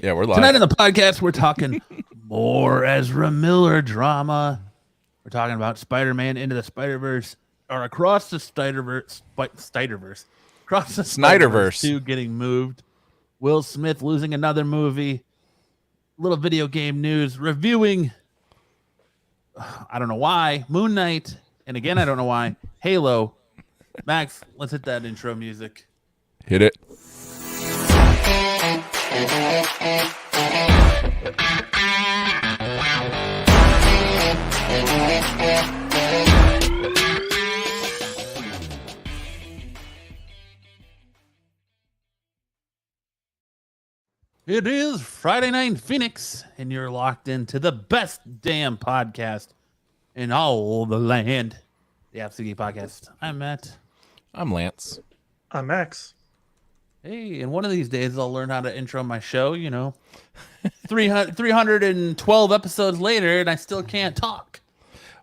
Yeah, we're live. Tonight on the podcast, we're talking more Ezra Miller drama. We're talking about Spider-Man Into the Spider-Verse, or Across the Spider-Verse, Across the Spider-Verse 2 getting moved. Will Smith losing another movie. Little video game news. Reviewing, I don't know why, Moonknight. And again, I don't know why, Halo. Max, let's hit that intro music. Hit it. It is Friday night in Phoenix, and you're locked into the best damn podcast in all the land, the Absolute Geek Podcast. I'm Matt. I'm Lance. I'm Max. Hey, and one of these days I'll learn how to intro my show, 312 episodes later, and I still can't talk.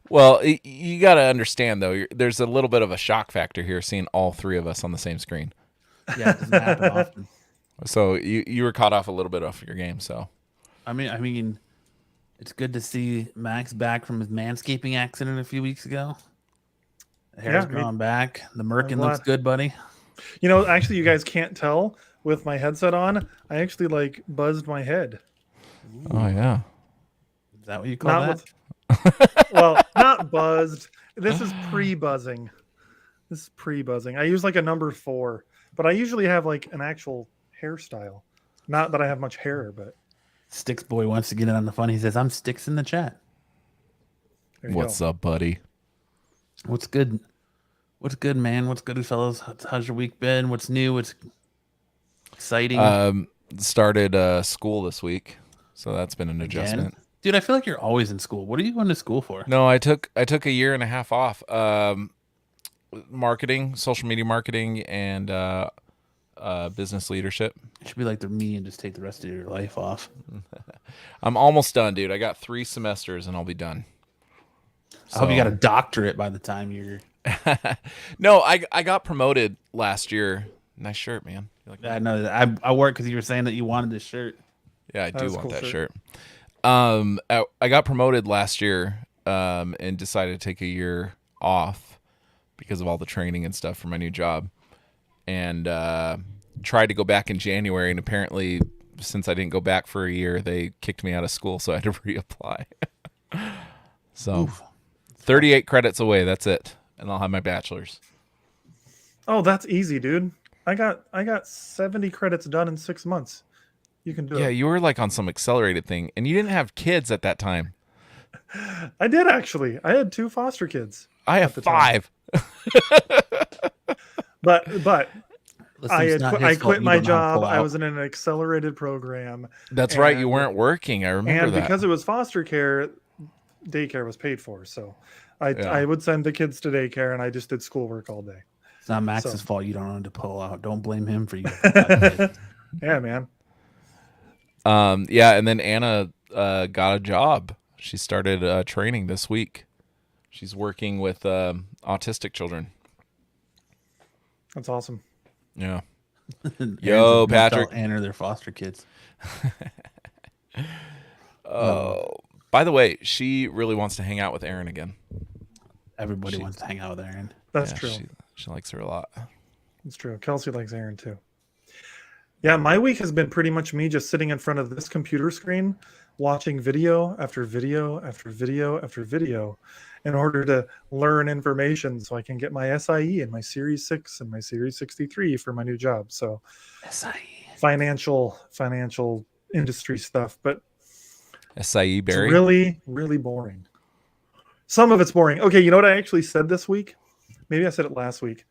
Well, you got to understand, though, there's a little bit of a shock factor here seeing all three of us on the same screen. Yeah, it doesn't happen often. So you were caught off a little bit off your game. So, I mean, it's good to see Max back from his manscaping accident a few weeks ago. The hair's growing back. The merkin looks good, buddy. Actually, you guys can't tell with my headset on. I actually buzzed my head. Ooh. Oh yeah, is that what you call that? Well, not buzzed. This is pre-buzzing. I use a number 4, but I usually have an actual hairstyle. Not that I have much hair, but Sticks Boy wants to get in on the fun. He says, "I'm Sticks in the chat." What's up, buddy? What's good? What's good, man? What's good, fellas? How's your week been? What's new? What's exciting? Started school this week, so that's been an adjustment. Dude, I feel like you're always in school. What are you going to school for? No, I took a year and a half off. Marketing, social media marketing, and business leadership. You should be like me and just take the rest of your life off. I'm almost done, dude. I got 3 semesters and I'll be done. I hope you got a doctorate by the time you're... No, I got promoted last year. Nice shirt, man. I know that. I work because you were saying that you wanted this shirt. Yeah, I do want that shirt. I got promoted last year and decided to take a year off because of all the training and stuff for my new job. And tried to go back in January, and apparently since I didn't go back for a year, they kicked me out of school, so I had to reapply. So Oof. 38 credits away, that's it, and I'll have my bachelor's. Oh, that's easy, dude. I got 70 credits done in 6 months. You can do it. Yeah, you were on some accelerated thing, and you didn't have kids at that time. I did, actually. I had 2 foster kids. I have 5. But I quit my job. I was in an accelerated program. That's right. You weren't working. I remember that. And because it was foster care, daycare was paid for. So I would send the kids to daycare, and I just did schoolwork all day. It's not Max's fault. You don't know to pull out. Don't blame him for you. Yeah, man. Yeah, and then Anna got a job. She started training this week. She's working with autistic children. That's awesome. Yeah. Yo, Patrick. Anna, their foster kids. By the way, she really wants to hang out with Aaron again. Everybody wants to hang out with Aaron. That's true. She likes her a lot. It's true. Kelsey likes Aaron too. Yeah, my week has been pretty much me just sitting in front of this computer screen, watching video after video after video after video in order to learn information so I can get my SIE and my Series 6 and my Series 63 for my new job. So SIE. Financial industry stuff, but SIE Barry. It's really, really boring. Some of it's boring. Okay, you know what I actually said this week? Maybe I said it last week.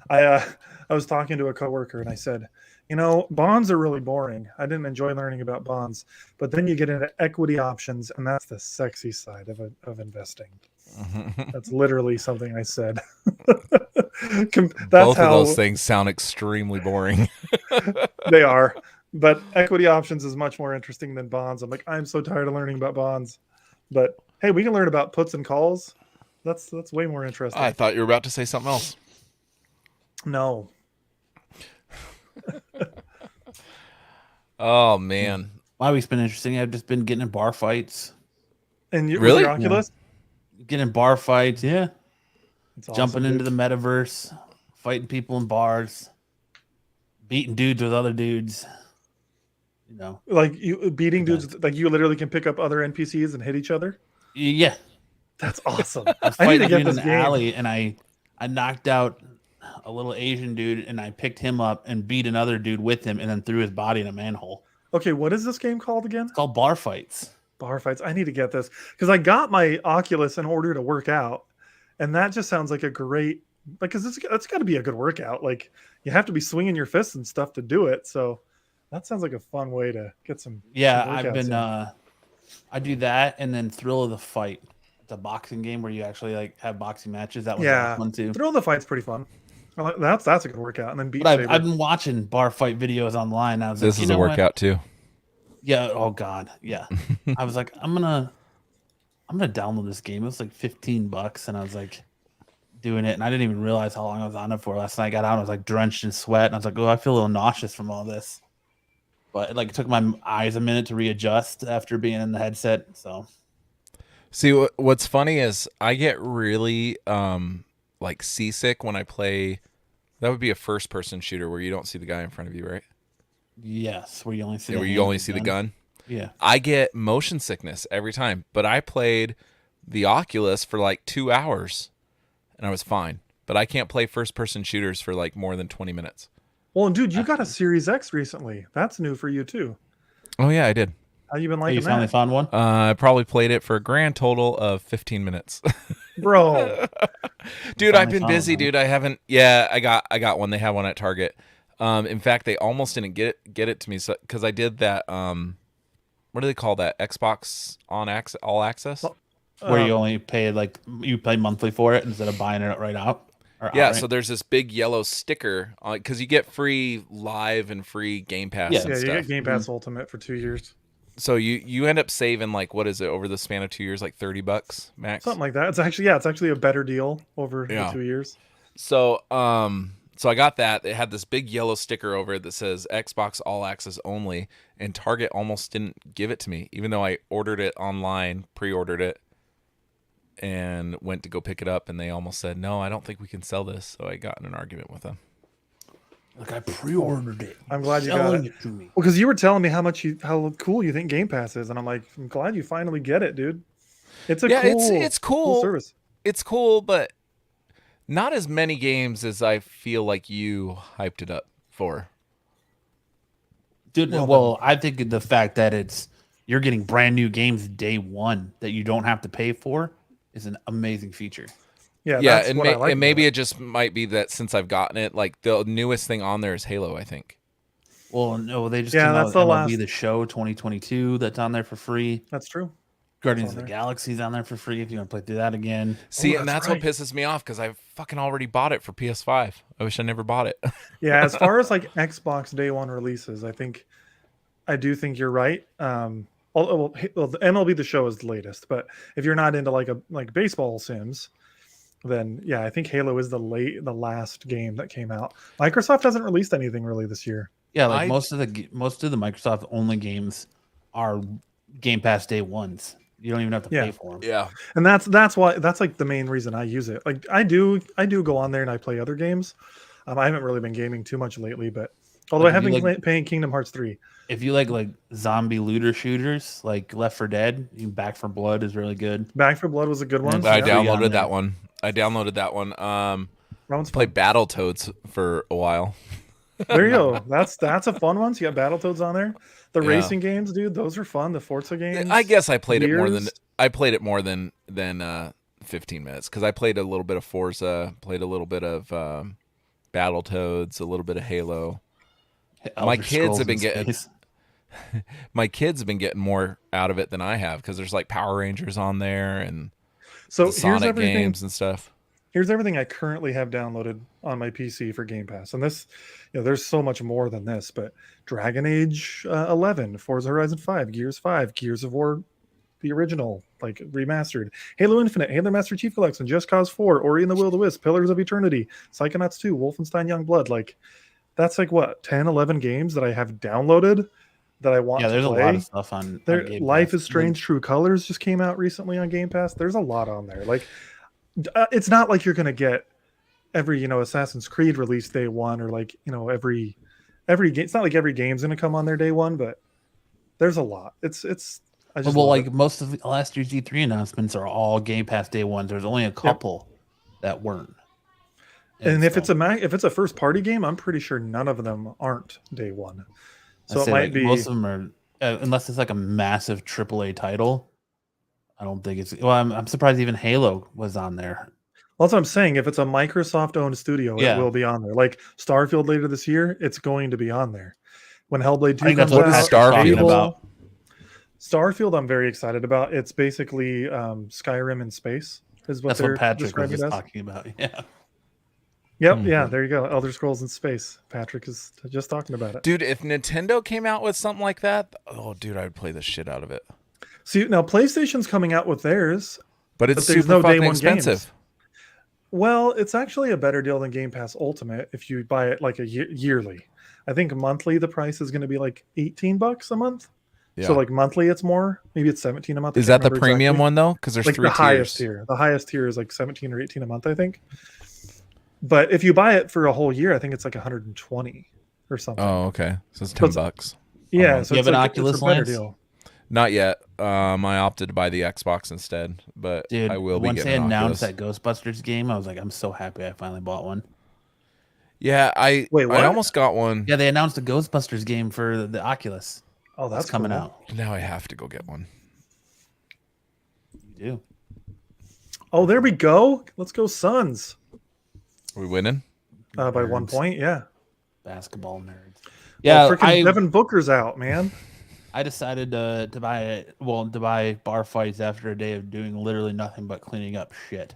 I was talking to a coworker and I said, bonds are really boring. I didn't enjoy learning about bonds, but then you get into equity options, and that's the sexy side of investing. That's literally something I said. Both of those things sound extremely boring. They are, but equity options is much more interesting than bonds. I'm so tired of learning about bonds, but hey, we can learn about puts and calls. That's way more interesting. I thought you were about to say something else. No. Oh man. My week's been interesting. I've just been getting in bar fights. And you Really? Your Oculus? Getting in bar fights, yeah. It's awesome, Jumping into dude. the metaverse, fighting people in bars, beating dudes with other dudes. You know. Like you beating Depends. dudes, like you literally can pick up other NPCs and hit each other. Yeah. That's awesome. I was I need fighting to a get dude in this the game. alley, and I knocked out a little Asian dude, and I picked him up and beat another dude with him, and then threw his body in a manhole. Okay, what is this game called again? It's called bar fights. Bar fights. I need to get this because I got my Oculus in order to work out, and that just sounds like a great because that's got to be a good workout. Like you have to be swinging your fists and stuff to do it. So that sounds like a fun way to get some. Yeah, some I've workouts been. in. I do that, and then Thrill of the Fight. It's a boxing game where you actually like have boxing matches. That was Yeah, fun too. Thrill of the Fight's pretty fun. Well, that's a good workout. And then Beat But Saber. I've been watching bar fight videos online. I was This like, is you a know what? workout too. Yeah. Oh God. Yeah. I was like, I'm gonna download this game. It was like $15, and I was like doing it, and I didn't even realize how long I was on it for. Last night I got out, and I was like drenched in sweat, and I was like, oh, I feel a little nauseous from all this. But it took my eyes a minute to readjust after being in the headset. So See, what's funny is I get really like seasick when I play. That would be a first-person shooter where you don't see the guy in front of you, right? yes, where you only see Where you only see the gun. Yeah. I get motion sickness every time, but I played the Oculus for like 2 hours, and I was fine. But I can't play first-person shooters for like more than 20 minutes. Well, and dude, you got a Series X recently. That's new for you too. Oh yeah, I did. How you been Oh, liking you finally that, found one? I probably played it for a grand total of 15 minutes. bro? Dude, I've been found busy, one. dude. I haven't. Yeah, I got one. They have one at Target. In fact, they almost didn't get it to me because I did that. What do they call that? Xbox All Access. Where you only pay you pay monthly for it instead of buying it right out? Or Yeah, outright? so there's this big yellow sticker because you get free live and free Game Pass Yeah. and Yeah, you stuff. get Game Pass Ultimate for 2 years, So you end up saving like what is it over the span of 2 years, like $30 max. something like that. It's actually a better deal over Yeah. the 2 years. So so I got that. It had this big yellow sticker over it that says Xbox All Access only, and Target almost didn't give it to me, even though I ordered it online, pre-ordered it, and went to go pick it up, and they almost said, no, I don't think we can sell this. So I got in an argument with them. Like I pre-ordered it. I'm glad you got Selling it. it to me. Well, because you were telling me how cool you think Game Pass is, and I'm like, I'm glad you finally get it, dude. It's a it's cool. service. It's cool, but not as many games as I feel like you hyped it up for. Dude, well, I think the fact that you're getting brand new games day one that you don't have to pay for is an amazing feature. Yeah, Yeah, that's and, what I like and maybe about it just might be that since I've gotten it, like the newest thing on there is Halo, I think. Well, no, they just Yeah, came that's out the with MLB last- The Show 2022 that's on there for free. That's true. Guardians on of the there. Galaxy's on there for free if you want to play through that again. See, Oh, and that's that's what right. pisses me off because I fucking already bought it for PS5. I wish I never bought it. Yeah, as far as like Xbox Day One releases, I do think you're right. Well, the MLB The Show is the latest, but if you're not into like baseball sims, then yeah, I think Halo is the last game that came out. Microsoft hasn't released anything really this year. Yeah, like I- most of the Microsoft only games are Game Pass day ones. You don't even have to Yeah. pay for them. Yeah. And that's like the main reason I use it. Like I do go on there and I play other games. I haven't really been gaming too much lately, but although Like, I have if you been playing Kingdom Hearts 3. If you like zombie looter shooters like Left 4 Dead, Back 4 Blood is really good. Back 4 Blood was a good one. And I Yeah. downloaded on there. that one. That one's Played Battletoads for a while. There you go. That's a fun one. So you got Battletoads on there. The Yeah. racing games, dude, those are fun. The Forza games. I guess I played it more Gears. than 15 minutes because I played a little bit of Forza, played a little bit of Battletoads, a little bit of Halo. My Elder kids Scrolls have been in getting- space. My kids have been getting more out of it than I have because there's like Power Rangers on there and So the Sonic games and stuff. Here's everything I currently have downloaded on my PC for Game Pass. And this, there's so much more than this, but Dragon Age 11, Forza Horizon 5, Gears 5, Gears of War, the original, like remastered, Halo Infinite, Halo Master Chief Collection, Just Cause 4, Ori and the Will of the Wisp, Pillars of Eternity, Psychonauts 2, Wolfenstein Youngblood. Like, that's like what, 10, 11 games that I have downloaded that I want to play. Yeah, there's a lot of stuff on Game Life Pass. is Strange True Colors just came out recently on Game Pass. There's a lot on there. Like, it's not like you're going to get every, Assassin's Creed release day one, or like, every game. It's not like every game's going to come on there day one, but there's a lot. Most of last year's E3 announcements are all Game Pass day one. There's only a couple that weren't. And if it's a first party game, I'm pretty sure none of them aren't day one. So it might be most of them are, unless it's like a massive AAA title. I don't think it's. Well, I'm surprised even Halo was on there. Well, that's what I'm saying. If it's a Microsoft-owned studio, it will be on there. Like Starfield later this year, it's going to be on there. When Hellblade 2 comes out, what is Starfield about? Starfield, I'm very excited about. It's basically Skyrim in space. That's what Patrick was just talking about. Yeah. Yep. Yeah. There you go. Elder Scrolls in space. Patrick is just talking about it. Dude, if Nintendo came out with something like that, I would play the shit out of it. See, now PlayStation's coming out with theirs, but it's super fucking expensive. Games. Well, it's actually a better deal than Game Pass Ultimate if you buy it like yearly. I think monthly the price is going to be like $18 a month. Yeah. So like monthly it's more. Maybe it's 17 a month. Is that the premium one though? Because there's like 3 the highest tier. The highest tier is like 17 or 18 a month, I think. But if you buy it for a whole year, I think it's like 120 or something. Oh, okay. So it's $10. Yeah. So you have an Oculus Lens? Deal. Not yet. I opted to buy the Xbox instead, but dude, I will be getting once they announced that Ghostbusters game, I was like, I'm so happy I finally bought one. Yeah, I almost got one. Yeah, they announced a Ghostbusters game for the Oculus. Oh, that's coming cool. out. Now I have to go get one. You do. Oh, there we go. Let's go Suns. Are we winning? By 1 point, yeah. Basketball nerds. Yeah, freaking Devin Booker's out, man. I decided to buy bar fights after a day of doing literally nothing but cleaning up shit.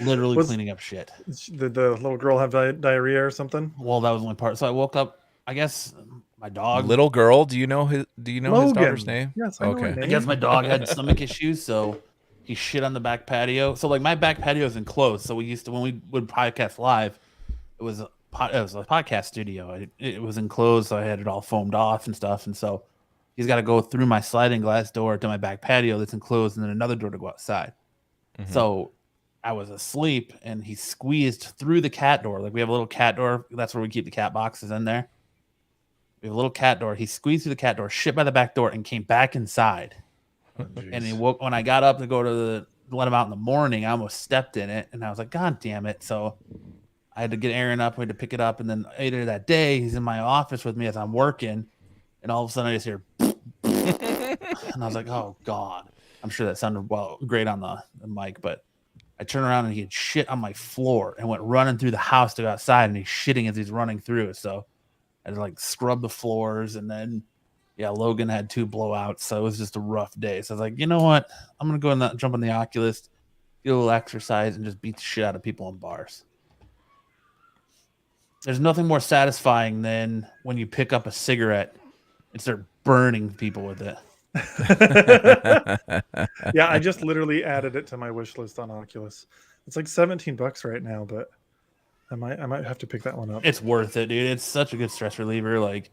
Literally cleaning up shit. Did the little girl have diarrhea or something? Well, that was the only part. So I woke up. I guess my dog. Little girl. Do you know his daughter's name? Yes. I know her name. I guess my dog had stomach issues, so he shit on the back patio. So like my back patio is enclosed. So we used to, when we would podcast live, it was a podcast studio. It was enclosed, so I had it all foamed off and stuff. And so he's got to go through my sliding glass door to my back patio that's enclosed, and then another door to go outside. Mm-hmm. So I was asleep, and he squeezed through the cat door. Like we have a little cat door. That's where we keep the cat boxes in there. We have a little cat door. He squeezed through the cat door, shit by the back door, and came back inside. Oh, and he woke when I got up to go to let him out in the morning. I almost stepped in it, and I was like, God damn it. So I had to get Aaron up. We had to pick it up. And then later that day, he's in my office with me as I'm working. And all of a sudden, I just hear, and I was like, oh, God. I'm sure that sounded great on the mic. But I turned around, and he had shit on my floor and went running through the house to go outside. And he's shitting as he's running through it. So I had to like scrub the floors. And then, yeah, Logan had 2 blowouts. So it was just a rough day. So I was like, you know what? I'm going to go and jump on the Oculus, get a little exercise, and just beat the shit out of people in bars. There's nothing more satisfying than when you pick up a cigarette and start burning people with it. Yeah, I just literally added it to my wish list on Oculus. It's like $17 right now, but I might have to pick that one up. It's worth it, dude. It's such a good stress reliever. Like,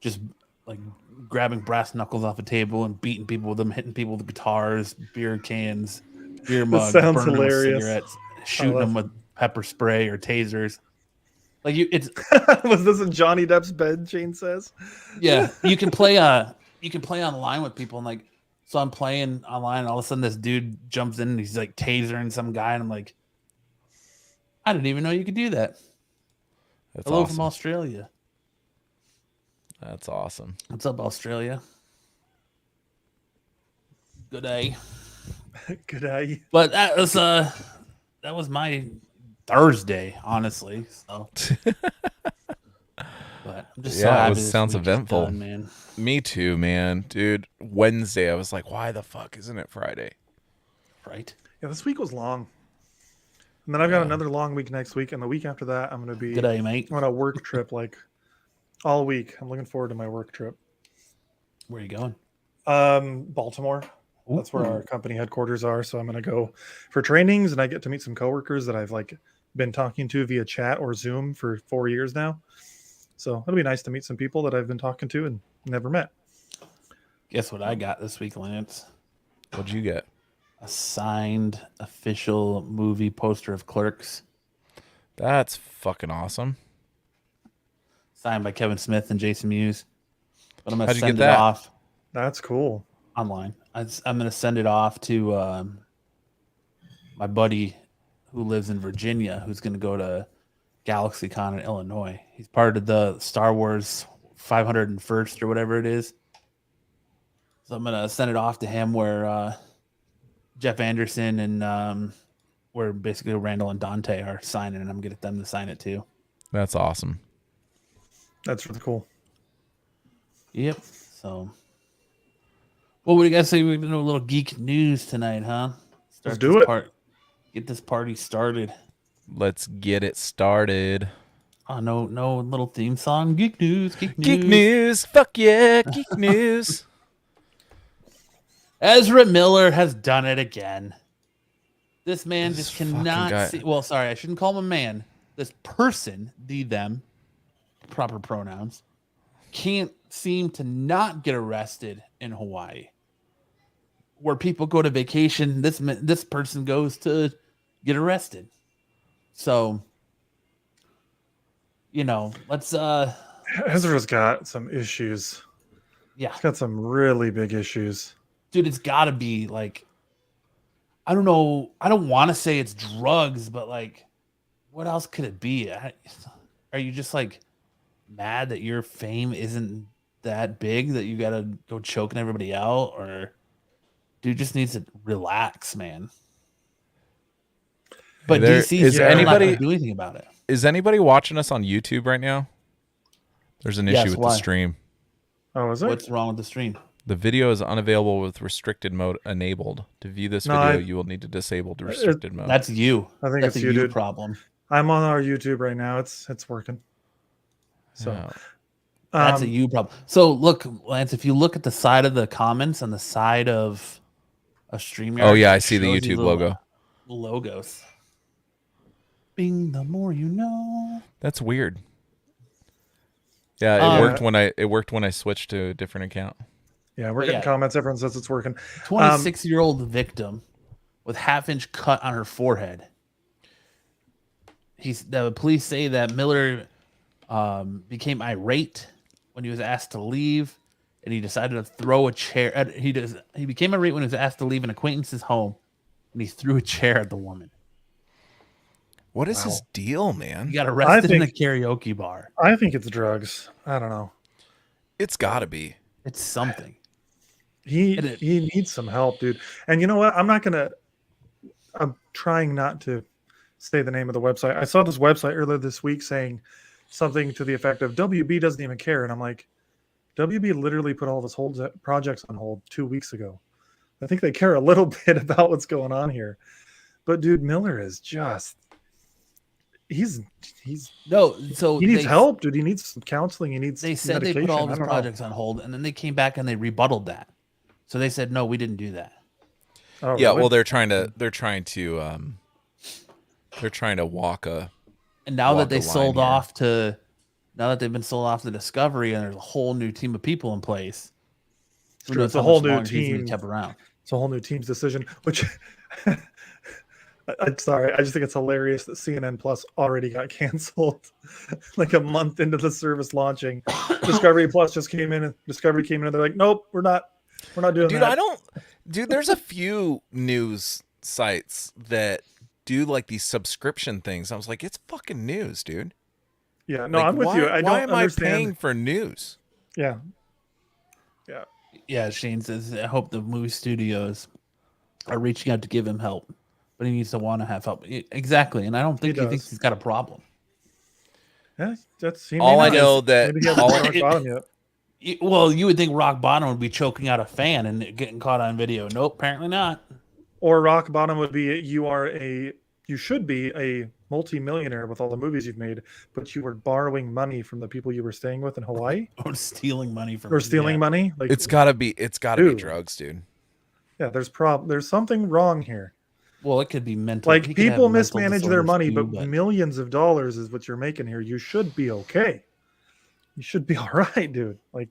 just like grabbing brass knuckles off a table and beating people with them, hitting people with guitars, beer cans, beer mugs, sounds burning them with hilarious. cigarettes, shooting them with pepper spray or tasers. Like it's was this in Johnny Depp's bed? Shane says, yeah. You can play online with people, and like, so I'm playing online, and all of a sudden this dude jumps in and he's like tasering some guy, and I'm like, I didn't even know you could do that. That's Hello awesome. from Australia. That's awesome. What's up, Australia? Good day. Good day. But that was my Thursday, honestly. So, but I'm just so happy. Sounds eventful, done, man. Me too, man, dude. Wednesday, I was like, why the fuck isn't it Friday? Right? Yeah, this week was long, and then I've got another long week next week, and the week after that, I'm going to be good day, mate. On a work trip like all week. I'm looking forward to my work trip. Where are you going? Baltimore. That's where our company headquarters are. So I'm going to go for trainings, and I get to meet some coworkers that I've like been talking to via chat or Zoom for 4 years now. So it'll be nice to meet some people that I've been talking to and never met. Guess what I got this week, Lance? What'd you get? A signed official movie poster of Clerks. That's fucking awesome. Signed by Kevin Smith and Jason Mewes. But I'm going How'd to you send get it that? off That's cool. online. I'm going to send it off to my buddy who lives in Virginia, who's going to go to GalaxyCon in Illinois. He's part of the Star Wars 501st or whatever it is. So I'm going to send it off to him where Jeff Anderson and where basically Randall and Dante are signing, and I'm going to get them to sign it too. That's awesome. That's really cool. Yep. So, well, what do you guys say? We're going to do a little geek news tonight, huh? Let's do it. Get this party started. Let's get it started. Oh, no little theme song. Geek news. Geek news. Fuck yeah. Geek news. Ezra Miller has done it again. This man just cannot guy. see. Well, sorry, I shouldn't call him a man. This person, them, proper pronouns, can't seem to not get arrested in Hawaii. Where people go to vacation, this person goes to get arrested. So, let's Ezra's got some issues. Yeah. He's got some really big issues. Dude, it's got to be like, I don't know. I don't want to say it's drugs, but like, what else could it be? Are you just like mad that your fame isn't that big that you got to go choking everybody out? Or dude just needs to relax, man. But DC's not going to do anything about it. Is anybody watching us on YouTube right now? There's an issue with the stream. Oh, is it? What's wrong with the stream? The video is unavailable with restricted mode enabled. To view this video, you will need to disable the restricted mode. That's you. I think that's it's a you, you dude. problem. I'm on our YouTube right now. It's working. So that's a you problem. So look, Lance, if you look at the side of the comments on the side of a StreamYard. Oh yeah, I see the YouTube logo. Logos. Bing, the more you know. That's weird. Yeah, it worked when I switched to a different account. Yeah, we're getting comments. Everyone says it's working. 26-year-old victim with half-inch cut on her forehead. The police say that Miller became irate when he was asked to leave, and he decided to throw a chair. He became irate when he was asked to leave an acquaintance's home, and he threw a chair at the woman. What is his deal, man? He got arrested in a karaoke bar. I think it's drugs. I don't know. It's got to be. It's something. He needs some help, dude. And you know what? I'm trying not to say the name of the website. I saw this website earlier this week saying something to the effect of WB doesn't even care. And I'm like, WB literally put all this projects on hold 2 weeks ago. I think they care a little bit about what's going on here. But dude, Miller is just he needs help, dude. He needs some counseling. They said medication. They put all of his projects on hold, and then they came back and they rebutted that. So they said, no, we didn't do that. Oh, yeah, really? Well, they're trying to walk a. And now that they've been sold off to Discovery, and there's a whole new team of people in place. It's a whole new team kept around. It's a whole new team's decision, which I'm sorry. I just think it's hilarious that CNN Plus already got canceled like a month into the service launching. Discovery Plus just came in, and Discovery came in, and they're like, "Nope, we're not doing that." Dude, there's a few news sites that do like these subscription things. I was like, it's fucking news, dude. Yeah, no, I'm with you. Why am I paying for news? Yeah. Shane says, I hope the movie studios are reaching out to give him help, but he needs to want to have help. Exactly, and I don't think he thinks he's got a problem. Yeah, all I know that. Well, you would think Rock Bottom would be choking out a fan and getting caught on video. Nope, apparently not. Or Rock Bottom would be you should be a multi-millionaire with all the movies you've made, but you were borrowing money from the people you were staying with in Hawaii, or stealing money from. Money. Like it's gotta be drugs, dude. Yeah, there's something wrong here. Well, it could be mental. Like people mismanage their money, but millions of dollars is what you're making here. You should be okay. You should be all right, dude. Like,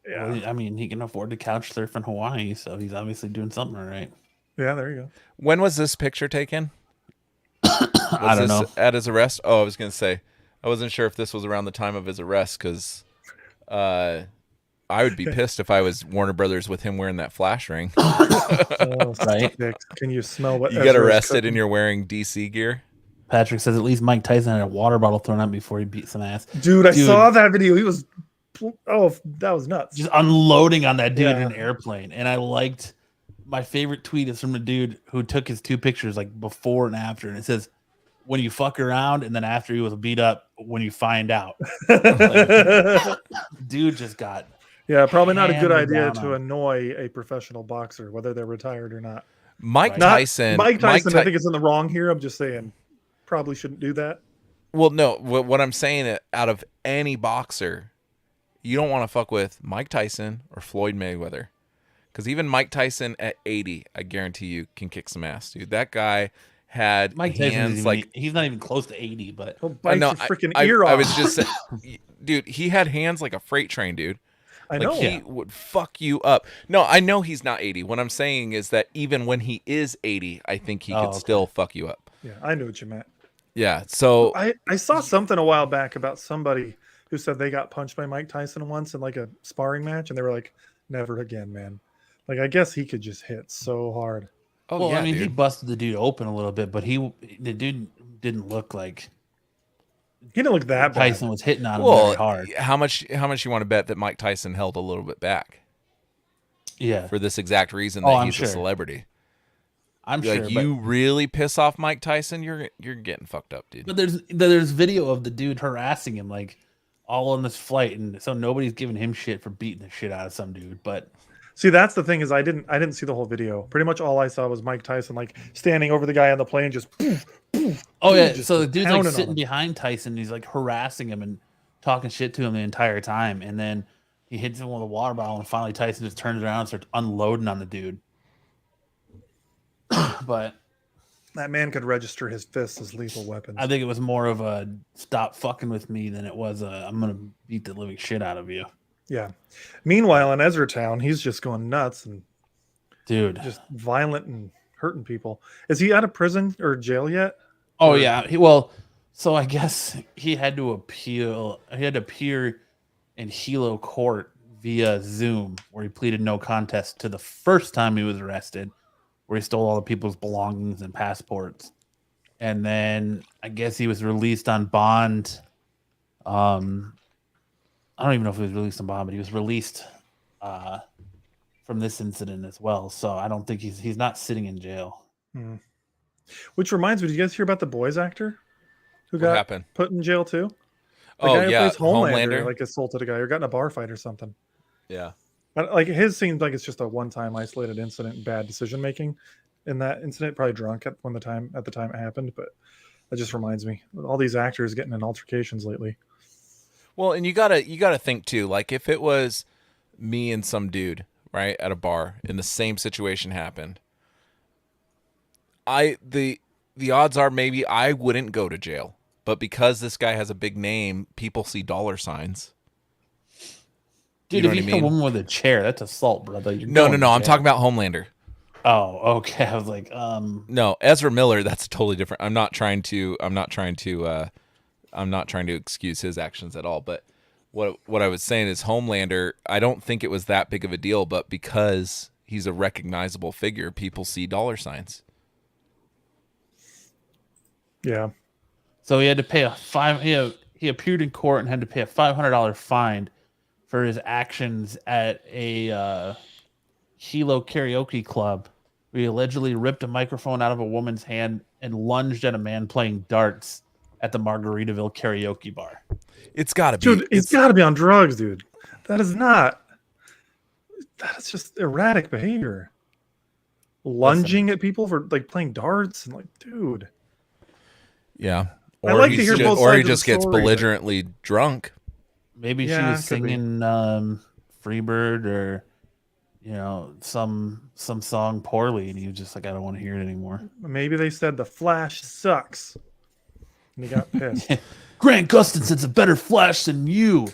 yeah. Well, I mean, he can afford to couch surf in Hawaii, so he's obviously doing something right. Yeah, there you go. When was this picture taken? I don't know. At his arrest? Oh, I was going to say, I wasn't sure if this was around the time of his arrest, because I would be pissed if I was Warner Brothers with him wearing that flash ring. Right? Can you smell what you get arrested and you're wearing DC gear? Patrick says at least Mike Tyson had a water bottle thrown out before he beat some ass. Dude, I saw that video. He was, that was nuts. Just unloading on that dude in an airplane. And I liked, my favorite tweet is from the dude who took his 2 pictures, like before and after. And it says, when you fuck around, and then after he was beat up, when you find out. Like, dude just got. Yeah, probably not a good idea to annoy a professional boxer, whether they're retired or not. Mike Tyson, I think it's in the wrong here. I'm just saying, probably shouldn't do that. Well, no, what I'm saying, out of any boxer, you don't want to fuck with Mike Tyson or Floyd Mayweather. Because even Mike Tyson at 80, I guarantee you, can kick some ass, dude. That guy had Mike hands like he's not even close to 80, but he'll bite your freaking ear off. I was just saying, dude, he had hands like a freight train, dude. I know. He would fuck you up. No, I know he's not 80. What I'm saying is that even when he is 80, I think he could still fuck you up. Yeah, I knew what you meant. Yeah, so I saw something a while back about somebody who said they got punched by Mike Tyson once in like a sparring match, and they were like, never again, man. Like, I guess he could just hit so hard. Oh, well, yeah, I mean, dude. he busted the dude open a little bit, but the dude didn't look like he didn't look that bad. Tyson was hitting on him very hard. How much you want to bet that Mike Tyson held a little bit back? Yeah, for this exact reason that he's sure. a celebrity. I'm like, sure. You really piss off Mike Tyson, you're getting fucked up, dude. But there's video of the dude harassing him like all on this flight, and so nobody's giving him shit for beating the shit out of some dude. But see, that's the thing is I didn't see the whole video. Pretty much all I saw was Mike Tyson like standing over the guy on the plane, just poof, poof, oh yeah. just So the dude's like sitting behind Tyson, and he's like harassing him and talking shit to him the entire time, and then he hits him with a water bottle, and finally Tyson just turns around and starts unloading on the dude. But that man could register his fists as lethal weapons. I think it was more of a stop fucking with me than it was a I'm gonna beat the living shit out of you. Yeah. Meanwhile, in Ezra Town, he's just going nuts and dude, just violent and hurting people. Is he out of prison or jail yet? Oh yeah. So I guess he had to appeal. He had to appear in Hilo court via Zoom, where he pleaded no contest to the first time he was arrested, where he stole all the people's belongings and passports. And then I guess he was released on bond. I don't even know if he was released on bond, but he was released from this incident as well. So I don't think he's not sitting in jail. Hmm. Which reminds me, did you guys hear about the Boys actor who got put in jail too? The guy who plays Homelander, like assaulted a guy or got in a bar fight or something. Yeah. Like his seems like it's just a one-time isolated incident, bad decision making in that incident. Probably drunk at the time it happened, but that just reminds me, all these actors getting in altercations lately. Well, and you gotta think too. Like if it was me and some dude right at a bar and the same situation happened, the odds are maybe I wouldn't go to jail, but because this guy has a big name, people see dollar signs. Dude, if you hit a woman with a chair, that's assault, brother. No. I'm talking about Homelander. Oh, okay. I was like, No, Ezra Miller. That's totally different. I'm not trying to excuse his actions at all. But what I was saying is Homelander. I don't think it was that big of a deal, but because he's a recognizable figure, people see dollar signs. Yeah. So he had to pay he appeared in court and had to pay a $500 fine for his actions at a Hilo karaoke club, where he allegedly ripped a microphone out of a woman's hand and lunged at a man playing darts at the Margaritaville karaoke bar. It's got to be. Dude, he's got to be on drugs, dude. That is just erratic behavior. Lunging at people for like playing darts and like, dude. Yeah. I like to hear both sides or he of the just gets story, belligerently drunk. Maybe she was singing Freebird or some song poorly, and he was just like, I don't want to hear it anymore. Maybe they said the Flash sucks, and he got pissed. Grant Gustin's a better Flash than you.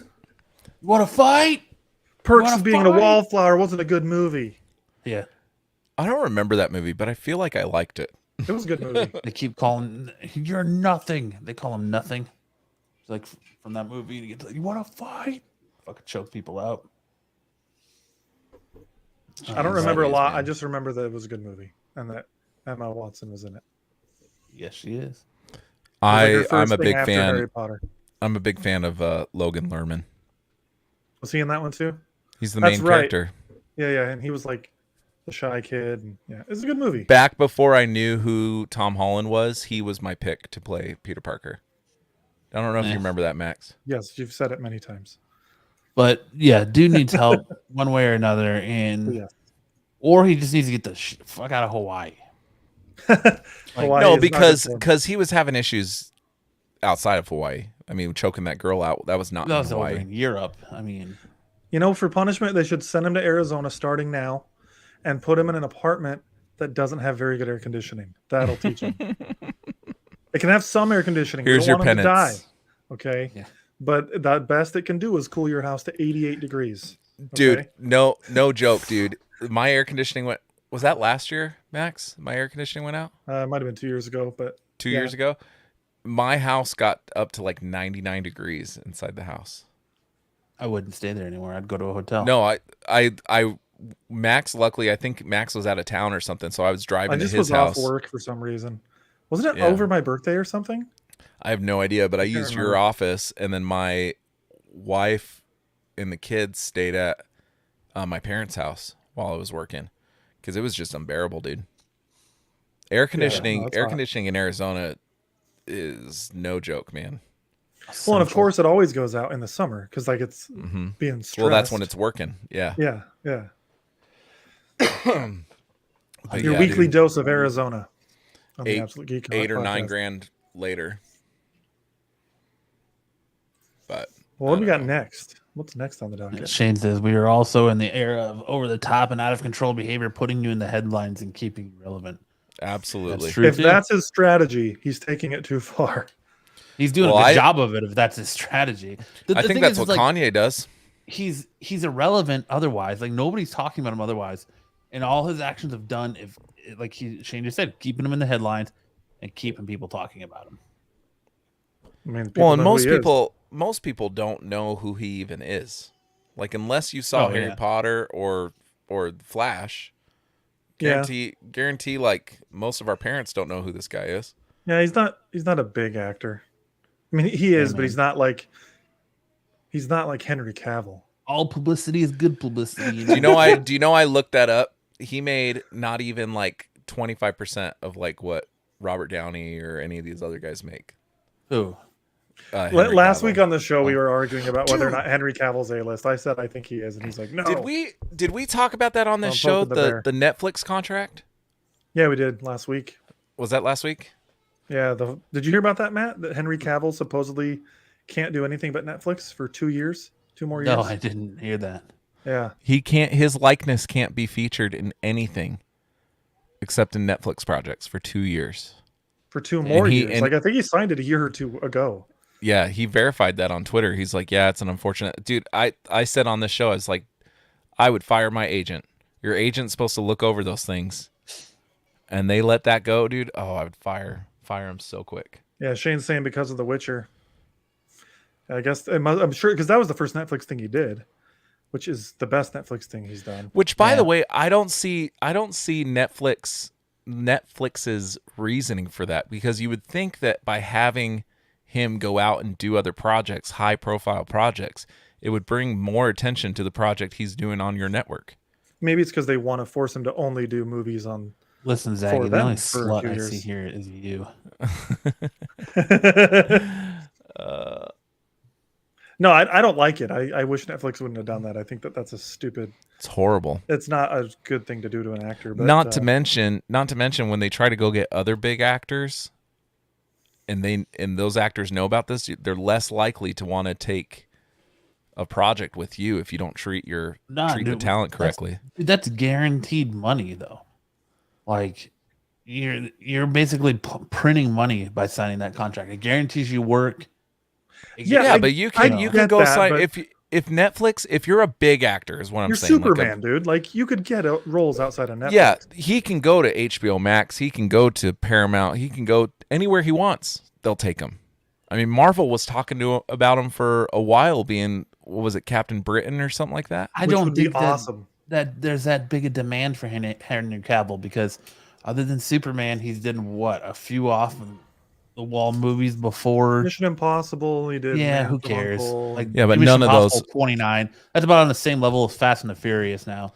You want to fight? Perks of Being a Wallflower wasn't a good movie. Yeah. I don't remember that movie, but I feel like I liked it. It was a good movie. They keep calling, you're nothing. They call him nothing. It's like from that movie, you want to fight? Fucking choke people out. I don't remember a lot. Man. I just remember that it was a good movie and that Emma Watson was in it. Yes, she is. I'm a big fan. Harry Potter. I'm a big fan of Logan Lerman. Was he in that one too? He's the main character. Yeah, and he was like the shy kid. And, yeah, it's a good movie. Back before I knew who Tom Holland was, he was my pick to play Peter Parker. I don't know if you remember that, Max. Yes, you've said it many times. But yeah, dude needs help one way or another, or he just needs to get the fuck out of Hawaii. No, because he was having issues outside of Hawaii. I mean, choking that girl out, that was not in Hawaii. Over in Europe. I mean, for punishment, they should send him to Arizona starting now and put him in an apartment that doesn't have very good air conditioning. That'll teach him. It can have some air conditioning. Here's your penance. Die, okay? Yeah. But the best it can do is cool your house to 88 degrees. Okay? Dude, no joke, dude. My air conditioning was that last year, Max? My air conditioning went out? It might have been 2 years ago, but 2 years ago? My house got up to like 99 degrees inside the house. I wouldn't stay there anymore. I'd go to a hotel. No, Max, luckily, I think Max was out of town or something, so I was driving to his house. I just was off work for some reason. Wasn't it over my birthday or something? I have no idea, but I used your office, and then my wife and the kids stayed at my parents' house while I was working because it was just unbearable, dude. Air conditioning in Arizona is no joke, man. Well, and of course it always goes out in the summer because it's being stressed. Well, that's when it's working. Yeah. Your weekly dose of Arizona on the 8 or 9 grand later. But what do we got next? What's next on the docket? Shane says we are also in the era of over the top and out of control behavior, putting you in the headlines and keeping you relevant. Absolutely. If that's his strategy, he's taking it too far. He's doing a good job of it. If that's his strategy, I think that's what Kanye does. He's irrelevant otherwise. Like nobody's talking about him otherwise, and all his actions have done. If like Shane just said, keeping him in the headlines and keeping people talking about him. I mean, and most people don't know who he even is. Like unless you saw Harry Potter or Flash. Guarantee like most of our parents don't know who this guy is. Yeah, he's not a big actor. I mean, he is, but he's not like Henry Cavill. All publicity is good publicity. Do you know I looked that up? He made not even like 25% of like what Robert Downey or any of these other guys make. Who? Last week on the show, we were arguing about whether or not Henry Cavill's A-list. I said I think he is, and he's like, no. Did we talk about that on this show? The Netflix contract? Yeah, we did last week. Was that last week? Yeah. Did you hear about that, Matt? That Henry Cavill supposedly can't do anything but Netflix for 2 years, 2 more years. No, I didn't hear that. Yeah. He can't. His likeness can't be featured in anything except in Netflix projects for 2 years. For 2 more years. I think he signed it a year or 2 ago. Yeah, he verified that on Twitter. He's like, yeah, it's an unfortunate... Dude, I said on this show, I was like, I would fire my agent. Your agent's supposed to look over those things. And they let that go, dude. Oh, I would fire him so quick. Yeah, Shane's saying because of The Witcher. I guess, I'm sure, because that was the first Netflix thing he did, which is the best Netflix thing he's done. Which, by the way, I don't see Netflix's reasoning for that, because you would think that by having him go out and do other projects, high profile projects, it would bring more attention to the project he's doing on your network. Maybe it's because they want to force him to only do movies on. Listen, Zach, the only slut I see here is you. No, I don't like it. I wish Netflix wouldn't have done that. I think that's a stupid. It's horrible. It's not a good thing to do to an actor. But, not to mention when they try to go get other big actors, and those actors know about this, they're less likely to want to take a project with you if you don't treat the talent correctly. That's guaranteed money, though. Like you're basically printing money by signing that contract. It guarantees you work Yeah, but you can get go that, sign but if Netflix, if you're a big actor, is what I'm you're saying. Superman, dude. Like you could get roles outside of Netflix. Yeah, he can go to HBO Max. He can go to Paramount. He can go anywhere he wants. They'll take him. I mean, Marvel was talking about him for a while, being what was it, Captain Britain or something like that. I don't think that there's that big a demand for Henry Cavill, because other than Superman, he's did a few off the wall movies before. Mission Impossible, he did. Yeah, who cares? But Mission none of Impossible those. 29. That's about on the same level as Fast and the Furious now.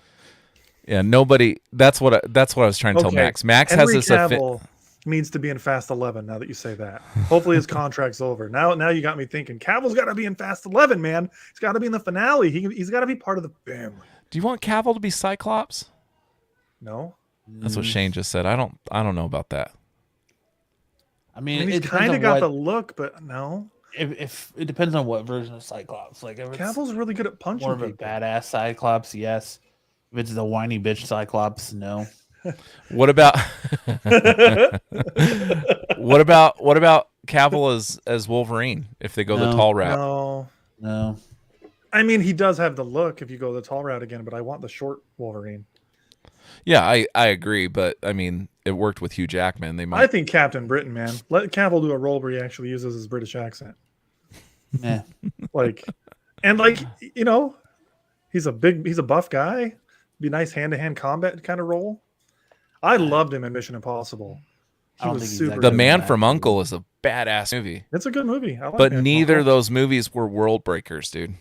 Yeah, nobody. That's what I was trying to tell Max. Max Henry has this. Cavill needs to be in Fast 11. Now that you say that, hopefully his contract's over. Now you got me thinking. Cavill's got to be in Fast 11, man. He's got to be in the finale. He's got to be part of the family. Do you want Cavill to be Cyclops? No. That's what Shane just said. I don't know about that. I mean, he's kind of got the look, but no. If it depends on what version of Cyclops. Like, if Cavill's really good at punching more of a badass Cyclops, yes. If it's the whiny bitch Cyclops, no. What about what about Cavill as Wolverine if they go the tall route? No. I mean, he does have the look if you go the tall route again, but I want the short Wolverine. Yeah, I agree, but I mean, it worked with Hugh Jackman. I think Captain Britain, man. Let Cavill do a role where he actually uses his British accent. Yeah. He's a buff guy. Be nice hand-to-hand combat kind of role. I loved him in Mission Impossible. He was super. The Man from U.N.C.L.E. is a badass movie. It's a good movie. But neither of those movies were world breakers, dude.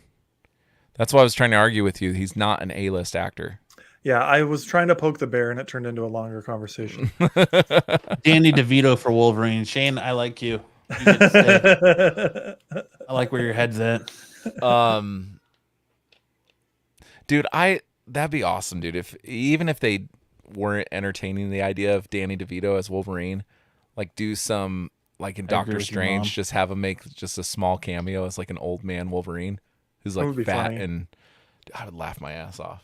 That's why I was trying to argue with you. He's not an A-list actor. Yeah, I was trying to poke the bear, and it turned into a longer conversation. Danny DeVito for Wolverine. Shane, I like you. You get to stay. I like where your head's at. Dude, that'd be awesome, dude. Even if they weren't entertaining the idea of Danny DeVito as Wolverine, like do some like in Doctor Strange, just have him make just a small cameo as like an old man Wolverine who's like fat, and I would laugh my ass off.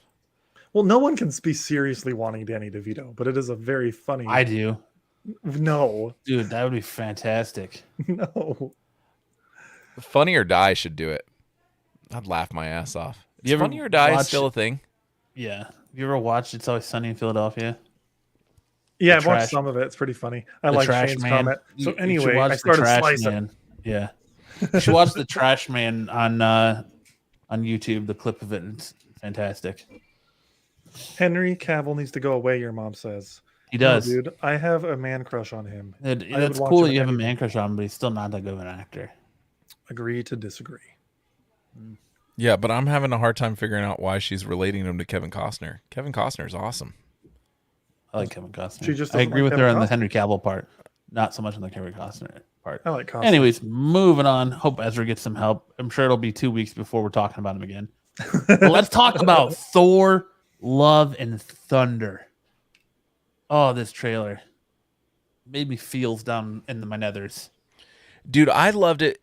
Well, no one can be seriously wanting Danny DeVito, but it is a very funny. I do. No, dude, that would be fantastic. No, Funny or Die should do it. I'd laugh my ass off. Is Funny or Die still a thing? Yeah. You ever watched It's Always Sunny in Philadelphia? Yeah, I've watched some of it. It's pretty funny. I like Shane's comment. So anyway, I started slicing. Yeah. You should watch The Trash Man on YouTube, the clip of it. It's fantastic. Henry Cavill needs to go away, your mom says. He does. No, dude, I have a man crush on him. That's cool that you have a man crush on him, but he's still not that good of an actor. Agree to disagree. Yeah, but I'm having a hard time figuring out why she's relating him to Kevin Costner. Kevin Costner is awesome. I like Kevin Costner. I agree with her on the Henry Cavill part, not so much on the Kevin Costner part. I like Costner. Anyways, moving on. Hope Ezra gets some help. I'm sure it'll be 2 weeks before we're talking about him again. But let's talk about Thor Love and Thunder. Oh, this trailer made me feels down in my nethers. Dude, I loved it.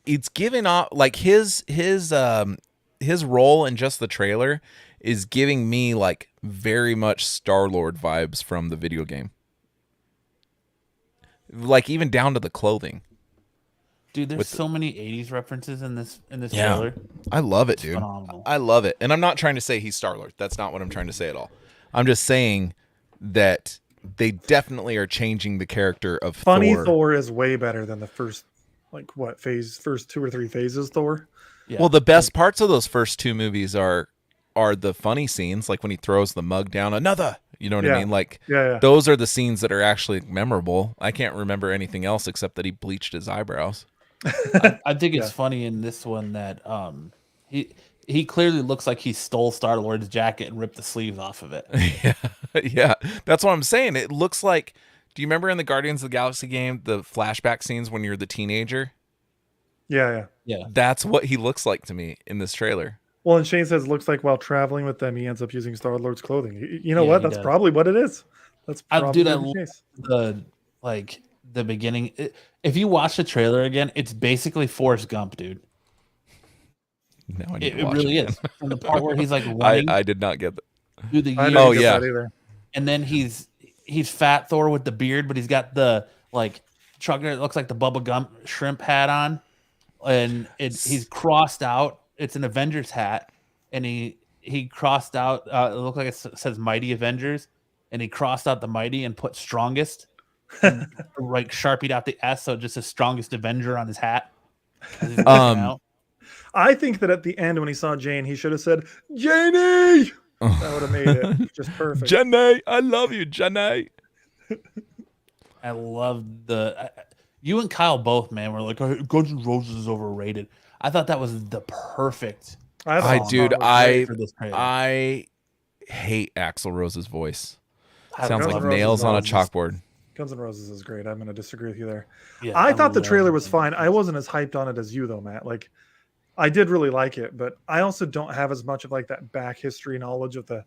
It's giving off like his role in just the trailer is giving me like very much Star-Lord vibes from the video game. Like even down to the clothing. Dude, there's so many 80s references in this trailer. I love it, it's dude. Phenomenal. I love it. And I'm not trying to say he's Star-Lord. That's not what I'm trying to say at all. I'm just saying that they definitely are changing the character of Thor. Thor is way better than the first first 2 or 3 phases Thor. Yeah. Well, the best parts of those first 2 movies are the funny scenes, like when he throws the mug down, you know what I mean? Like those are the scenes that are actually memorable. I can't remember anything else except that he bleached his eyebrows. I think it's funny in this one that he clearly looks like he stole Star-Lord's jacket and ripped the sleeves off of it. Yeah. That's what I'm saying. It looks like, do you remember in the Guardians of the Galaxy game, the flashback scenes when you're the teenager? Yeah. That's what he looks like to me in this trailer. Well, and Shane says, looks like while traveling with them, he ends up using Star-Lord's clothing. You know what? That's probably what it is. That's probably the case. The beginning. If you watch the trailer again, it's basically Forrest Gump, dude. No, I need to it watch really it is. From the part where he's like running. I did not get that. Through the I didn't get that either. And then he's fat Thor with the beard, but he's got the like trucker that looks like the Bubba Gump shrimp hat on. and he's crossed out. It's an Avengers hat, and he crossed out. It looked like it says Mighty Avengers, and he crossed out the Mighty and put Strongest, and like sharpied out the S, so it just says Strongest Avenger on his hat. I think that at the end when he saw Jane, he should have said Janie. That would have made it just perfect. Jenny, I love you, Jenny. I love you and Kyle both, man. Were like, Guns N' Roses is overrated. I thought that was the perfect. I hate Axl Rose's voice. Sounds like nails on a chalkboard. Guns N' Roses is great. I'm going to disagree with you there. Yeah, I thought the trailer was fine. I wasn't as hyped on it as you, though, Matt. Like, I did really like it, but I also don't have as much of like that back history knowledge of the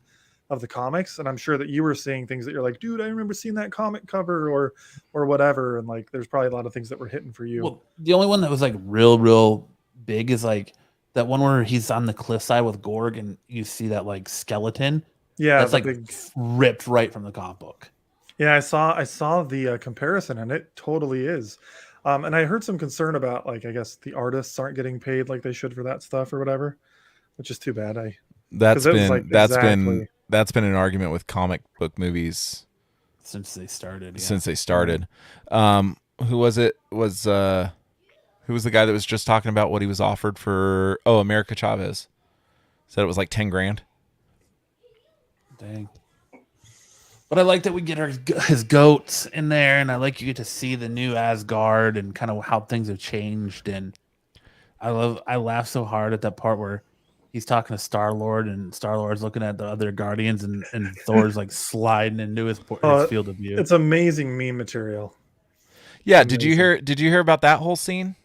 comics, and I'm sure that you were seeing things that you're like, dude, I remember seeing that comic cover or whatever, and like there's probably a lot of things that were hitting for you. Well, the only one that was like real big is like that one where he's on the cliffside with Gorg and you see that like skeleton. Yeah, that's like ripped right from the comic book. Yeah, I saw the comparison, and it totally is. And I heard some concern about like, I guess the artists aren't getting paid like they should for that stuff or whatever, which is too bad. That's been an argument with comic book movies since they started. Who was it? Who was the guy that was just talking about what he was offered for? Oh, America Chavez said it was like $10,000. Dang. But I like that we get his goats in there, and I like you get to see the new Asgard and kind of how things have changed. And I laugh so hard at that part where he's talking to Star-Lord, and Star-Lord's looking at the other Guardians, and Thor's like sliding into his field of view. It's amazing meme material. Yeah, did you hear about that whole scene?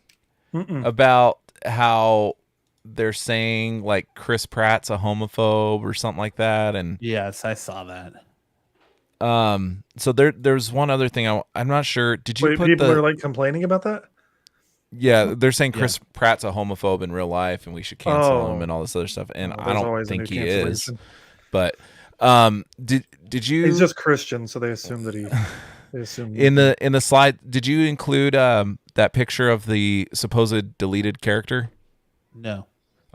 Mm-mm. About how they're saying like Chris Pratt's a homophobe or something like that? And yes, I saw that. So there's one other thing I'm not sure. Did you put people are like complaining about that? Yeah, they're saying Chris Pratt's a homophobe in real life and we should cancel him and all this other stuff. And I don't think he is. But did you? He's just Christian, so they assume that he. They assume in the slide. Did you include that picture of the supposed deleted character? No.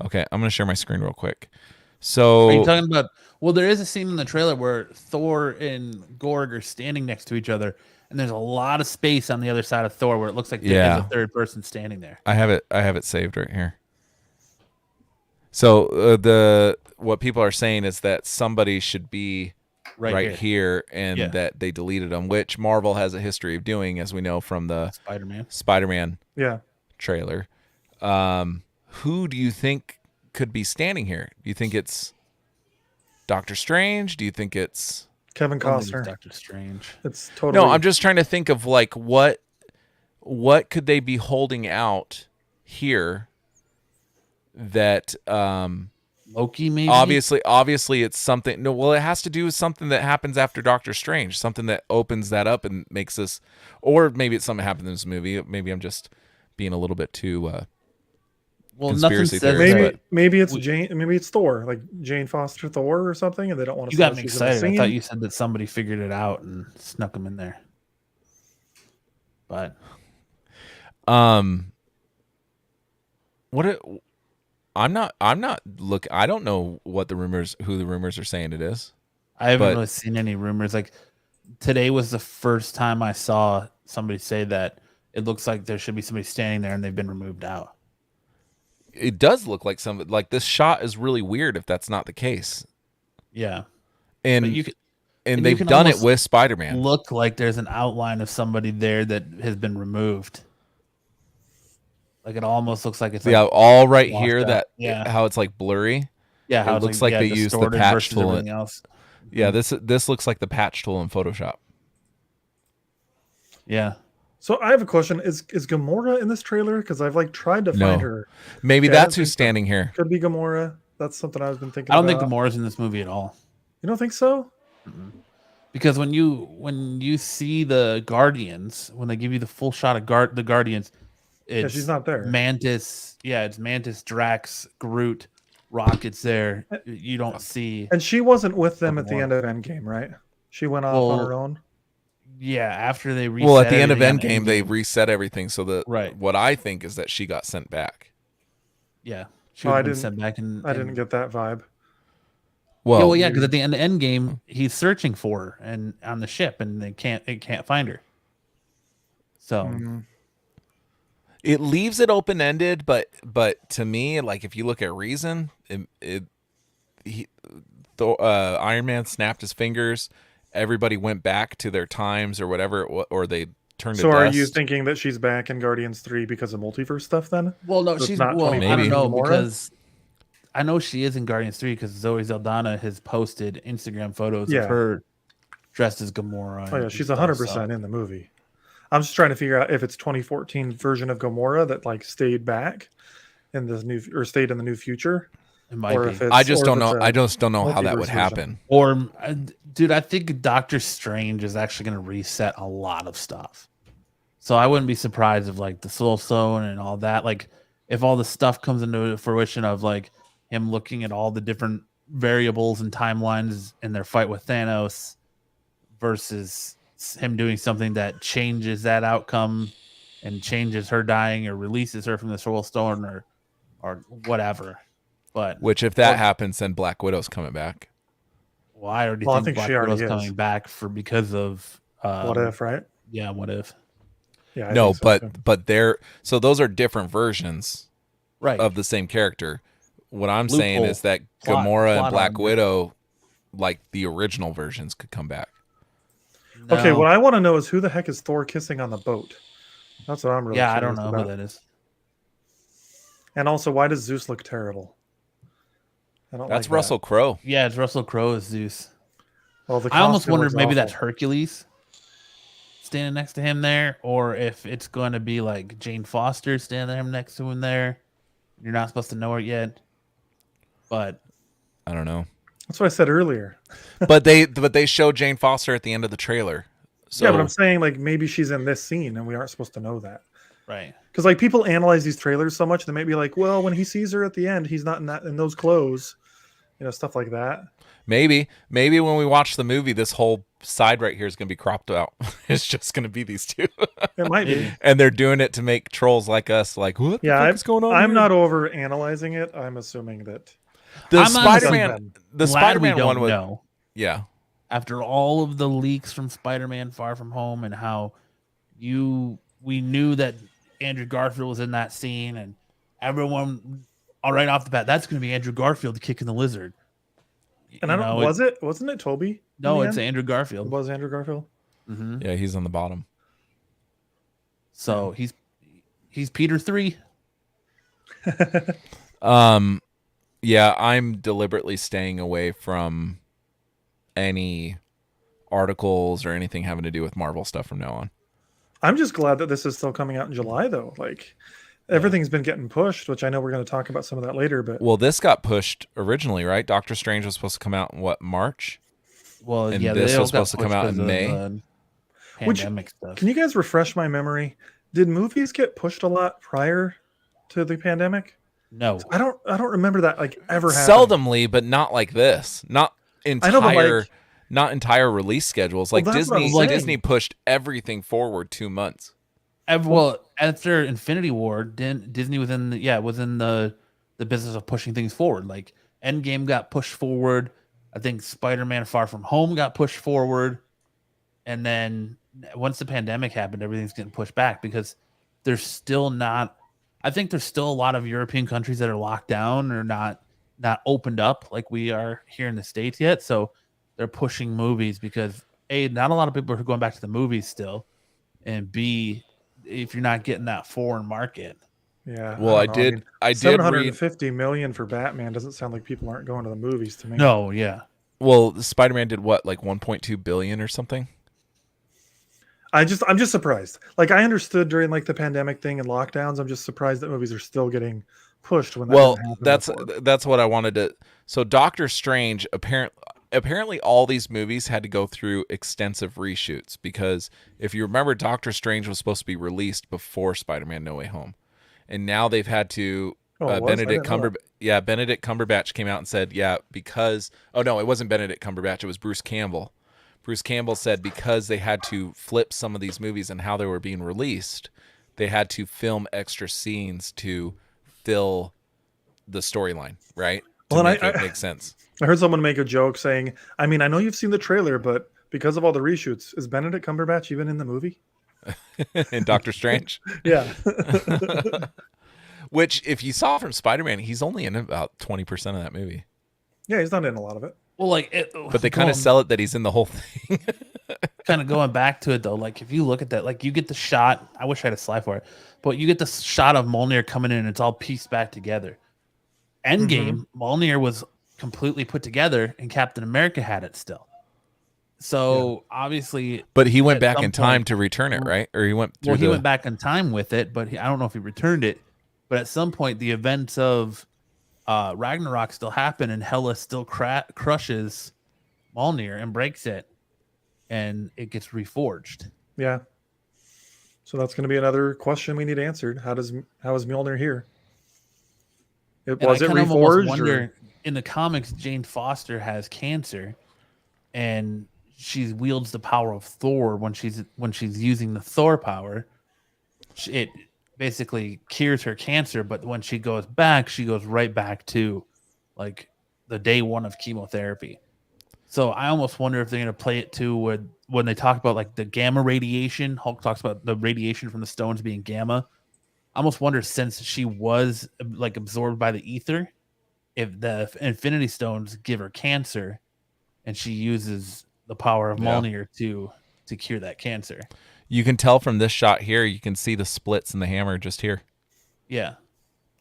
Okay, I'm gonna share my screen real quick. So are you talking about? Well, there is a scene in the trailer where Thor and Gorg are standing next to each other, and there's a lot of space on the other side of Thor where it looks like there is a third person standing there. I have it saved right here. So what people are saying is that somebody should be right here and that they deleted them, which Marvel has a history of doing, as we know from the Spider-Man trailer. Who do you think could be standing here? Do you think it's Doctor Strange? Do you think it's Kevin Costner? Doctor Strange. It's totally. No, I'm just trying to think of like what could they be holding out here that Loki maybe? Obviously it's something. No, well, it has to do with something that happens after Doctor Strange, something that opens that up and makes us, or maybe it's something that happened in this movie. Maybe I'm just being a little bit too conspiracy theory. Maybe it's Jane. Maybe it's Thor, like Jane Foster Thor or something, and they don't want to. You got me excited. I thought you said that somebody figured it out and snuck them in there. But I'm not look. I don't know who the rumors are saying it is. I haven't really seen any rumors. Like today was the first time I saw somebody say that it looks like there should be somebody standing there and they've been removed out. It does look like this shot is really weird if that's not the case. Yeah. And they've done it with Spider-Man. Look like there's an outline of somebody there that has been removed. Like it almost looks like it's all right here out. How it's like blurry. Yeah, how it looks like they use the patch tool. Yeah, this looks like the patch tool in Photoshop. Yeah. So I have a question: Is Gamora in this trailer? Because I've like tried to find her. Maybe that's who's standing here. Could be Gamora. That's something I've been thinking. I don't think Gamora's in this movie at all. You don't think so? Mm-hmm. Because when you see the Guardians, when they give you the full shot of the Guardians, she's not there. Mantis, it's Mantis, Drax, Groot, Rocket's there. You don't see. And she wasn't with them at the end of Endgame, right? She went off on her own. Yeah, after they reset. Well, at the end of everything on Endgame, they reset everything. So Right. what I think is that she got sent back. Yeah, she Oh, would I have been didn't. sent back. And I didn't get that vibe. Well, yeah, because at the end of Endgame, he's searching for her and on the ship, and they can't find her. So it leaves it open ended, but to me, like if you look at reason, Iron Man snapped his fingers. Everybody went back to their times or whatever, or they turned to So, dust. are you thinking that she's back in Guardians 3 because of multiverse stuff? Then, well, no, So it's she's not well. I 2014 don't know Gamora? because I know she is in Guardians 3 because Zoe Saldana has posted Instagram photos Yeah. of her dressed as Gamora. Oh yeah, she's 100% in the movie. I'm just trying to figure out if it's 2014 version of Gamora that like stayed back in the new or stayed in the new future, It might or be. if it's. I just or don't if it's know. a I just don't know how that multiverse would version. happen. Or, dude, I think Doctor Strange is actually going to reset a lot of stuff. So I wouldn't be surprised if like the Soul Stone and all that, like if all the stuff comes into fruition of like him looking at all the different variables and timelines in their fight with Thanos versus him doing something that changes that outcome and changes her dying or releases her from the Soul Stone or whatever. But Which, if that happens, then Black Widow's coming back. well, I already Well, I think think Black she already Widow's is. coming back because of What if, right? Yeah, what if? Yeah. I No, think so, too. but they're so those are different versions Right. of the same character. What I'm saying Loophole. is that Plot Gamora and armor. Black Widow, like the original versions, could come back. Okay, No. what I want to know is who the heck is Thor kissing on the boat? That's what I'm really. Yeah, I don't curious know about. who that is. And also, why does Zeus look terrible? I don't That's like Russell Crowe. Yeah, it's Russell Crowe as Zeus. That. Well, the I almost costume wondered looks maybe awful. that's Hercules standing next to him there, or if it's going to be like Jane Foster standing next to him there. You're not supposed to know her yet, but I don't know. That's what I said earlier. but they show Jane Foster at the end of the trailer. So Yeah, but I'm saying like maybe she's in this scene and we aren't supposed to know that. right. Because like people analyze these trailers so much, they may be like, well, when he sees her at the end, he's not in those clothes, stuff like that. maybe when we watch the movie, this whole side right here is going to be cropped out. It's just going to be these two, It might be. and they're doing it to make trolls like us like, what the Yeah, fuck is going on? I'm here? not over analyzing it. I'm assuming that. The I'm honestly Spider-Man. The Glad Spider-Man we don't one was know. yeah. After all of the leaks from Spider-Man Far From Home and how we knew that Andrew Garfield was in that scene and everyone all right off the bat, that's going to be Andrew Garfield kicking the lizard. And I don't. Wasn't it Toby? No, in the it's end? Andrew It Garfield. was Andrew Garfield. Mm-hmm. Yeah, he's on the bottom. So he's Peter 3. Yeah, I'm deliberately staying away from any articles or anything having to do with Marvel stuff from now on. I'm just glad that this is still coming out in July, though. Like everything's been getting pushed, which I know we're going to talk about some of that later. But Well, this got pushed originally, right? Doctor Strange was supposed to come out in what, March? Well, And yeah, this they all was supposed got to come pushed out in 'cause of, May? pandemic stuff. can you guys refresh my memory? Did movies get pushed a lot prior to the pandemic? No. I don't remember that like ever happening. Seldomly, but not like this. Not I know, but, entire, like- not entire release schedules. Like Well, that's what I'm saying. Disney pushed everything forward 2 months. Well, after Infinity War, Disney was in the business of pushing things forward. Like Endgame got pushed forward. I think Spider-Man Far From Home got pushed forward. And then once the pandemic happened, everything's getting pushed back because there's still not I think there's still a lot of European countries that are locked down or not opened up like we are here in the States yet. So they're pushing movies because A, not a lot of people are going back to the movies still. And B, if you're not getting that foreign market. Yeah. Well, I don't know. did mean, read 750 million for Batman doesn't sound like people aren't going to the movies to me. No, yeah. well, Spider-Man did what, like 1.2 billion or something? I'm just surprised. Like I understood during like the pandemic thing and lockdowns. I'm just surprised that movies are still getting pushed when that Well, didn't happen that's before. that's what I wanted to. So Doctor Strange apparently all these movies had to go through extensive reshoots because if you remember, Doctor Strange was supposed to be released before Spider-Man: No Way Home, and now they've had to. Oh, it was? I didn't know that. Benedict Cumberbatch came out and said, because it wasn't Benedict Cumberbatch, it was Bruce Campbell. Bruce Campbell said because they had to flip some of these movies and how they were being released, they had to film extra scenes to fill the storyline, right? To make it make sense. I heard someone make a joke saying, I mean, I know you've seen the trailer, but because of all the reshoots, is Benedict Cumberbatch even in the movie? In Doctor Strange? Yeah. Which, if you saw from Spider-Man, he's only in about 20% of that movie. Yeah, he's not in a lot of it. Well, like, but they kind of sell it that he's in the whole thing. Kind of going back to it though, like if you look at that, like you get the shot. I wish I had a slide for it, but you get the shot of Mjolnir coming in, and it's all pieced back together. Endgame, Mjolnir was completely put together, and Captain America had it still. So obviously, but he went back in time to return it, right? Or he went through. Well, he went back in time with it, but I don't know if he returned it. But at some point, the events of Ragnarok still happen, and Hela still crushes Mjolnir and breaks it, and it gets reforged. Yeah. So that's going to be another question we need answered. How is Mjolnir here? Was it reforged? In the comics, Jane Foster has cancer, and she wields the power of Thor when she's using the Thor power. It basically cures her cancer, but when she goes back, she goes right back to like the day one of chemotherapy. So I almost wonder if they're going to play it too when they talk about like the gamma radiation. Hulk talks about the radiation from the stones being gamma. I almost wonder, since she was like absorbed by the ether, if the Infinity Stones give her cancer, and she uses the power of Mjolnir to cure that cancer. You can tell from this shot here. You can see the splits in the hammer just here. Yeah,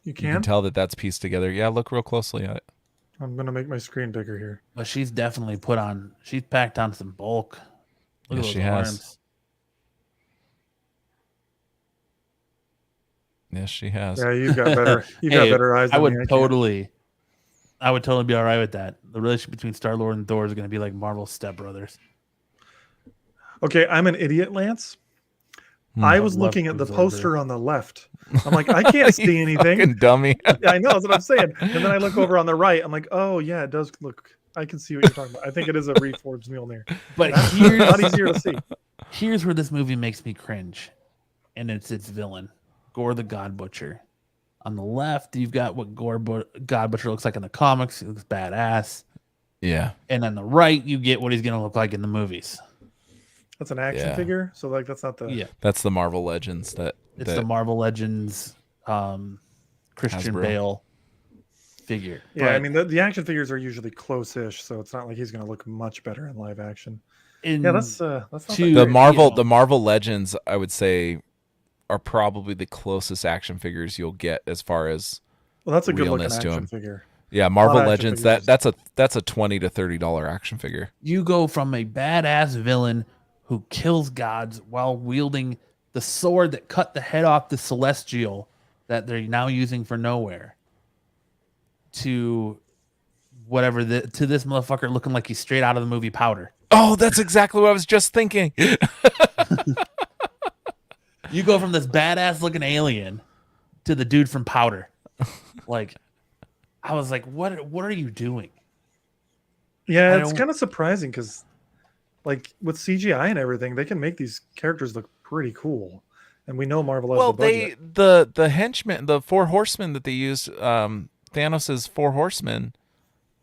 you can tell that that's pieced together. Yeah, look real closely at it. I'm gonna make my screen bigger here. But she's definitely she's packed on some bulk. Look at those arms. Yes, she has. Yeah, you've got better. Got better eyes. I would totally be all right with that. The relationship between Star-Lord and Thor is going to be like Marvel's stepbrothers. Okay, I'm an idiot, Lance. I was looking at the poster on the left. I'm like, I can't see anything. Fucking dummy. Yeah, I know, that's what I'm saying. And then I look over on the right. I'm like, oh yeah, it does look. I can see what you're talking about. I think it is a reforged Mjolnir. But here's not easier to see. Here's where this movie makes me cringe, and it's its villain, Gore the God Butcher. On the left, you've got what God Butcher looks like in the comics. He looks badass. Yeah. And on the right, you get what he's going to look like in the movies. That's an action figure, so like that's not the. Yeah, that's the Marvel Legends. It's the Marvel Legends Christian Hasbro. Bale figure. Yeah, but, I mean the action figures are usually close-ish, so it's not like he's going to look much better in live action. That's not the Marvel. The Marvel Legends, I would say, are probably the closest action figures you'll get as far as that's a good looking action figure. Yeah, Marvel Legends. That's a $20 to $30 action figure. You go from a badass villain who kills gods while wielding the sword that cut the head off the Celestial that they're now using for nowhere, to whatever to this motherfucker looking like he's straight out of the movie Powder. Oh, that's exactly what I was just thinking. You go from this badass looking alien to the dude from Powder. Like, I was like, what are you doing? Yeah, it's kind of surprising because, like, with CGI and everything, they can make these characters look pretty cool, and we know Marvel has the budget. The henchmen, the 4 horsemen that they used, Thanos' 4 horsemen.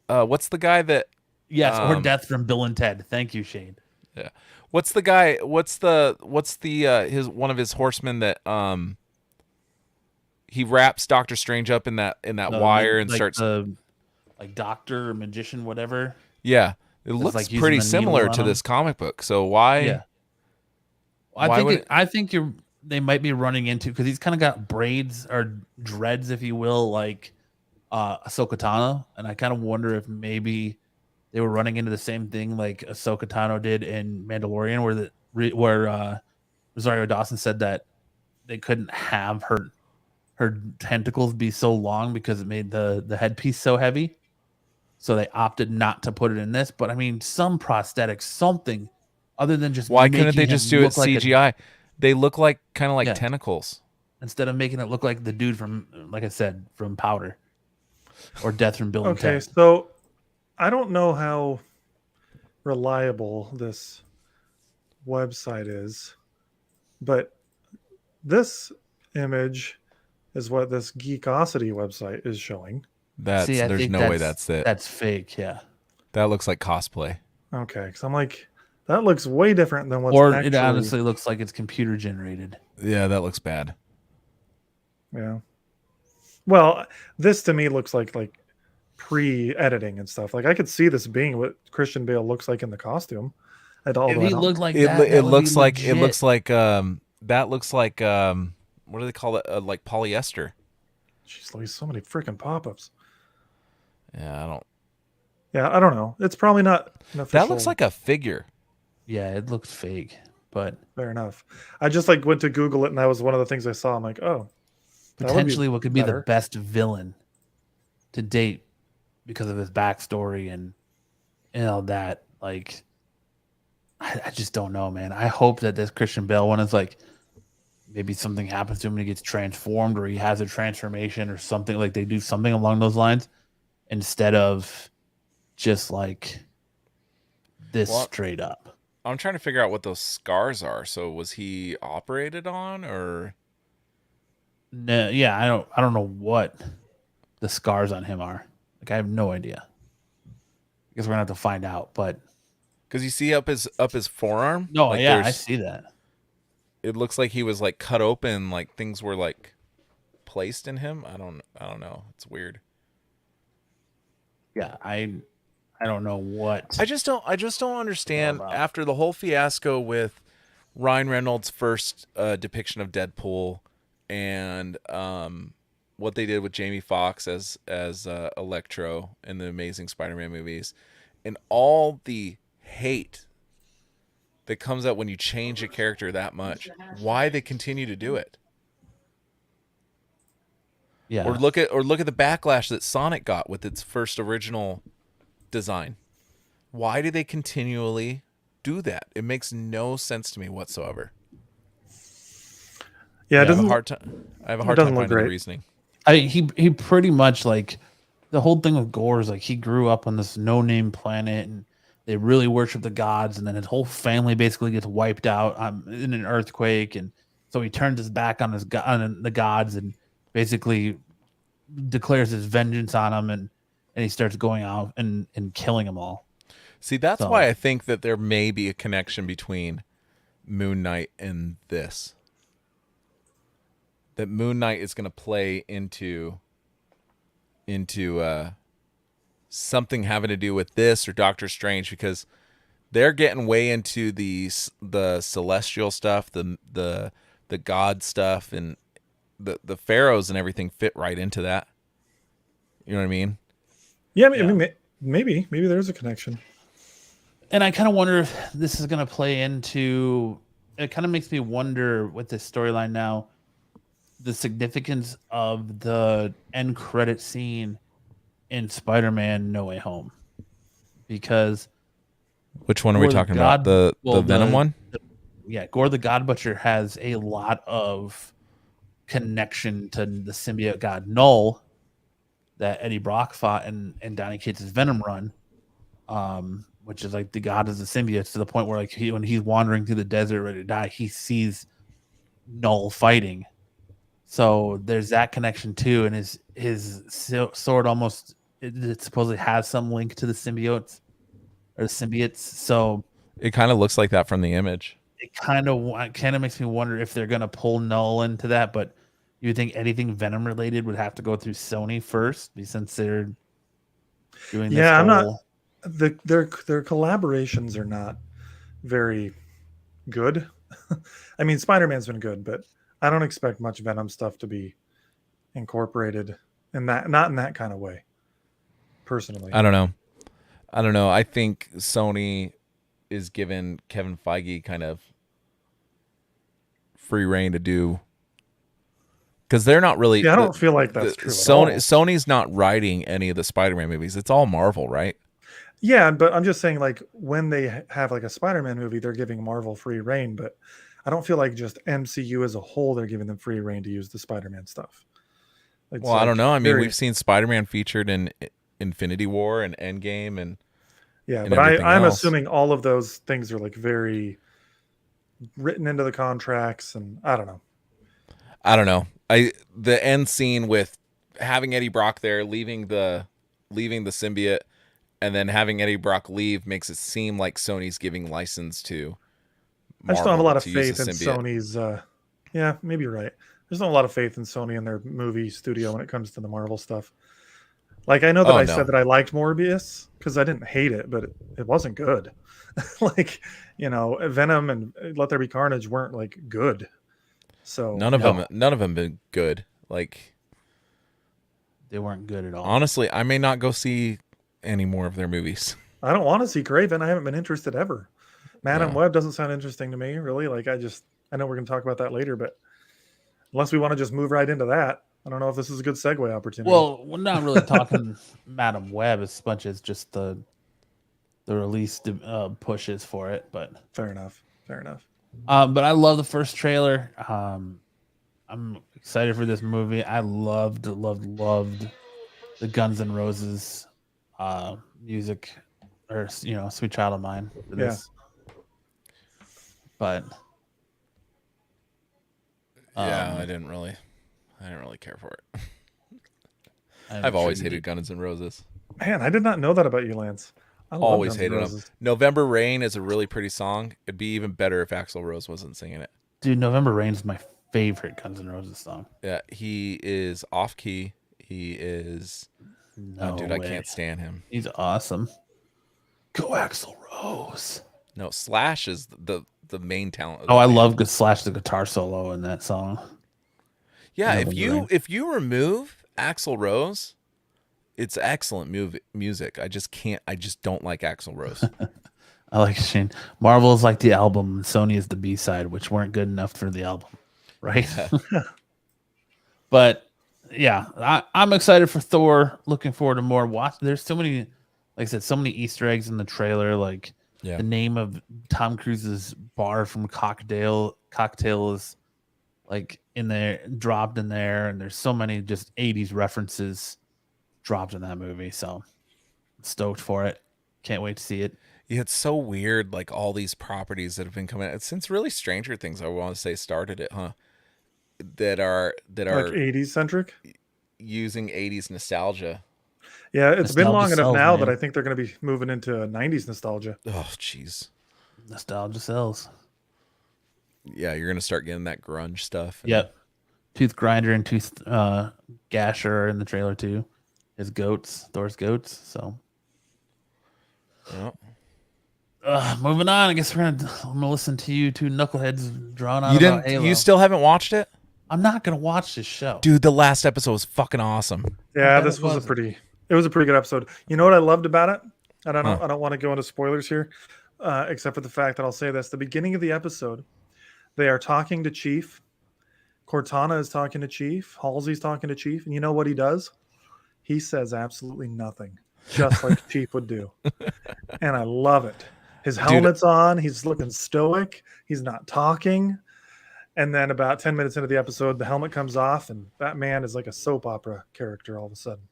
What's the guy that? Yes, or Death from Bill and Ted. Thank you, Shane. Yeah. What's the guy? What's his one of his horsemen that he wraps Doctor Strange up in that wire and starts like doctor or magician, whatever. Yeah. It looks like pretty similar to this comic book. So why? Yeah. I think they might be running into, because he's kind of got braids or dreads, if you will, like Ahsoka Tano, and I kind of wonder if maybe they were running into the same thing like Ahsoka Tano did in Mandalorian, where Rosario Dawson said that they couldn't have her tentacles be so long because it made the headpiece so heavy. So they opted not to put it in this. But I mean, some prosthetics, something other than just. Why couldn't they just do it CGI? They look like kind of like tentacles. Instead of making it look like the dude from, like I said, from Powder or Death from Bill and Ted. Okay, so I don't know how reliable this website is, but this image is what this Geekosity website is showing. There's no way that's it. That's fake, yeah. That looks like cosplay. Okay, because I'm like, that looks way different than what's or actually... it honestly looks like it's computer generated. Yeah, that looks bad. Yeah. Well, this to me looks like pre-editing and stuff. Like I could see this being what Christian Bale looks like in the costume. If he looked like it, that, it that would looks be like legit. it looks like that looks like what do they call it? Like polyester. Jeez, Louise, so many freaking pop-ups. Yeah, I don't know. It's probably not an official... That looks like a figure. Yeah, it looks fake, but fair enough. I just like went to Google it, and that was one of the things I saw. I'm like, oh, potentially what could be the best villain to date because of his backstory and all that. Like, I just don't know, man. I hope that this Christian Bale one is like, maybe something happens to him and he gets transformed, or he has a transformation or something. Like they do something along those lines instead of just like this straight up. I'm trying to figure out what those scars are. So was he operated on, or? No, yeah, I don't know what the scars on him are. Like I have no idea. I guess we're gonna have to find out, but because you see up his forearm. No, like yeah, I see that. It looks like he was like cut open, like things were like placed in him. I don't know. It's weird. Yeah, I don't know what. I just don't understand after the whole fiasco with Ryan Reynolds' first depiction of Deadpool and what they did with Jamie Foxx as Electro in the Amazing Spider-Man movies, and all the hate that comes out when you change a character that much. Why they continue to do it? Yeah. Or look at the backlash that Sonic got with its first original design. Why do they continually do that? It makes no sense to me whatsoever. Yeah, I have a hard time finding the reasoning. He pretty much, like, the whole thing with Gore is like he grew up on this no-name planet and they really worship the gods, and then his whole family basically gets wiped out in an earthquake, and so he turns his back on the gods and basically declares his vengeance on them, and he starts going out and killing them all. See, that's why I think that there may be a connection between Moonknight and this. That Moonknight is going to play into something having to do with this or Doctor Strange, because they're getting way into the celestial stuff, the god stuff, and the pharaohs and everything fit right into that. You know what I mean? Yeah, I mean, maybe there's a connection. And I kind of wonder if this is going to play into. It kind of makes me wonder with this storyline now, the significance of the end credit scene in Spider-Man No Way Home, because which one are we talking about? The Venom one? Gore the God Butcher has a lot of connection to the symbiote god Null that Eddie Brock fought in Donny Cates' Venom run, which is like the god of the symbiotes, to the point where like when he's wandering through the desert ready to die, he sees Null fighting. So there's that connection too, and his sword almost it supposedly has some link to the symbiotes or the symbiotes. So it kind of looks like that from the image. It kind of makes me wonder if they're gonna pull Null into that, but you think anything Venom related would have to go through Sony first, since they're doing this. Yeah, I'm not. Their collaborations are not very good. I mean, Spider-Man's been good, but I don't expect much Venom stuff to be incorporated in that, not in that kind of way. Personally, I don't know. I think Sony is giving Kevin Feige kind of free reign to do, because they're not really. Yeah, I don't feel like that's true. Sony's not writing any of the Spider-Man movies. It's all Marvel, right? Yeah, but I'm just saying, like, when they have like a Spider-Man movie, they're giving Marvel free reign, but I don't feel like just MCU as a whole, they're giving them free reign to use the Spider-Man stuff. Well, like, I don't know. I mean, we've seen Spider-Man featured in Infinity War and Endgame, and Yeah, and but everything I'm else. assuming all of those things are like very written into the contracts, and I don't know. The end scene with having Eddie Brock there, leaving the symbiote, and then having Eddie Brock leave makes it seem like Sony's giving license to I just don't have a Marvel lot of to use faith the in symbiote. Sony's. Yeah, maybe you're right. There's not a lot of faith in Sony and their movie studio when it comes to the Marvel stuff. Like I know that Oh, I no. said that I liked Morbius because I didn't hate it, but it wasn't good. Like Venom and Let There Be Carnage weren't like good. So None of them been good. Like, They weren't good at all. honestly, I may not go see any more of their movies. I don't want to see Craven. I haven't been interested ever. Madam No. Web doesn't sound interesting to me, really. Like I know we're going to talk about that later, but unless we want to just move right into that, I don't know if this is a good segue opportunity. Well, we're not really talking Madam Web as much as just the release pushes for it, but fair enough. but I love the first trailer. I'm excited for this movie. I loved the Guns N' Roses music, or Sweet Child of Mine for this. But Yeah, I didn't really care for it. I've always hated Guns N' Roses. Man, I did not know that about you, Lance. I love Always Guns N' hated them. Roses. November Rain is a really pretty song. It'd be even better if Axl Rose wasn't singing it. Dude, November Rain is my favorite Guns N' Roses song. Yeah, he is off key. He is. No dude, way. I can't stand him. He's awesome. Go Axl Rose. No, Slash is the main talent. Oh, I love Slash the guitar solo in that song. Yeah, November Rain. if you remove Axl Rose, it's excellent music. I just don't like Axl Rose. I like Shane. Marvel is like the album, Sony is the B-side, which weren't good enough for the album, right? But yeah, I'm excited for Thor. Looking forward to more. There's so many, like I said, so many Easter eggs in the trailer. Like the name of Tom Cruise's bar from Cocktail is like dropped in there, and there's so many just 80s references dropped in that movie. So stoked for it. Can't wait to see it. Yeah, it's so weird, like all these properties that have been coming out since really Stranger Things, I want to say, started it, huh? That are like 80s centric, using 80s nostalgia. Yeah, it's been long enough now man. that I think they're going to be moving into 90s nostalgia. Oh, jeez. Nostalgia sells. Yeah, you're gonna start getting that grunge stuff. Yep. Tooth Grinder and Tooth Gasher are in the trailer too. His goats, Thor's goats. So. Yep. Moving on, I guess I'm gonna listen to you two knuckleheads drawn on. You still haven't watched it? I'm not gonna watch this show, dude. The last episode was fucking awesome. Yeah, this was a pretty good episode. You know what I loved about it? I don't know. I don't want to go into spoilers here, except for the fact that I'll say this: the beginning of the episode, they are talking to Chief. Cortana is talking to Chief. Halsey's talking to Chief, and you know what he does? He says absolutely nothing, just like Chief would do, and I love it. His helmet's on. He's looking stoic. He's not talking. And then about 10 minutes into the episode, the helmet comes off, and that man is like a soap opera character all of a sudden.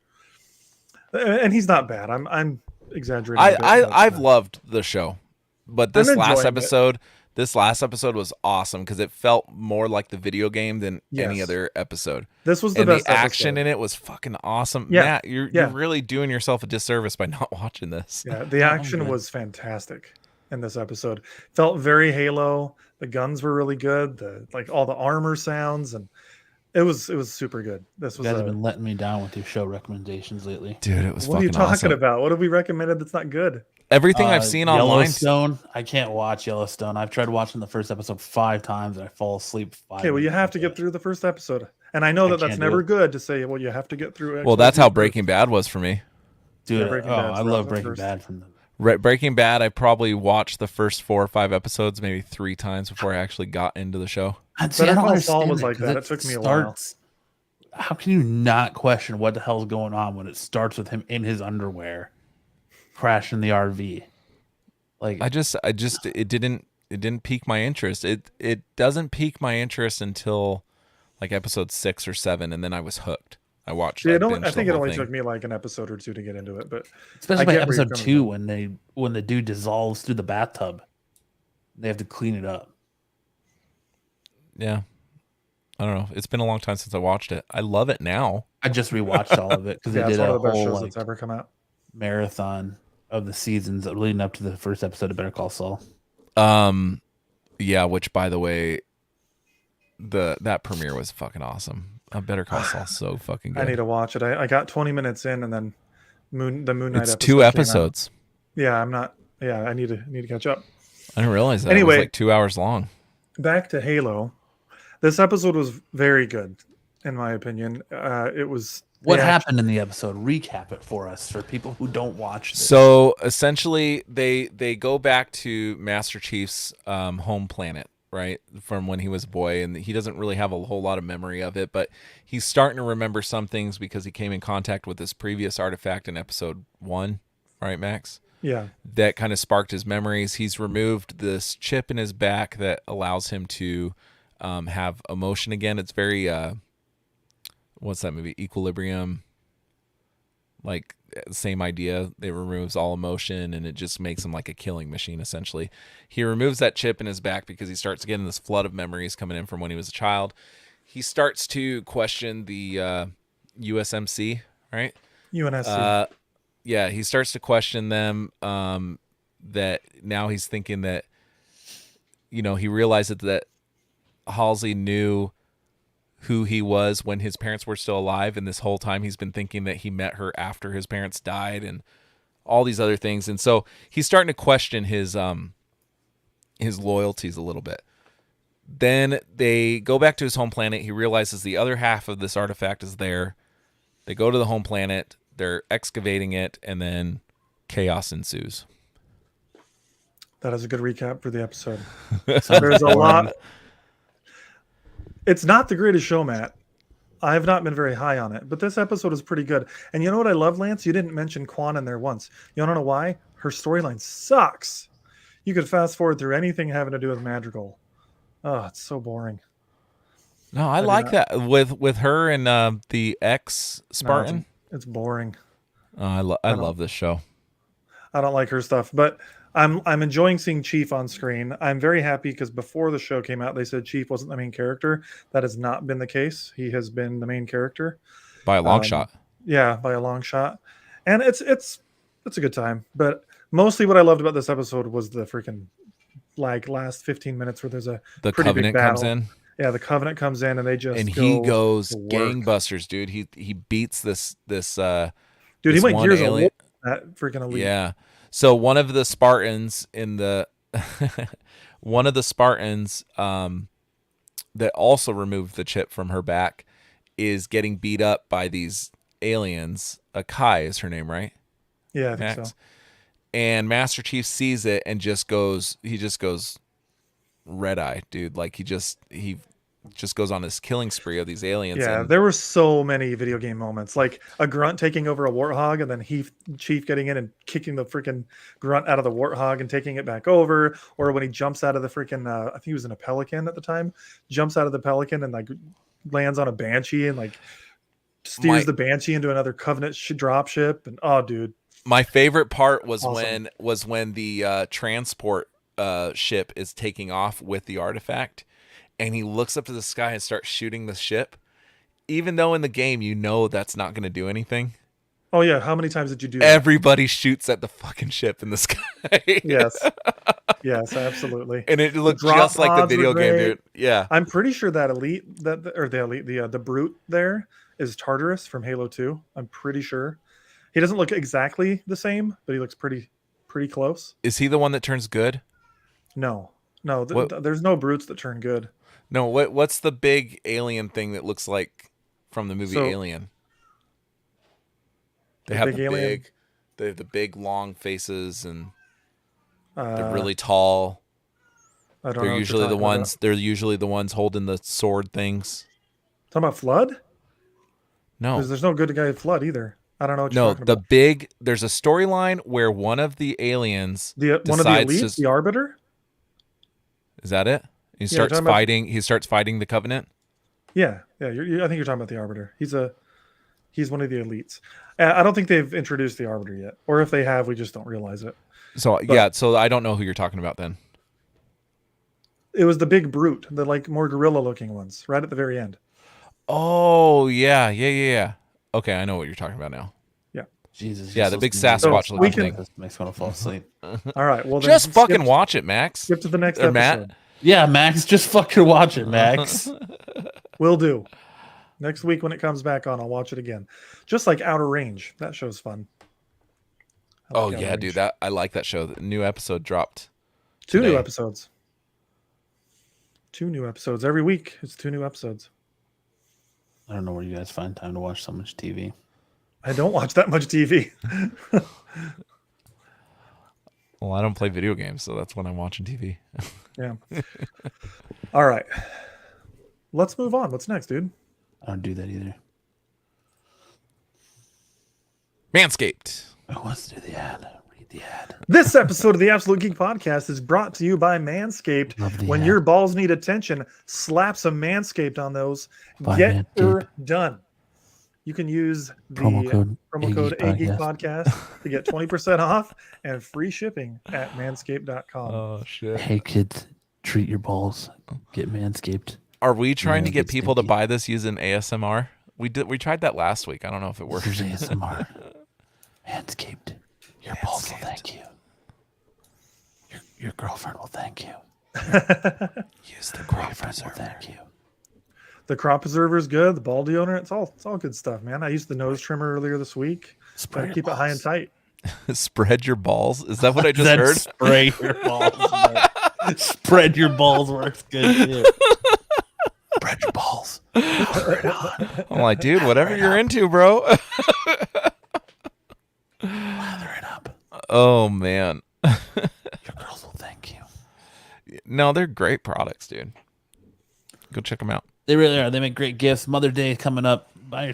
And he's not bad. I'm exaggerating. I've loved the show, but this last episode was awesome because it felt more like the video game than any other episode. This was the best. The action in it was fucking awesome. Yeah. Matt, you're really doing yourself a disservice by not watching this. Yeah, the action was fantastic in this episode. Felt very Halo. The guns were really good. All the armor sounds, and it was super good. You guys have been letting me down with your show recommendations lately, dude. It was. What are you talking awesome. about? What have we recommended that's not good? Everything I've seen online. Yellowstone. I can't watch Yellowstone. I've tried watching the first episode 5 times, and I fall asleep. Okay, well, you have to get through the first episode, and I know that's never good to say. Well, you have to get through. Well, that's how Breaking Bad was for me, dude. I love Breaking Bad from the. Breaking Bad, I probably watched the first 4 or 5 episodes maybe 3 times before I actually got into the show. Better Call Saul was like that. It took me a while. How can you not question what the hell's going on when it starts with him in his underwear, crashing the RV? Like it didn't pique my interest. It doesn't pique my interest until like episode 6 or 7, and then I was hooked. I watched. See, I I think it only thing. took me like an episode or two to get into it, but especially by episode 2 when the dude dissolves through the bathtub, they have to clean it up. Yeah, I don't know. It's been a long time since I watched it. I love it now. I just rewatched all of it because they did one a of the best whole shows that's ever come out. marathon of the seasons leading up to the first episode of Better Call Saul. Yeah, which by the way, that premiere was fucking awesome. Better Call Saul, so fucking good. I need to watch it. I got 20 minutes in, and then the Moonknight. It's 2 episodes. Yeah, I'm not. Yeah, I need to catch up. I didn't realize that. Anyway, it was like 2 hours long. Back to Halo. This episode was very good, in my opinion. It was. What happened in the episode? Recap it for us, for people who don't watch this. So essentially, they go back to Master Chief's home planet, right, from when he was a boy, and he doesn't really have a whole lot of memory of it, but he's starting to remember some things because he came in contact with this previous artifact in episode 1, right, Max? Yeah. That kind of sparked his memories. He's removed this chip in his back that allows him to have emotion again. It's very what's that movie? Equilibrium. Like, same idea. It removes all emotion, and it just makes him like a killing machine, essentially. He removes that chip in his back because he starts getting this flood of memories coming in from when he was a child. He starts to question the USMC, right? UNSC. Yeah, he starts to question them. That now he's thinking that, he realized that Halsey knew who he was when his parents were still alive, and this whole time he's been thinking that he met her after his parents died, and all these other things. And so he's starting to question his loyalties a little bit. Then they go back to his home planet. He realizes the other half of this artifact is there. They go to the home planet. They're excavating it, and then chaos ensues. That is a good recap for the episode. There's a lot. It's not the greatest show, Matt. I have not been very high on it, but this episode is pretty good. And you know what I love, Lance? You didn't mention Quan in there once. You want to know why? Her storyline sucks. You could fast forward through anything having to do with Madrigal. Oh, it's so boring. No, I like that with her and the ex-Spartan. No, it's boring. I love this show. I don't like her stuff, but I'm enjoying seeing Chief on screen. I'm very happy because before the show came out, they said Chief wasn't the main character. That has not been the case. He has been the main character by a long shot. Yeah, by a long shot, and it's a good time. But mostly, what I loved about this episode was the freaking last 15 minutes where there's the pretty Covenant big battle. comes in. Yeah, the Covenant comes in and he goes gangbusters, dude. He beats this dude. This he went Gears of War, that freaking elite. Yeah. So one of the Spartans that also removed the chip from her back is getting beat up by these aliens. Akai is her name, right? Yeah, I think so. And Master Chief sees it and just goes red eye, dude. Like he just goes on this killing spree of these aliens. Yeah, there were so many video game moments, like a grunt taking over a warthog, and then Chief getting in and kicking the freaking grunt out of the warthog and taking it back over, or when he jumps out of the freaking I think he was in a Pelican at the time, jumps out of the Pelican and like lands on a Banshee and like steers the Banshee into another Covenant drop ship. And oh, dude, my favorite part was awesome. when the transport ship is taking off with the artifact. And he looks up to the sky and starts shooting the ship, even though in the game that's not going to do anything. Oh yeah, how many times did you do that? Everybody shoots at the fucking ship in the sky. Yes, absolutely. And it looks just like the video game, dude. Yeah, I'm pretty sure that the Brute there is Tartarus from Halo 2. I'm pretty sure. He doesn't look exactly the same, but he looks pretty close. Is he the one that turns good? No, there's no Brutes that turn good. No, what's the big alien thing that looks like from the movie Alien? They have the big long faces and they're really tall. I don't know. They're usually the ones holding the sword things. Talking about Flood? No, because there's no good guy Flood either. I don't know what you're talking about. There's a storyline where one of the aliens one of the elites, the Arbiter. Is that it? He starts fighting the Covenant. Yeah. I think you're talking about the Arbiter. He's He's one of the elites. I don't think they've introduced the Arbiter yet, or if they have, we just don't realize it. So yeah, so I don't know who you're talking about then. It was the big brute, the like more gorilla-looking ones, right at the very end. Oh yeah. Okay, I know what you're talking about now. Yeah. Jesus. Yeah, the big Sasquatch we looking can- thing. This makes me want to fall asleep. All right. Well, then Just fucking skip, watch it, Max. skip to the next Or episode. Matt. Yeah, Max, just fucking watch it, Max. Will do. Next week when it comes back on, I'll watch it again. Just like Outer Range. That show's fun. I like Oh Outer yeah, Range. dude, I like that show. The new episode dropped. 2 new today. episodes. 2 new episodes. Every week, it's 2 new episodes. I don't know where you guys find time to watch so much TV. I don't watch that much TV. Well, I don't play video games, so that's when I'm watching TV. Yeah. All right. Let's move on. What's next, dude? I don't do that either. Manscaped. Who wants to do the ad? Read the ad. This episode of the Absolute Geek Podcast is brought to you by Manscaped. Love the When ad. your balls need attention, slap some Manscaped on those. Buy Get her Manscaped. done. You can use the Promo code AGEEK Podcast to get 20% off and free shipping at manscaped.com. Oh shit. Hey kids, treat your balls. Get Manscaped. Are we trying to Yeah, get it's people to stinky. buy this using ASMR? We tried that last week. I don't know if it worked. Here's ASMR. Manscaped. Your balls will thank you. Your girlfriend will thank you. Use the crop Boyfriend will preserver. thank you. The crop preserver is good. The ball deodorant, it's all good stuff, man. I used the nose trimmer earlier this week. Spray Gotta your keep it high and balls. tight. Spread your balls. Is that what I just Then heard? spray your balls. Spread your balls works good too. Spread your balls. I'm like, dude, whatever you're into, bro. Lather it up. Oh man. Your girls will thank you. No, they're great products, dude. Go check them out. They really are. They make great gifts. Mother's Day is coming up. Buy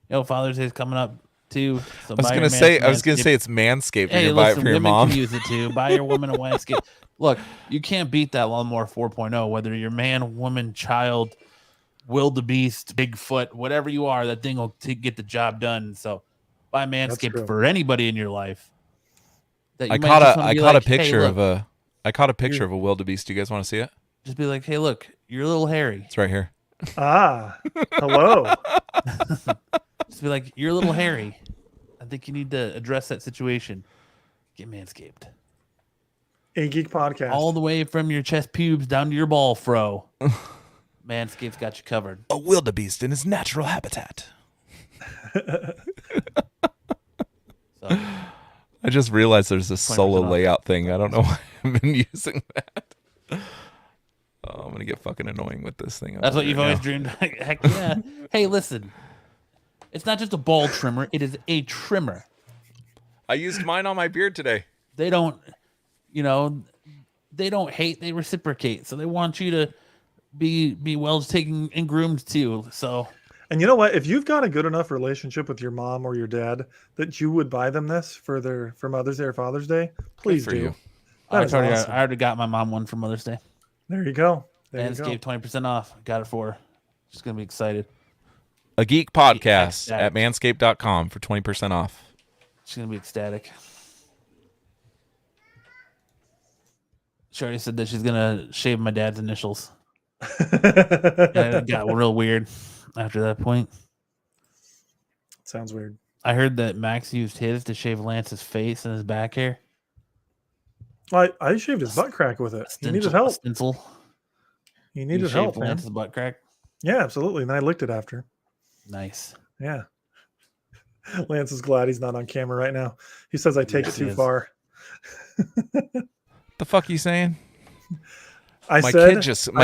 your Father's Day is coming up too. So I was gonna say it's Manscaped. Hey, you buy it listen, for your women mom. can use it too. Buy your woman a Manscaped. Look, you can't beat that Lawnmower 4.0. Whether you're man, woman, child, wildebeest, Bigfoot, whatever you are, that thing will get the job done. So buy true. Manscaped for anybody in your life. That you I might caught just a wanna I be caught like, a picture hey, of look, a wildebeest. Do you guys want to see it? just be like, hey, look, you're a little hairy. It's right here. Ah, hello. Just be like, you're a little hairy. I think you need to address that situation. Get Manscaped. A Geek Podcast. All the way from your chest pubes down to your ball fro. Manscaped's got you covered. A wildebeest in his natural habitat. So I just realized there's this 20% solo off. layout thing. I don't know why I've been using that. Oh, I'm gonna get fucking annoying with this thing. that's what you've now. always dreamed. Heck yeah. Hey, listen. It's not just a ball trimmer, it is a trimmer. I used mine on my beard today. They don't, they don't hate, they reciprocate. So they want you to be well taken and groomed too. So And you know what? If you've got a good enough relationship with your mom or your dad that you would buy them this for Mother's Day or Father's Day, please for do. you. That I is already, awesome. I already got my mom one for Mother's Day. There you go. There you go. Manscaped 20% off. Got it for her. She's gonna be excited. A Geek Podcast Ecstatic. at manscaped.com for 20% off. She's gonna be ecstatic. She already said that she's gonna shave my dad's initials. It got real weird after that point. Sounds weird. I heard that Max used his to shave Lance's face and his back hair. I shaved his butt crack with it. He needed help. Stencil. He You needed shaved help, man. Lance's butt crack. Yeah, absolutely. And I licked it after. Nice. Yeah. Lance is glad he's not on camera right now. He says I take Yes, it he too is. far. The fuck you saying? I My said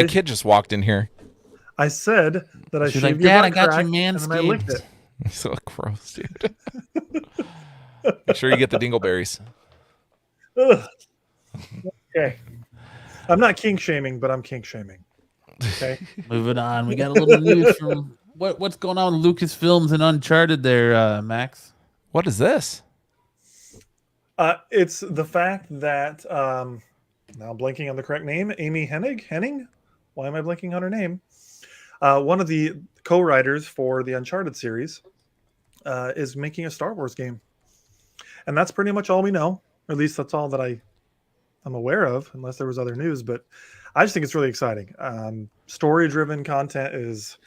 kid just walked in here. I said that I She's shaved like, your Dad, butt I got crack, you and then I licked Manscaped. it. So gross, dude. Make sure you get the dingleberries. Ugh. Okay. I'm not kink shaming, but I'm kink shaming. Okay. Moving on. We got a little news from what's going on with Lucasfilms and Uncharted there, Max. What is this? It's the fact that now I'm blanking on the correct name. Amy Hennig. Why am I blanking on her name? One of the co-writers for the Uncharted series is making a Star Wars game, and that's pretty much all we know. Or at least that's all that I'm aware of, unless there was other news. But I just think it's really exciting. Story-driven content is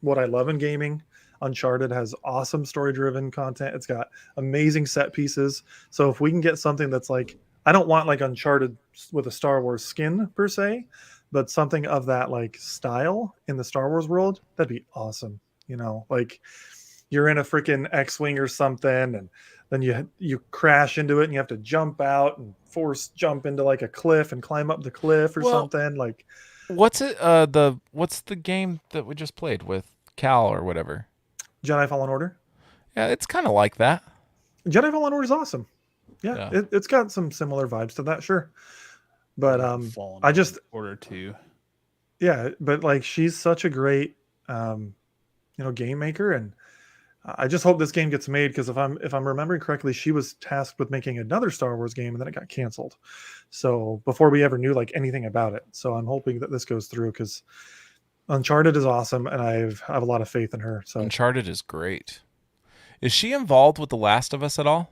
what I love in gaming. Uncharted has awesome story-driven content. It's got amazing set pieces. So if we can get something that's like, I don't want like Uncharted with a Star Wars skin per se, but something of that like style in the Star Wars world, that'd be awesome. You know, like you're in a freaking X-wing or something, and then you crash into it and you have to jump out and force jump into like a cliff and climb up the cliff or something. Like, what's it? What's the game that we just played with Cal or whatever? Jedi Fallen Order. Yeah, it's kind of like that. Jedi Fallen Order is awesome. Yeah. It's got some similar vibes to that, sure. But I just Order 2. Yeah, but like she's such a great game maker, and I just hope this game gets made, because if I'm remembering correctly, she was tasked with making another Star Wars game and then it got canceled. So before we ever knew like anything about it. So I'm hoping that this goes through, because Uncharted is awesome and I have a lot of faith in her. So Uncharted is great. Is she involved with The Last of Us at all?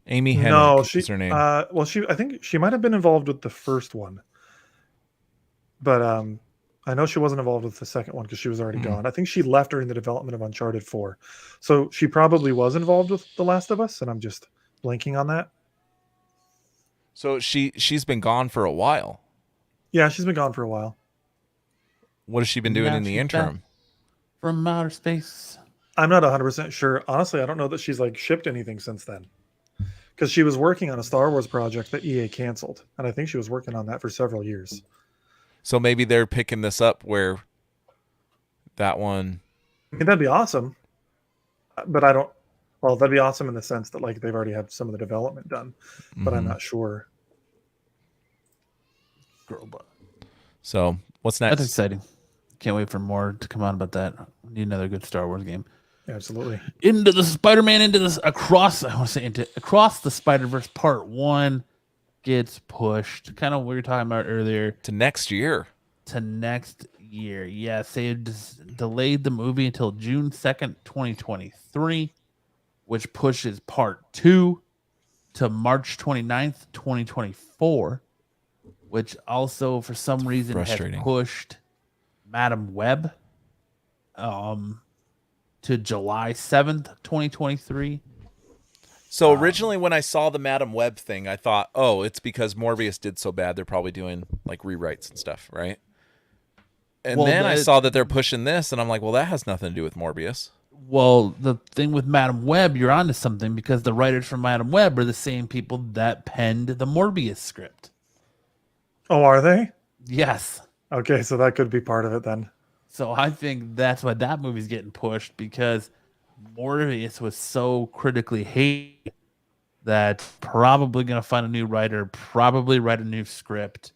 Amy Hennig is her name. I think she might have been involved with the first one, but I know she wasn't involved with the second one because she was already gone. I think she left during the development of Uncharted 4, so she probably was involved with The Last of Us, and I'm just blanking on that. So she's been gone for a while. Yeah, she's been gone for a while. What has she been doing in the interim? From outer space. I'm not 100% sure. Honestly, I don't know that she's like shipped anything since then. Because she was working on a Star Wars project that EA canceled. And I think she was working on that for several years. So maybe they're picking this up where that one... I mean, that'd be awesome. But I don't... Well, that'd be awesome in the sense that like they've already had some of the development done. But I'm not sure. So, what's next? That's exciting. Can't wait for more to come out about that. Need another good Star Wars game. Absolutely. Into the Spider-Man, Across the Spider-Verse Part 1 gets pushed. Kind of what we were talking about earlier. To next year. Yes, they delayed the movie until June 2nd, 2023, which pushes Part 2 to March 29th, 2024, which also for some reason has pushed Madam Web to July 7th, 2023. So originally when I saw the Madam Web thing, I thought, oh, it's because Morbius did so bad. They're probably doing like rewrites and stuff, right? And then I saw that they're pushing this, and I'm like, well, that has nothing to do with Morbius. Well, the thing with Madam Web, you're onto something, because the writers from Madam Web are the same people that penned the Morbius script. Oh, are they? Yes. Okay, so that could be part of it then. So I think that's why that movie's getting pushed, because Morbius was so critically hated that probably going to find a new writer, probably write a new script,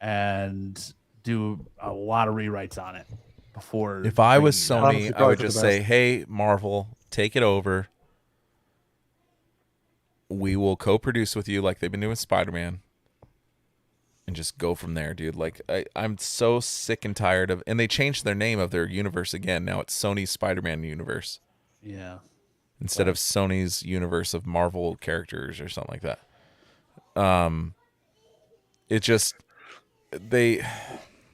and do a lot of rewrites on it before. If I was Sony, I would just say, hey, Marvel, take it over. We will co-produce with you like they've been doing Spider-Man. And just go from there, dude. Like, I'm so sick and tired of... And they changed their name of their universe again. Now it's Sony's Spider-Man universe. Yeah. Instead of Sony's universe of Marvel characters or something like that. It just...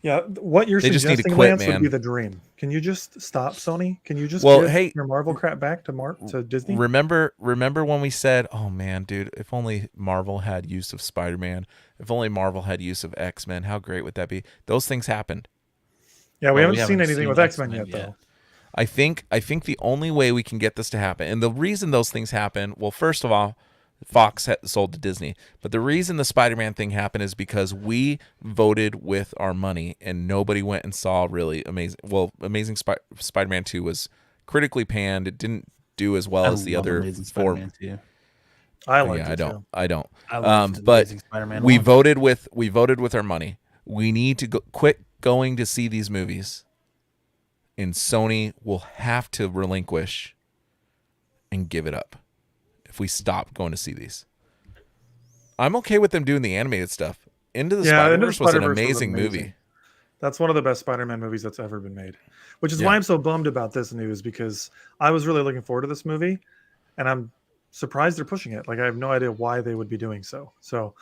Yeah, what you're they suggesting, just need to quit, Lance, man. would be the dream. Can you just stop, Sony? Can you just give your Marvel crap back to Disney? Remember when we said, oh, man, dude, if only Marvel had use of Spider-Man, if only Marvel had use of X-Men, how great would that be? Those things happened. Yeah, we haven't seen anything with X-Men yet, though. I think the only way we can get this to happen, and the reason those things happen, well, first of all, Fox sold to Disney. But the reason the Spider-Man thing happened is because we voted with our money and nobody went and saw really amazing. Well, Amazing Spider-Man 2 was critically panned. It didn't do as well as the other four. I like it. I don't. But we voted with our money. We need to quit going to see these movies. And Sony will have to relinquish and give it up if we stop going to see these. I'm okay with them doing the animated stuff. Into the Spider-Verse was an amazing movie. That's one of the best Spider-Man movies that's ever been made, which is why I'm so bummed about this news, because I was really looking forward to this movie, and I'm surprised they're pushing it. Like, I have no idea why they would be doing so. So,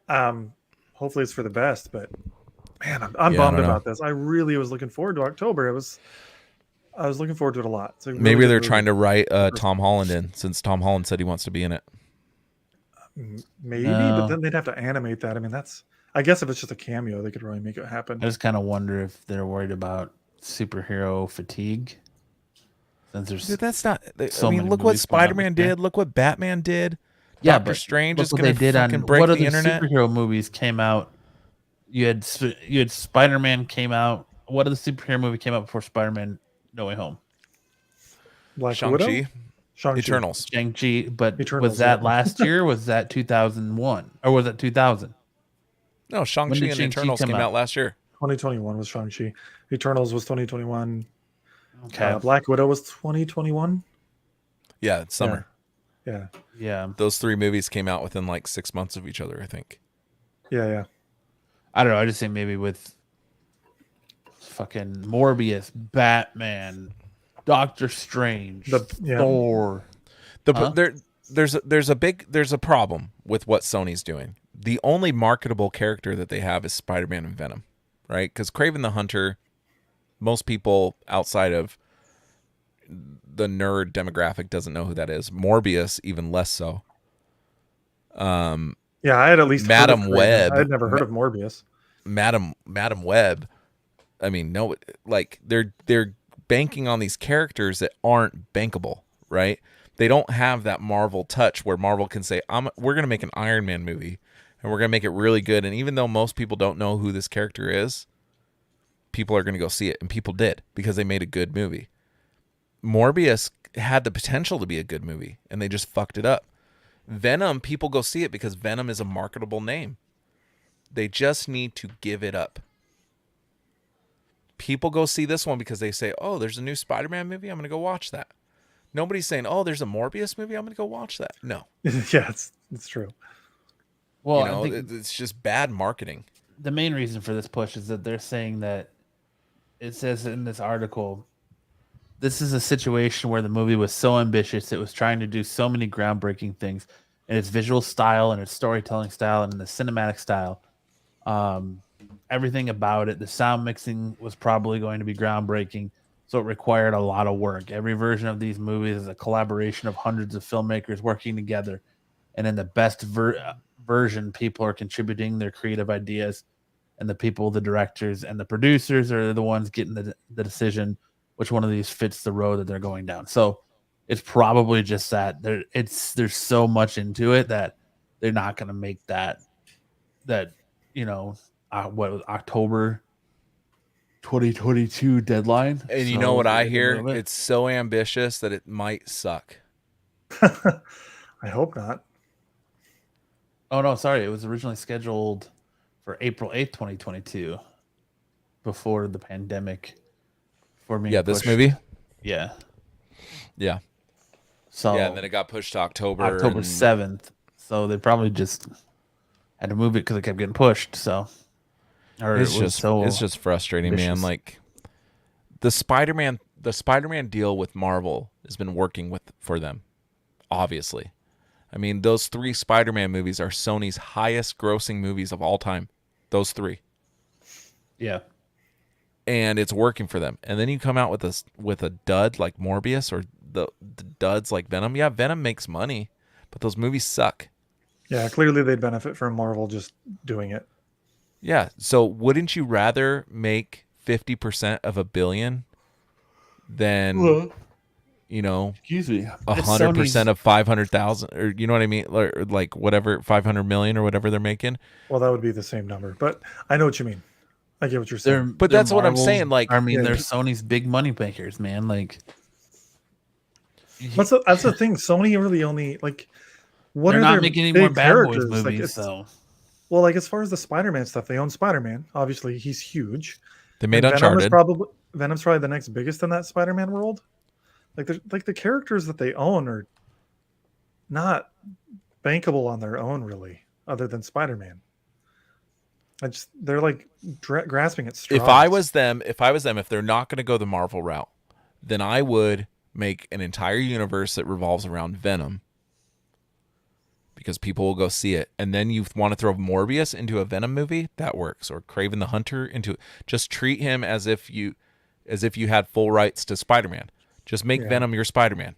hopefully it's for the best, but man, I'm bummed about this. I really was looking forward to October. I was looking forward to it a lot. It's a really Maybe they're good trying to movie. write Tom Holland in, since Tom Holland said he wants to be in it. Maybe, but then they'd have to animate that. I mean, I guess if it's just a cameo, they could really make it happen. I just kind of wonder if they're worried about superhero fatigue. Since there's that's not. I mean, look what Spider-Man did. Look what Batman did. Yeah, Doctor Strange is going to fucking break what the other internet. Superhero movies came out. You had Spider-Man came out. What other superhero movie came out before Spider-Man No Way Home? Shang-Chi. Eternals. Shang-Chi, but Eternals, was that last year? Or was that 2001 or was it 2000? No, Shang-Chi and Eternals came out last year. 2021 was Shang-Chi. Eternals was 2021. Okay. Black Widow was 2021. Yeah, it's summer. Yeah. Those three movies came out within like 6 months of each other, I think. Yeah. I don't know. I just think maybe with fucking Morbius, Batman, Doctor Strange, Thor. There's a problem with what Sony's doing. The only marketable character that they have is Spider-Man and Venom, right? Because Kraven the Hunter, most people outside of the nerd demographic doesn't know who that is. Morbius, even less so. Yeah, I had at least Madam Web. I had never heard of Morbius. Madam Web. I mean, no, like they're banking on these characters that aren't bankable, right? They don't have that Marvel touch where Marvel can say, we're going to make an Iron Man movie and we're going to make it really good. And even though most people don't know who this character is, people are going to go see it. And people did, because they made a good movie. Morbius had the potential to be a good movie and they just fucked it up. Venom, people go see it because Venom is a marketable name. They just need to give it up. People go see this one because they say, oh, there's a new Spider-Man movie, I'm going to go watch that. Nobody's saying, oh, there's a Morbius movie, I'm going to go watch that. No. Yeah, it's true. Well, it's just bad marketing. The main reason for this push is that they're saying that it says in this article, this is a situation where the movie was so ambitious, it was trying to do so many groundbreaking things in its visual style and its storytelling style and in the cinematic style. Everything about it, the sound mixing was probably going to be groundbreaking, so it required a lot of work. Every version of these movies is a collaboration of hundreds of filmmakers working together, and in the best version, people are contributing their creative ideas, and the directors and the producers are the ones getting the decision which one of these fits the road that they're going down. So it's probably just that there's so much into it that they're not going to make that October 2022 deadline. And you know what I hear? It's so ambitious that it might suck. I hope not. Oh no, sorry. It was originally scheduled for April 8th, 2022, before the pandemic. This movie? Yeah. So and then it got pushed to October 7th. So they probably just had to move it because it kept getting pushed. So it's just frustrating, ambitious. Man. Like the Spider-Man deal with Marvel has been working for them, obviously. I mean, those 3 Spider-Man movies are Sony's highest grossing movies of all time. Those 3. Yeah. And it's working for them. And then you come out with a dud like Morbius or the duds like Venom. Yeah, Venom makes money, but those movies suck. Yeah, clearly they'd benefit from Marvel just doing it. Yeah, so wouldn't you rather make 50% of $1 billion than, excuse me, 100% of 500,000, or you know what I mean, or like whatever 500 million or whatever they're making? Well, that would be the same number, but I know what you mean. I get what you're saying. But that's what I'm saying. Like, I mean, they're Sony's big money makers, man. Like, that's the thing. Sony really only they're not making any more Bad Boys movies. Well, like as far as the Spider-Man stuff, they own Spider-Man. Obviously, he's huge. They made Uncharted. Venom's probably the next biggest in that Spider-Man world. Like the characters that they own are not bankable on their own, really, other than Spider-Man. They're like grasping at straws. If I was them, if they're not going to go the Marvel route, then I would make an entire universe that revolves around Venom, because people will go see it. And then you want to throw Morbius into a Venom movie, that works. Or Kraven the Hunter into, just treat him as if you had full rights to Spider-Man. Just make Venom your Spider-Man.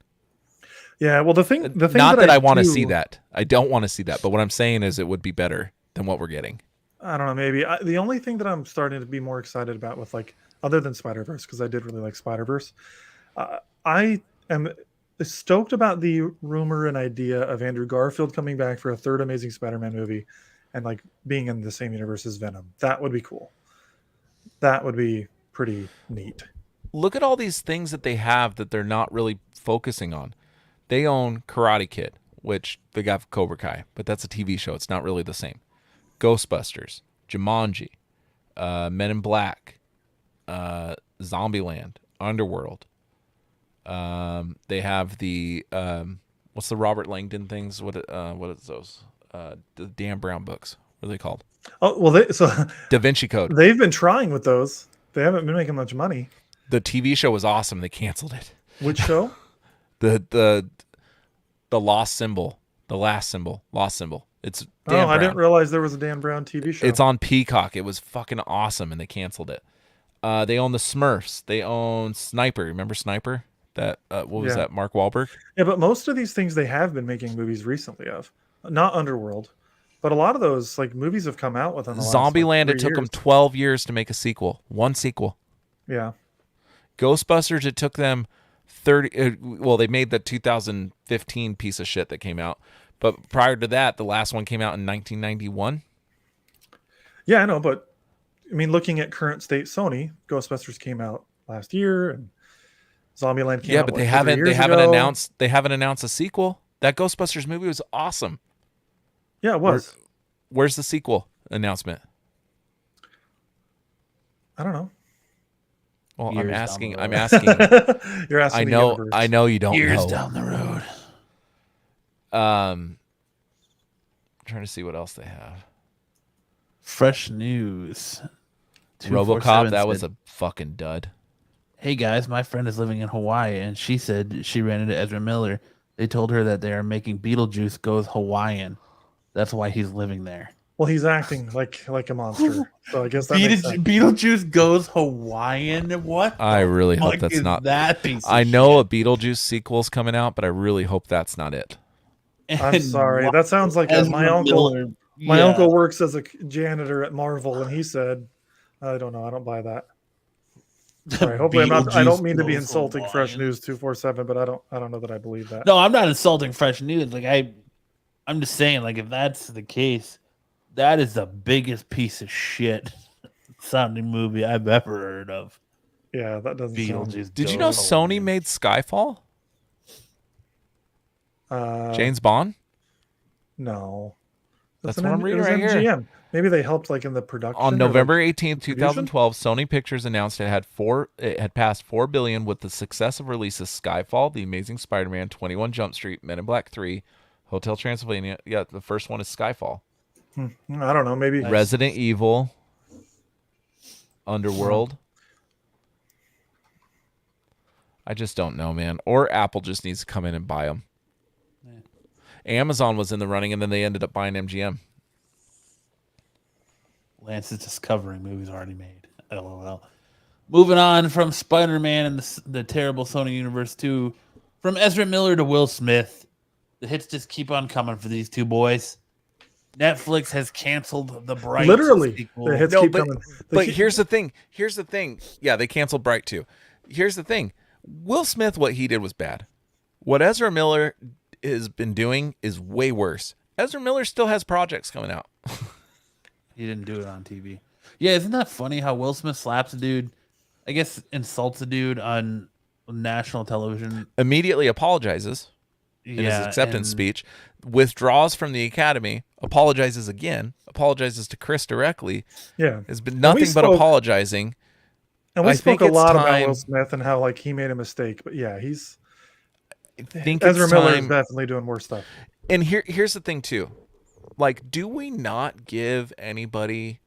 Yeah, well, the thing not that I want to see that. I don't want to see that. But what I'm saying is it would be better than what we're getting. I don't know, maybe. The only thing that I'm starting to be more excited about with, like, other than Spider-Verse, because I did really like Spider-Verse, I am stoked about the rumor and idea of Andrew Garfield coming back for a third Amazing Spider-Man movie and, like, being in the same universe as Venom. That would be cool. That would be pretty neat. Look at all these things that they have that they're not really focusing on. They own Karate Kid, which they got Cobra Kai, but that's a TV show. It's not really the same. Ghostbusters, Jumanji, Men in Black, Zombieland, Underworld. They have the what's the Robert Langdon things? What is those? The Dan Brown books. What are they called? Oh, well, Da Vinci Code. They've been trying with those. They haven't been making much money. The TV show was awesome. They canceled it. Which show? the Lost Symbol, the Last Symbol, Lost Symbol. It's Dan Brown. I didn't realize there was a Dan Brown TV show. It's on Peacock. It was fucking awesome, and they canceled it. They own the Smurfs. They own Sniper. Remember Sniper? That what was that? Mark Wahlberg. Yeah, but most of these things they have been making movies recently of, not Underworld, but a lot of those like movies have come out within the last, Zombieland. like, It took 3 them years. 12 years to make a sequel. One sequel. Yeah. Ghostbusters. It took them 30. Well, they made the 2015 piece of shit that came out, but prior to that, the last one came out in 1991. Yeah, I know, but I mean, looking at current state Sony, Ghostbusters came out last year, and Zombieland came out. But what, they 3 haven't years ago? announced a sequel. That Ghostbusters movie was awesome. Yeah, it was. Where's the sequel announcement? I don't know. Well, Years I'm down asking. the road. I'm asking. You're asking. I the know. universe. I know you don't Years know. down the road. Trying to see what else they have. Fresh news. RoboCop. 247 That was said, a fucking dud. Hey guys, my friend is living in Hawaii, and she said she ran into Ezra Miller. They told her that they are making Beetlejuice goes Hawaiian. That's why he's living there. Well, he's acting like a monster, so I guess that makes sense. Beetlejuice goes Hawaiian. What? I really hope fuck that's is not. that piece. Of I know shit? a Beetlejuice sequel's coming out, but I really hope that's not it. I'm And sorry. That sounds like Ezra my uncle. Miller, My yeah. uncle works as a janitor at Marvel, and he said, "I don't know. I don't buy that." Sorry, hopefully, I'm not. I don't mean to be Beetlejuice insulting goes Fresh Hawaiian. News 247, but I don't know that I believe that. No, I'm not insulting Fresh News. Like I'm just saying, like if that's the case, that is the biggest piece of shit sounding movie I've ever heard of. Yeah, that doesn't sound. Beetlejuice. Did you know goes Sony Hawaiian. made Skyfall? Uh, James Bond? No, That's an what I'm M- reading it was right here. MGM. Maybe they helped like in the production. On or, November like, 18th, distribution? 2012, Sony Pictures announced it had passed 4 billion with the successive releases Skyfall, The Amazing Spider-Man, 21 Jump Street, Men in Black 3, Hotel Transylvania. Yeah, the first one is Skyfall. I don't know. Maybe Resident Evil, Underworld. I just don't know, man. Or Apple just needs to come in and buy them. Amazon was in the running, and then they ended up buying MGM. Lance is discovering movies already made. LOL. Moving on from Spider-Man and the terrible Sony universe to from Ezra Miller to Will Smith. The hits just keep on coming for these two boys. Netflix has canceled the Bright literally sequel. the hits No, keep but- coming. But here's the thing. Yeah, they canceled Bright too. Here's the thing. Will Smith, what he did was bad. What Ezra Miller has been doing is way worse. Ezra Miller still has projects coming out. He didn't do it on TV. Yeah, isn't that funny how Will Smith slaps a dude, I guess insults a dude on national television? Immediately apologizes in his acceptance and- speech, withdraws from the Academy, apologizes again, apologizes to Chris directly. Yeah, Has been we nothing but spoke- apologizing. and we I spoke think a it's lot about time- Will Smith and how like he made a mistake. But yeah, I think Ezra it's Miller is time. definitely doing worse stuff. And here's the thing too. Like, do we not give anybody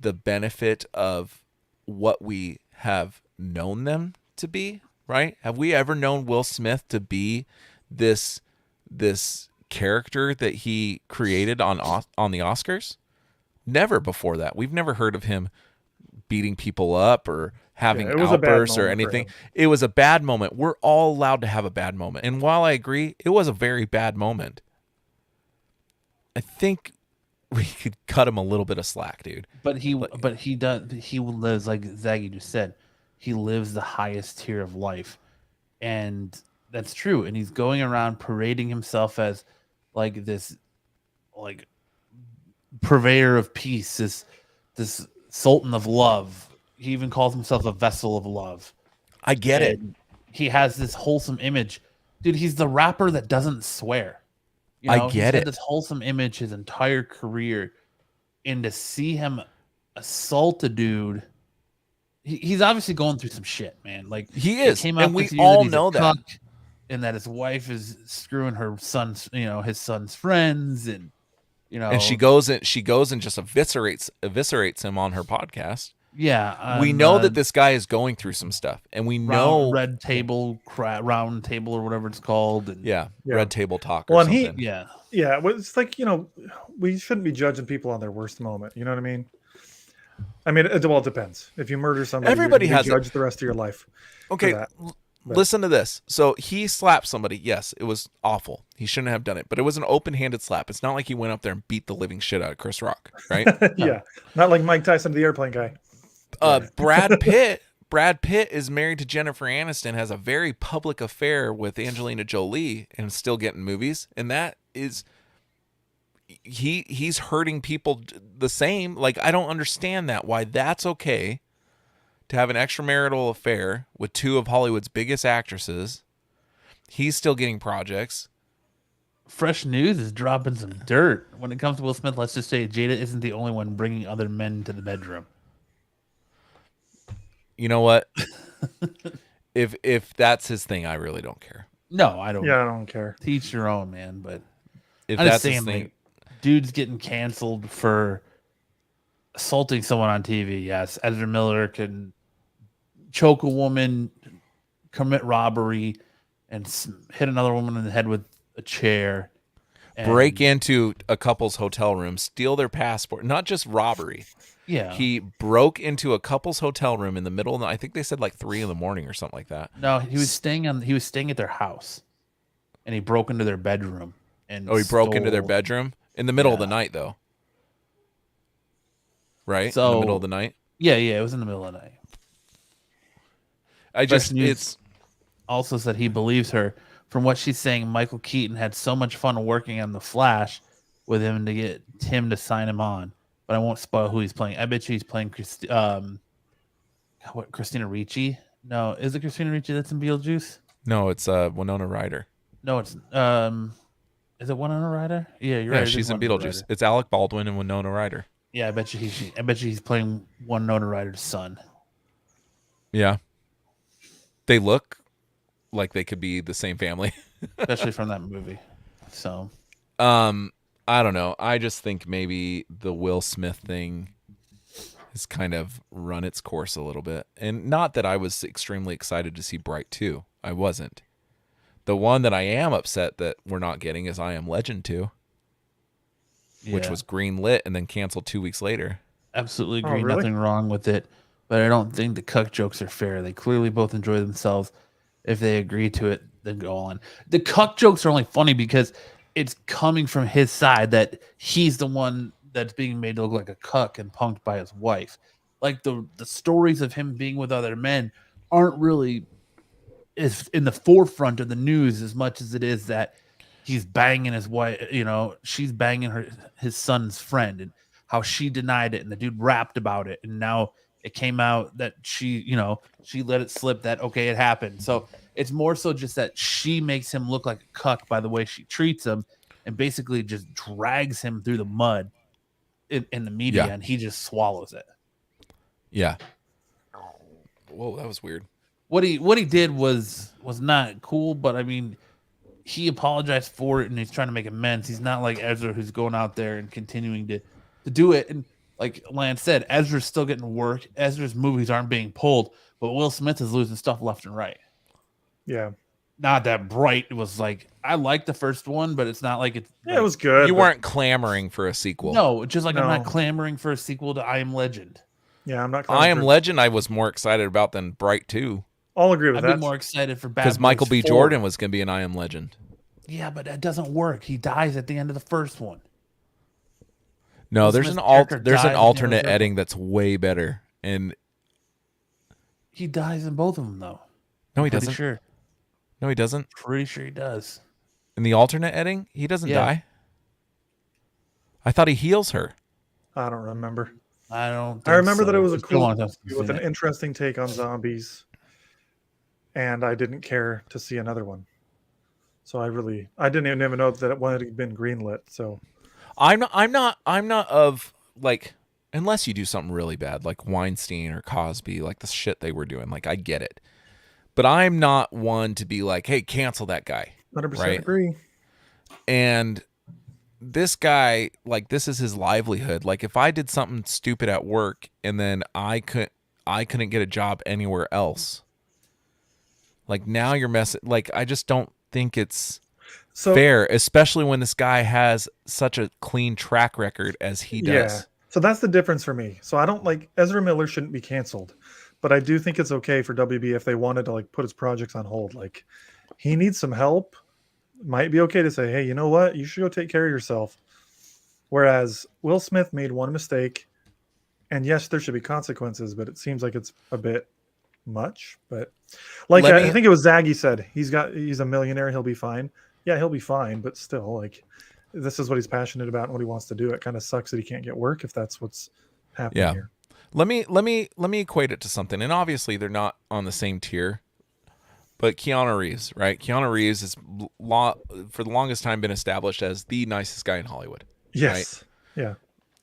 the benefit of what we have known them to be, right? Have we ever known Will Smith to be this character that he created on the Oscars? Never before that. We've never heard of him beating people up or having outbursts or anything. It was a bad moment. We're all allowed to have a bad moment. And while I agree, it was a very bad moment, I think we could cut him a little bit of slack, dude. But he lives, like Zaggy just said, he lives the highest tier of life. And that's true. And he's going around parading himself as like this, like, purveyor of peace, this sultan of love. He even calls himself a vessel of love. I get it. He has this wholesome image. Dude, he's the rapper that doesn't swear. You know, I get he's it. had this wholesome image his entire career. And to see him assault a dude, he's obviously going through some shit, man. Like, he is. Came out and we all know that. And that his wife is screwing her son's, his son's friends, and and she goes and just eviscerates him on her podcast. Yeah, we know that this guy is going through some stuff, and we know round table, or whatever it's called. And red table talk. Or something. Well, it's like, we shouldn't be judging people on their worst moment. You know what I mean? It depends. If you murder somebody, everybody has judged the rest of your life. Okay. Listen to this. So he slapped somebody. Yes, it was awful. He shouldn't have done it, but it was an open-handed slap. It's not like he went up there and beat the living shit out of Chris Rock, right? Yeah, not like Mike Tyson, the airplane guy. Brad Pitt is married to Jennifer Aniston, has a very public affair with Angelina Jolie, and still getting movies. And that is, he's hurting people the same. Like, I don't understand that. Why that's okay to have an extramarital affair with two of Hollywood's biggest actresses. He's still getting projects. Fresh news is dropping some dirt. When it comes to Will Smith, let's just say Jada isn't the only one bringing other men to the bedroom. You know what? if that's his thing, I really don't care. No, I don't. Yeah, I don't care. Teach your own, man. But if that's his thing, like, dude's getting canceled for assaulting someone on TV. Yes, Ezra Miller can choke a woman, commit robbery, and hit another woman in the head with a chair. Break into a couple's hotel room, steal their passport. Not just robbery. Yeah. He broke into a couple's hotel room in the middle of the night. I think they said like 3 a.m. or something like that. No, he was staying at their house, and he broke into their bedroom. And he broke into their bedroom in the middle of the night, though. Right? So, in the middle of the night? Yeah, it was in the middle of the night. It's also said he believes her. From what she's saying, Michael Keaton had so much fun working on The Flash with him to get Tim to sign him on. But I won't spoil who he's playing. I bet you he's playing Christina Ricci. No, is it Christina Ricci that's in Beetlejuice? No, it's Winona Ryder. No, it's is it Winona Ryder? Yeah, you're right. Yeah, she's in Beetlejuice. Ryder. It's Alec Baldwin and Winona Ryder. Yeah, I bet you he's playing Winona Ryder's son. Yeah. They look like they could be the same family. Especially from that movie. So I don't know. I just think maybe the Will Smith thing has kind of run its course a little bit. And not that I was extremely excited to see Bright 2. I wasn't. The one that I am upset that we're not getting is I Am Legend 2, which was green-lit and then canceled 2 weeks later. Absolutely agree. Really? Nothing wrong with it. But I don't think the cuck jokes are fair. They clearly both enjoy themselves. If they agree to it, then go on. The cuck jokes are only funny because it's coming from his side that he's the one that's being made to look like a cuck and punked by his wife. Like the stories of him being with other men aren't really in the forefront of the news as much as it is that he's banging his wife, she's banging his son's friend, and how she denied it and the dude rapped about it, and now it came out that she let it slip that okay, it happened. So it's more so just that she makes him look like a cuck by the way she treats him, and basically just drags him through the mud in the media, and he just swallows it. Yeah. Whoa, that was weird. What he did was not cool, but I mean, he apologized for it and he's trying to make amends. He's not like Ezra, who's going out there and continuing to do it. And like Lance said, Ezra's still getting work. Ezra's movies aren't being pulled, but Will Smith is losing stuff left and right. Yeah. Not that Bright was like, I liked the first one, but it's not like it's. Yeah, like, it was good. You weren't clamoring for a sequel. No, just like I'm No. not clamoring for a sequel to I Am Legend. Yeah, I'm not. I Am Legend I was more excited about than Bright 2. I'll agree with I'd that. be more excited for Bad Because Michael Boys B. 4. Jordan was going to be an I Am Legend. Yeah, but that doesn't work. He dies at the end of the first one. No, Will there's Smith's an character there's dies an at the alternate end of the ending that's way better. And He dies in both of them, though. no, he Pretty doesn't. sure. No, he doesn't. Pretty sure he does. In the alternate ending, he doesn't Yeah. die. I thought he heals her. I don't remember. I don't. I think remember that so. it was a It's been cool long time since movie I've with seen an it. interesting take on zombies, and I didn't care to see another one. So I didn't even know that it had been greenlit. So I'm not of like, unless you do something really bad like Weinstein or Cosby, like the shit they were doing. Like I get it, but I'm not one to be like, hey, cancel that guy. 100% Right. agree. And this guy, like, this is his livelihood. Like, if I did something stupid at work and then I couldn't get a job anywhere else, like now you're messing. Like, I just don't think it's fair, especially when this guy has such a clean track record as he does. Yeah. So that's the difference for me. So I don't like Ezra Miller shouldn't be canceled, but I do think it's okay for WB if they wanted to like put his projects on hold. Like he needs some help. Might be okay to say, hey, you know what? You should go take care of yourself. Whereas Will Smith made one mistake, and yes, there should be consequences, but it seems like it's a bit much. But like I think it was Zaggy said, he's a millionaire, he'll be fine. Yeah, he'll be fine, but still, like this is what he's passionate about and what he wants to do. It kind of sucks that he can't get work if that's what's happening here. Let me equate it to something, and obviously they're not on the same tier. But Keanu Reeves, right? Keanu Reeves is for the longest time been established as the nicest guy in Hollywood. Yes. Right? Yeah.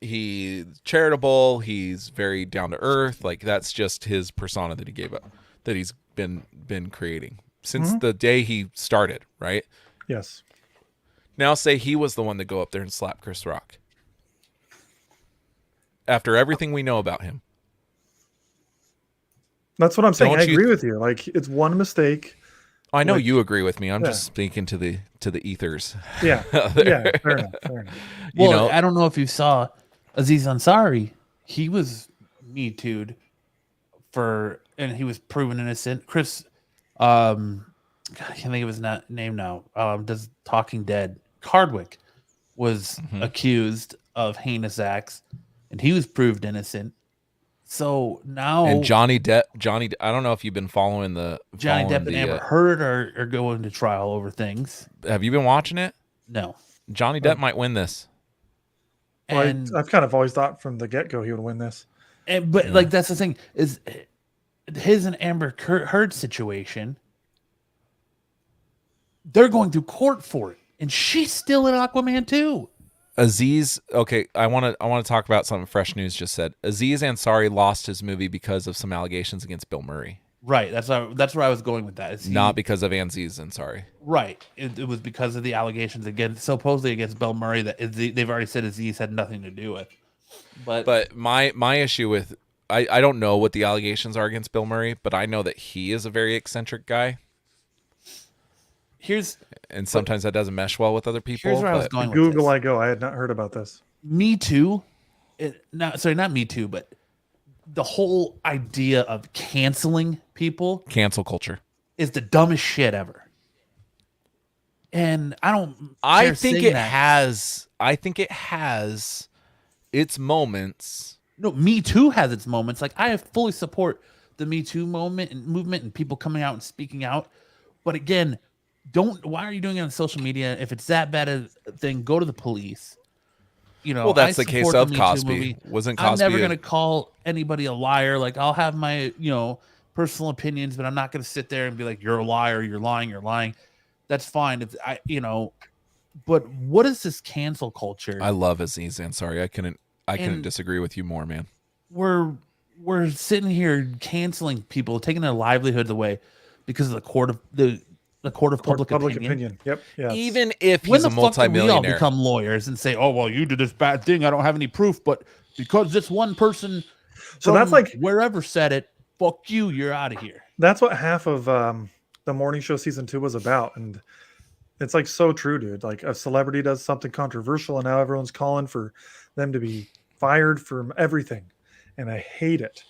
He's charitable. He's very down to earth. Like that's just his persona that he gave up, that he's been creating since the day he started. Right? Yes. Now say he was the one to go up there and slap Chris Rock. After everything we know about him. That's what I'm saying. Don't I you agree with you. Like it's one mistake. I know Like- you agree with me. I'm Yeah. just speaking to the ethers. Yeah. Yeah. Fair enough. Fair enough. You Well, know, I don't know if you saw Aziz Ansari. He was Me Too'd and he was proven innocent. Chris, God, I can't think of his name now. Does Talking Dead. Hardwick was accused of heinous acts, and he was proved innocent. So now, and Johnny Depp, I don't know if you've been following Johnny Depp and Amber Heard are going to trial over things. Have you been watching it? No, Johnny Depp might win this. Well, and I've kind of always thought from the get go he would win this. but like that's the thing is his and Amber Heard situation. They're going to court for it, and she's still in Aquaman too. Aziz, okay, I want to talk about something Fresh News just said. Aziz Ansari lost his movie because of some allegations against Bill Murray. Right. That's where I was going with that. Not because of Aziz Ansari. Right. It was because of the allegations supposedly against Bill Murray that they've already said Aziz had nothing to do with. But my issue with I don't know what the allegations are against Bill Murray, but I know that he is a very eccentric guy. And sometimes that doesn't mesh well with other people. Here's where I was going with Google this. I go. I had not heard about this. Me Too. Not Me Too, but the whole idea of canceling people, Cancel culture. is the dumbest shit ever. And I think it has its moments. No, Me Too has its moments. Like I fully support the Me Too movement and people coming out and speaking out. But again, why are you doing it on social media? If it's that bad a thing, go to the police. Well, that's I the case support of the Me Too Cosby. movie. Wasn't I'm Cosby never going to call anybody a liar. Like I'll have my, personal opinions, but I'm not going to sit there and be like, you're a liar. You're lying. That's fine. But what is this cancel culture? I love Aziz Ansari. I couldn't disagree with you more, man. We're sitting here canceling people, taking their livelihoods away because of the court of public opinion. Yep. Yeah. Even if When he's a the fuck do we all multimillionaire. become lawyers and say, "Oh well, you did this bad thing. I don't have any proof, but because this one person So that's like wherever said it, fuck you, you're out of here. That's what half of the morning show season 2 was about. And it's like so true, dude. Like a celebrity does something controversial and now everyone's calling for them to be fired from everything. And I hate it.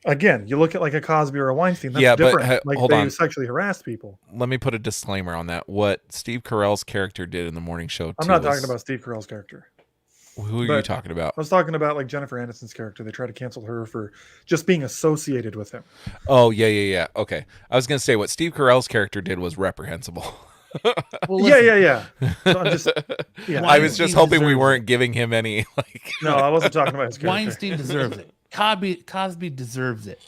Again, you look at like a Cosby or a Weinstein, that's different. Like hold they on. sexually harassed people. Let me put a disclaimer on that. What Steve Carell's character did in the morning show. I'm not talking about Steve Carell's character. Who are you talking about? I was talking about like Jennifer Aniston's character. They tried to cancel her for just being associated with him. Oh, yeah. Okay. I was going to say what Steve Carell's character did was reprehensible. Well, yeah. So I'm just, I was just hoping we weren't giving him any like. No, I wasn't talking about his character. Weinstein deserves it. Cosby deserves it.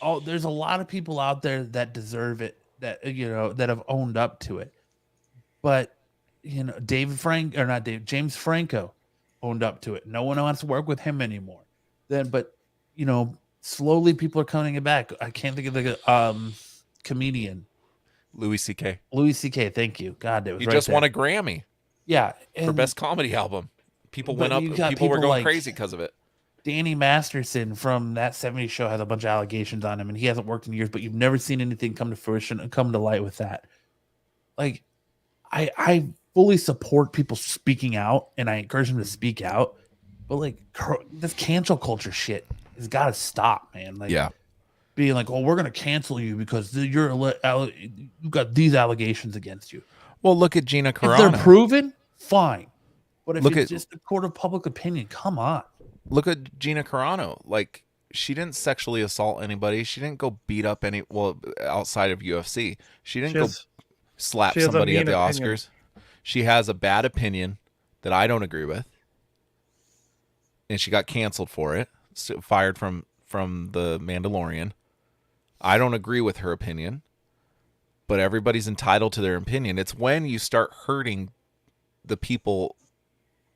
Oh, there's a lot of people out there that deserve it. That that have owned up to it. But James Franco owned up to it. No one wants to work with him anymore. But slowly people are coming back. I can't think of the comedian. Louis C.K. Thank you. God, it was he just won a Grammy. Yeah, for best comedy album. People went up. People were going crazy because of it. Danny Masterson from That 70s Show has a bunch of allegations on him, and he hasn't worked in years. But you've never seen anything come to fruition and come to light with that. Like, I fully support people speaking out, and I encourage them to speak out. But like this cancel culture shit has got to stop, man. Like, being like, "Oh, we're gonna cancel you because you've got these allegations against you." Well, look at Gina Carano. If they're proven, fine. But if it's just a court of public opinion, come on. Look at Gina Carano. Like, she didn't sexually assault anybody. She didn't go beat up outside of UFC. She didn't go slap somebody at the Oscars. She has a bad opinion that I don't agree with. And she got canceled for it. Fired from The Mandalorian. I don't agree with her opinion. But everybody's entitled to their opinion. It's when you start hurting the people,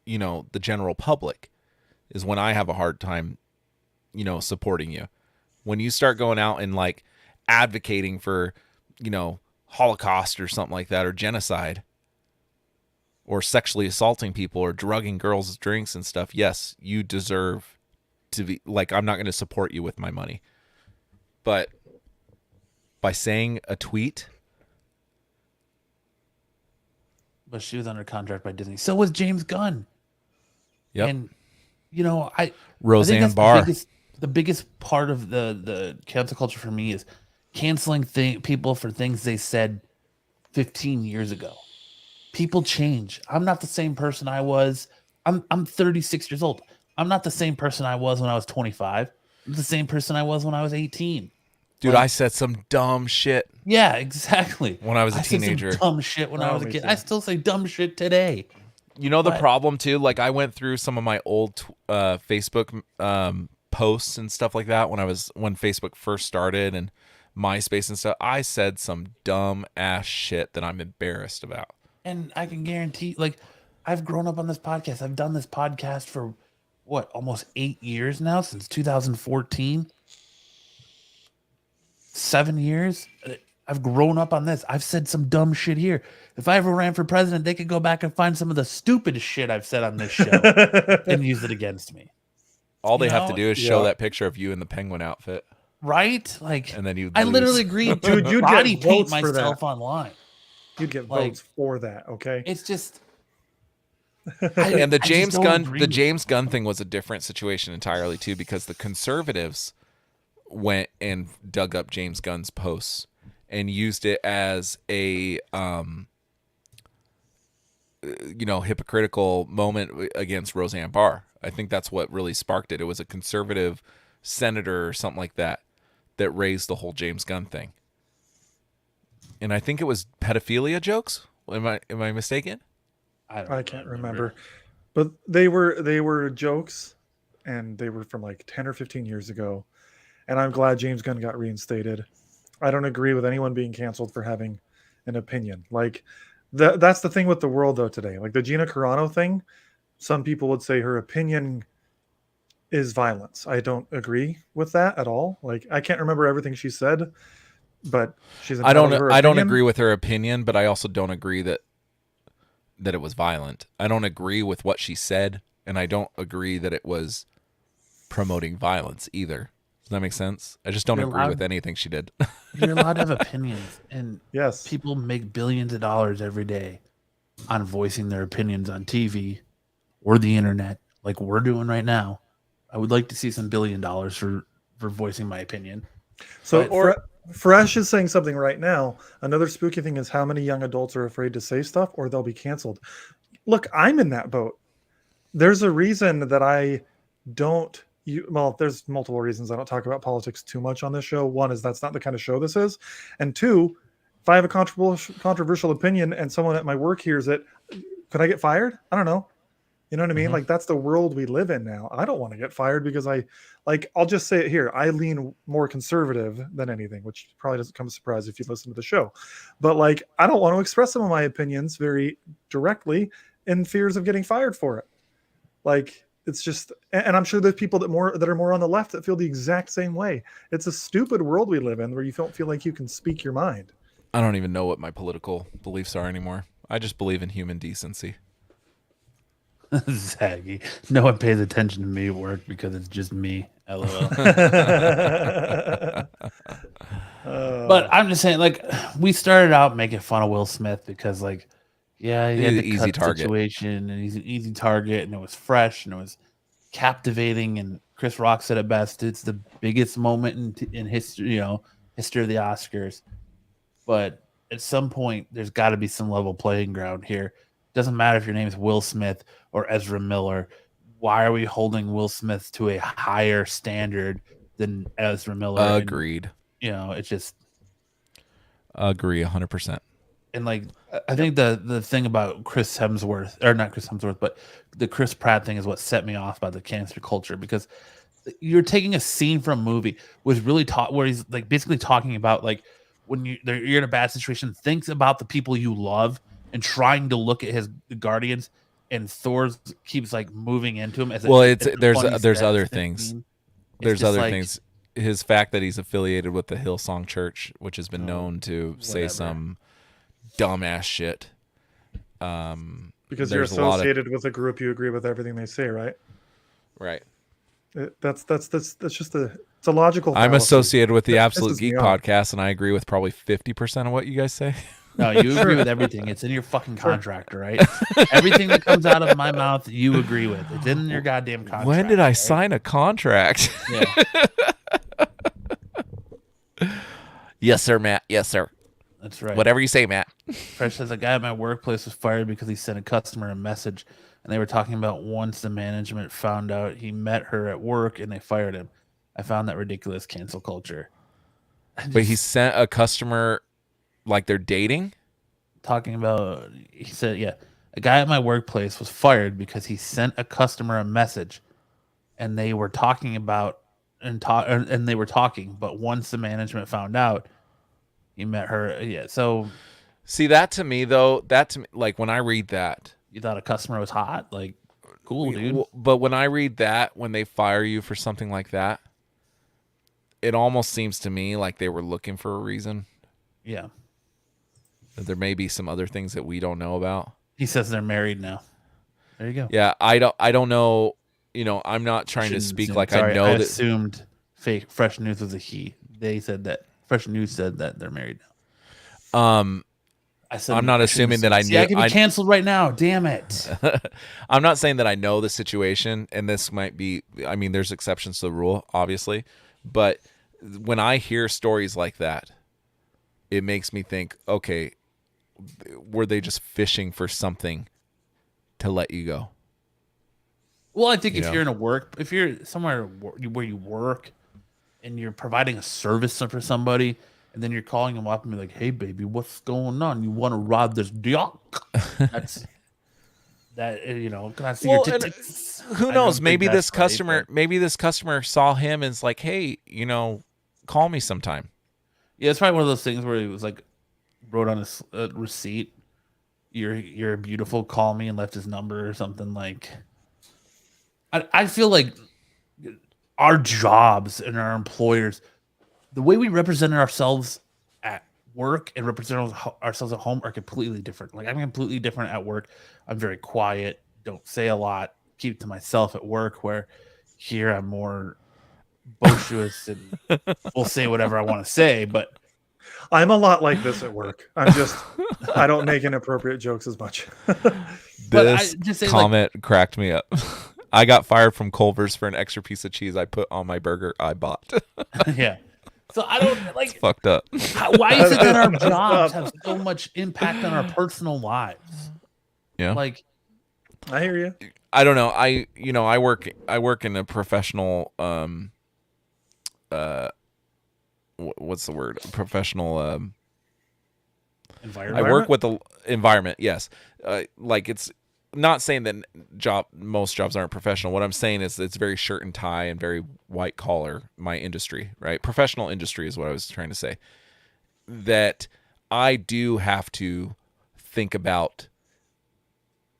the general public, is when I have a hard time, supporting you. When you start going out and like advocating for, Holocaust or something like that, or genocide, or sexually assaulting people, or drugging girls' drinks and stuff, yes, you deserve to be like, I'm not going to support you with my money. But by saying a tweet. But she was under contract by Disney. So was James Gunn. Yep. And Roseanne I think Barr. The biggest part of the cancel culture for me is canceling people for things they said 15 years ago. People change. I'm not the same person I was. I'm 36 years old. I'm not the same person I was when I was 25. I'm the same person I was when I was 18. Dude, I said some dumb shit. Yeah, exactly. When I was a teenager. Said some dumb shit when I was a kid. I still say dumb shit today. The problem too, like I went through some of my old Facebook posts and stuff like that when Facebook first started and MySpace and stuff. I said some dumb ass shit that I'm embarrassed about. And I can guarantee, like, I've grown up on this podcast. I've done this podcast for almost 8 years now, since 2014. 7 years. I've grown up on this. I've said some dumb shit here. If I ever ran for president, they could go back and find some of the stupidest shit I've said on this show and use it against me. All they have to do is show that picture of you in the penguin outfit. Right? Like, and then I literally agreed to you'd body get paint votes for myself that. online. You'd get votes for that, okay? It's just... And the James Gunn thing was a different situation entirely too, because the conservatives went and dug up James Gunn's posts and used it as a hypocritical moment against Roseanne Barr. I think that's what really sparked it. It was a conservative senator or something like that raised the whole James Gunn thing. And I think it was pedophilia jokes. Am I mistaken? I can't remember. But they were jokes, and they were from like 10 or 15 years ago. And I'm glad James Gunn got reinstated. I don't agree with anyone being canceled for having an opinion. Like that's the thing with the world though today. Like the Gina Carano thing, some people would say her opinion is violence. I don't agree with that at all. Like I can't remember everything she said, but she's I don't agree with her opinion, but I also don't agree that it was violent. I don't agree with what she said, and I don't agree that it was promoting violence either. Does that make sense? I just don't agree with anything she did. You're allowed to have opinions, and Yes, people make billions of dollars every day on voicing their opinions on TV or the internet, like we're doing right now. I would like to see some $1 billion for voicing my opinion. So Fresh is saying something right now. Another spooky thing is how many young adults are afraid to say stuff or they'll be canceled. Look, I'm in that boat. There's a reason that I don't. Well, there's multiple reasons I don't talk about politics too much on this show. One is that's not the kind of show this is, and two, if I have a controversial opinion and someone at my work hears it, could I get fired? I don't know. You know what I mean? Like, that's the world we live in now. I don't want to get fired because I'll just say it here. I lean more conservative than anything, which probably doesn't come as a surprise if you listen to the show. But like, I don't want to express some of my opinions very directly in fears of getting fired for it. Like, it's just, and I'm sure there's people that are more on the left that feel the exact same way. It's a stupid world we live in where you don't feel like you can speak your mind. I don't even know what my political beliefs are anymore. I just believe in human decency. Zaggy. No one pays attention to me at work because it's just me. LOL. But I'm just saying, like, we started out making fun of Will Smith because, like, yeah, he had the easy target situation, and he's an easy target, and it was fresh, and it was captivating. And Chris Rock said it best: it's the biggest moment in history, history of the Oscars. But at some point, there's got to be some level playing ground here. Doesn't matter if your name is Will Smith or Ezra Miller. Why are we holding Will Smith to a higher standard than Ezra Miller? Agreed. And, it's just agree 100%. And like, I think the thing about Chris Hemsworth, or not Chris Hemsworth, but the Chris Pratt thing is what set me off about the cancer culture, because you're taking a scene from a movie was really where he's like basically talking about like when you're in a bad situation, thinks about the people you love and trying to look at his Guardians, and Thor keeps like moving into him. There's other things. There's other things. His fact that he's affiliated with the Hillsong Church, which has been known to say some dumbass shit. Because you're associated with a group, you agree with everything they say, right? Right. That's just it's a logical fallacy. I'm associated with the Absolute Geek Podcast, and I agree with probably 50% of what you guys say. No, you agree with everything. It's in your fucking contract, right? Everything that comes out of my mouth, you agree with. It's in your goddamn contract. When did I sign a contract? Yeah. Yes, sir, Matt. Yes, sir. That's right. Whatever you say, Matt. Fresh says a guy at my workplace was fired because he sent a customer a message, and they were talking about once the management found out he met her at work and they fired him. I found that ridiculous. Cancel culture. But he sent a customer like they're dating? Talking about, he said, yeah, a guy at my workplace was fired because he sent a customer a message, and they were talking about and they were talking, but once the management found out he met her, so see, that to me though, like when I read that, you thought a customer was hot, like, cool, dude. But when I read that, when they fire you for something like that, it almost seems to me like they were looking for a reason. Yeah. There may be some other things that we don't know about. He says they're married now. There you go. Yeah, I don't know. I'm not trying to speak like I know. I assumed Fresh News was a he. They said that Fresh News said that they're married now. I'm not assuming that I knew. I can be canceled right now. Damn it. I'm not saying that I know the situation, and this might be. I mean, there's exceptions to the rule, obviously, but when I hear stories like that, it makes me think, okay, were they just fishing for something to let you go? Well, I think if you're somewhere where you work and you're providing a service for somebody, and then you're calling them up and be like, "Hey, baby, what's going on? You want to rob this duck?" That's that. Can I see your tits? Who knows? Maybe this customer saw him and is like, "Hey, call me sometime." Yeah, it's probably one of those things where he was like, wrote on a receipt, "You're beautiful. Call me," and left his number or something. Like, I feel like our jobs and our employers, the way we represent ourselves at work and represent ourselves at home are completely different. Like, I'm completely different at work. I'm very quiet, don't say a lot, keep to myself at work, where here I'm more boisterous and will say whatever I want to say. But I'm a lot like this at work. I don't make inappropriate jokes as much. This comment cracked me up. I got fired from Culver's for an extra piece of cheese I put on my burger I bought. Yeah. So I don't like. It's fucked up. Why is it that our jobs have so much impact on our personal lives? Yeah. Like, I hear you. I don't know. I work in a professional what's the word? Professional environment. I work with the environment. Yes. Like, it's not saying that most jobs aren't professional. What I'm saying is it's very shirt and tie and very white collar, my industry, right? Professional industry is what I was trying to say. That I do have to think about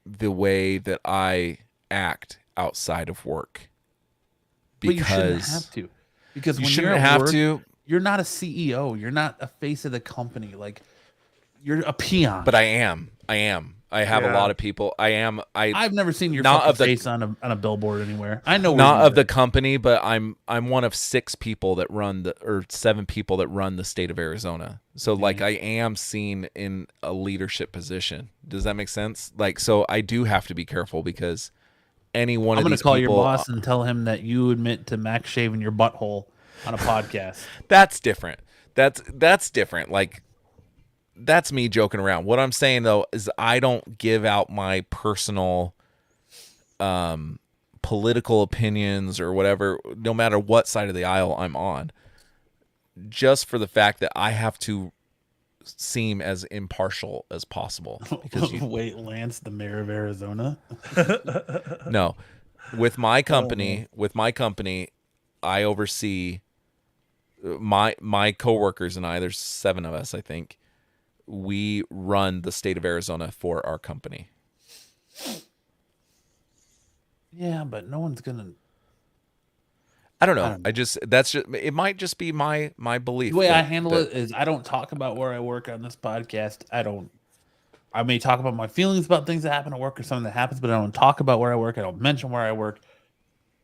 the way that I act outside of work. But you shouldn't have to. Because when you're at work, you're not a CEO. You're not a face of the company. Like, you're a peon. But I am. I have a lot of people. I've never seen your face on a billboard anywhere. I know. Not of the company, but I'm one of 6 people that run or 7 people that run the state of Arizona. So like, I am seen in a leadership position. Does that make sense? Like, so I do have to be careful, because I'm going to call your boss and tell him that you admit to Max shaving your butthole on a podcast. That's different. That's different. Like, that's me joking around. What I'm saying, though, is I don't give out my personal political opinions or whatever, no matter what side of the aisle I'm on, just for the fact that I have to seem as impartial as possible. Because wait, Lance, the mayor of Arizona? No. With my company, I oversee my coworkers and I, there's 7 of us, I think. We run the state of Arizona for our company. Yeah, but no one's gonna. I don't know. It might just be my belief. The way I handle it is I don't talk about where I work on this podcast. I may talk about my feelings about things that happen at work or something that happens, but I don't talk about where I work. I don't mention where I work.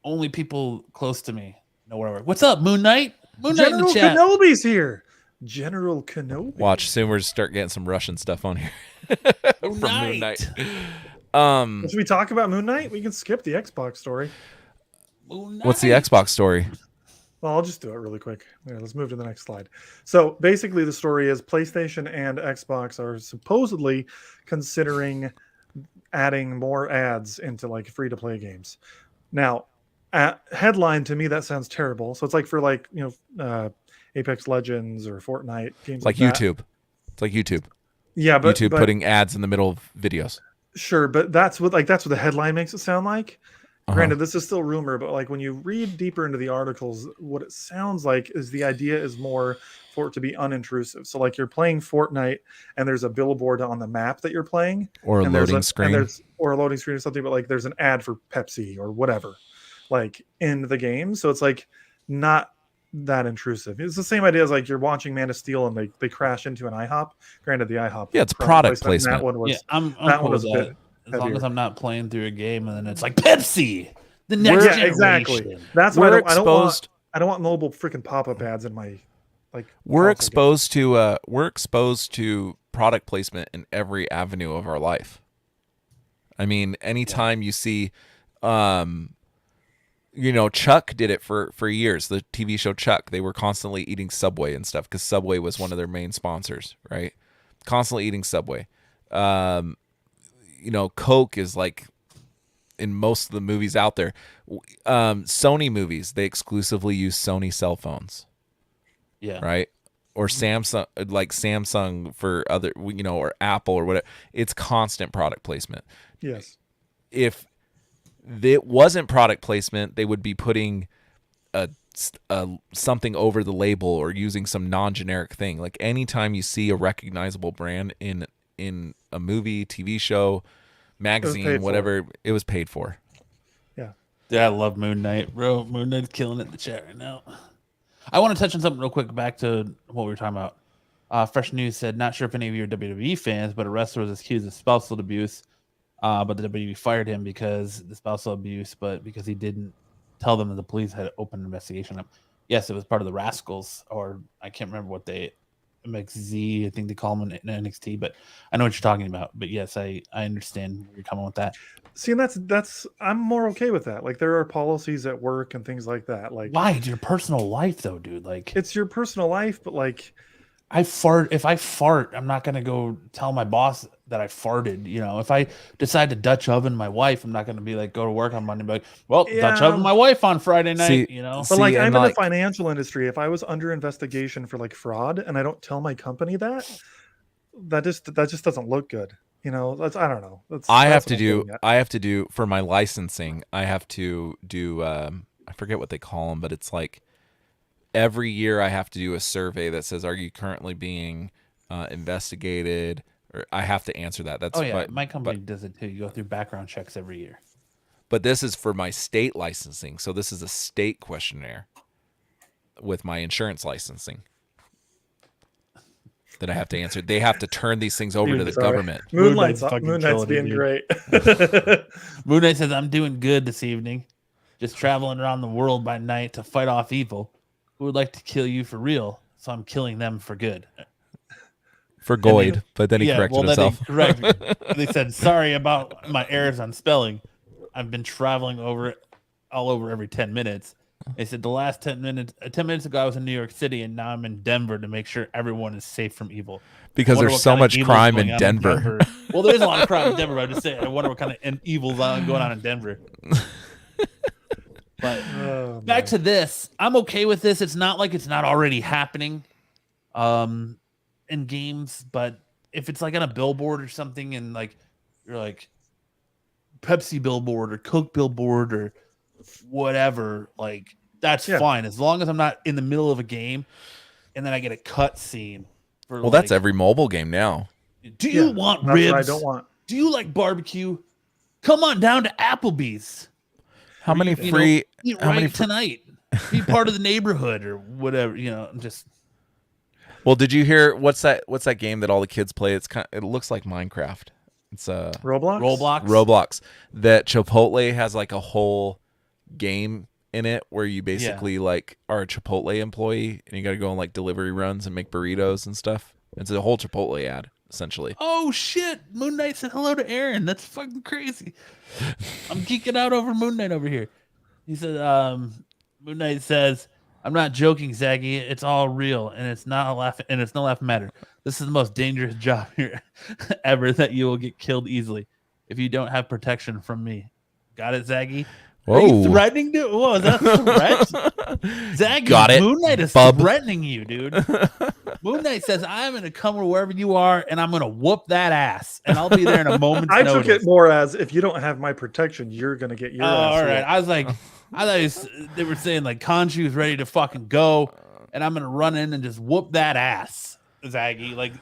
Only people close to me know where I work. What's up, Moonknight? General Kenobi's here. General Kenobi. Watch, soon we're start getting some Russian stuff on here. From Moonknight. Should we talk about Moonknight? We can skip the Xbox story. What's the Xbox story? Well, I'll just do it really quick. Yeah, let's move to the next slide. So basically the story is PlayStation and Xbox are supposedly considering adding more ads into like free-to-play games. Now, headline, to me, that sounds terrible. So it's like for like, Apex Legends or Fortnite games like YouTube. It's like YouTube. Yeah, but YouTube putting ads in the middle of videos. Sure, but that's what the headline makes it sound like. Granted, this is still rumor, but like when you read deeper into the articles, what it sounds like is the idea is more for it to be unintrusive. So like you're playing Fortnite and there's a billboard on the map that you're playing, or a loading screen, or a loading screen or something. But like there's an ad for Pepsi or whatever, like in the game. So it's like not that intrusive. It's the same idea as like you're watching Man of Steel and they crash into an IHOP. Granted, the IHOP. Yeah, it's product placement. That one was. Yeah, I'm cool with that. As long as I'm not playing through a game and then it's like Pepsi, the next generation. Exactly. That's why I don't want mobile freaking pop-up ads in my like. We're exposed to product placement in every avenue of our life. I mean, anytime you see, Chuck did it for years. The TV show Chuck, they were constantly eating Subway and stuff because Subway was one of their main sponsors, right? Constantly eating Subway. Coke is like in most of the movies out there. Sony movies, they exclusively use Sony cell phones. Yeah. Right? Or Samsung, like Samsung for other, or Apple or whatever. It's constant product placement. Yes. If it wasn't product placement, they would be putting something over the label or using some non-generic thing. Like anytime you see a recognizable brand in a movie, TV show, magazine, whatever, it was paid for. Yeah, I love Moonknight, bro. Moonknight's killing it in the chat right now. I want to touch on something real quick back to what we were talking about. Fresh News said, not sure if any of you are WWE fans, but a wrestler was accused of spousal abuse But the WB fired him because the spousal abuse, but because he didn't tell them that the police had opened an investigation. Yes, it was part of the Rascals, or I can't remember what MXZ, I think they call them in NXT, but I know what you're talking about. But yes, I understand where you're coming with that. See, and that's I'm more okay with that. Like, there are policies at work and things like that. Like, why? It's your personal life, though, dude. Like, it's your personal life, but like, if I fart, I'm not gonna go tell my boss that I farted. You know, if I decide to Dutch oven my wife, I'm not gonna be like, go to work on Monday and be like, well, Dutch oven my wife on Friday night. You know, but like, I'm in the financial industry. If I was under investigation for like fraud and I don't tell my company that just doesn't look good. You know, I don't know. I have to do for my licensing. I have to do. I forget what they call them, but it's like every year I have to do a survey that says, "Are you currently being investigated?" Or I have to answer that. That's my company does it too. You go through background checks every year. But this is for my state licensing, so this is a state questionnaire with my insurance licensing that I have to answer. They have to turn these things over to the government. Moonlight's being great. Moonknight says, I'm doing good this evening. Just traveling around the world by night to fight off evil. Who would like to kill you for real? So I'm killing them for good. For Goyd, but then he corrected himself. They said, sorry about my errors on spelling. I've been traveling all over every 10 minutes. They said the last 10 minutes ago I was in New York City, and now I'm in Denver to make sure everyone is safe from evil. Because there's so much crime in Denver. Well, there's a lot of crime in Denver, but I'm just saying, I wonder what kind of evil's going on in Denver. But back to this, I'm okay with this. It's not like it's not already happening in games, but if it's like on a billboard or something, and like you're like Pepsi billboard or Coke billboard or whatever, like that's fine as long as I'm not in the middle of a game and then I get a cut scene. That's every mobile game now. Do you want ribs? What I don't want. Do you like barbecue? Come on down to Applebee's. How many free? Eat tonight. Be part of the neighborhood or whatever. You know, just. Well, did you hear what's that game that all the kids play? It looks like Minecraft. It's Roblox. That Chipotle has like a whole game in it where you basically like are a Chipotle employee and you got to go on like delivery runs and make burritos and stuff. It's a whole Chipotle ad essentially. Oh shit! Moonknight said hello to Aaron. That's fucking crazy. I'm geeking out over Moonknight over here. He said, Moonknight says, "I'm not joking, Zaggy. It's all real, and it's not a laugh, and it's no laughing matter. This is the most dangerous job here ever. That you will get killed easily if you don't have protection from me. Got it, Zaggy?" Whoa. Are you threatening to? Whoa, is that a threat? Zaggy, got it. Moonknight is threatening you, dude. Moonknight says, I'm going to come wherever you are, and I'm going to whoop that ass, and I'll be there in a moment's I notice. took it more as, if you don't have my protection, you're going to get your ass. All right. I was like, I thought they were saying like Khonshu was ready to fucking go, and I'm going to run in and just whoop that ass, Zaggy. Like,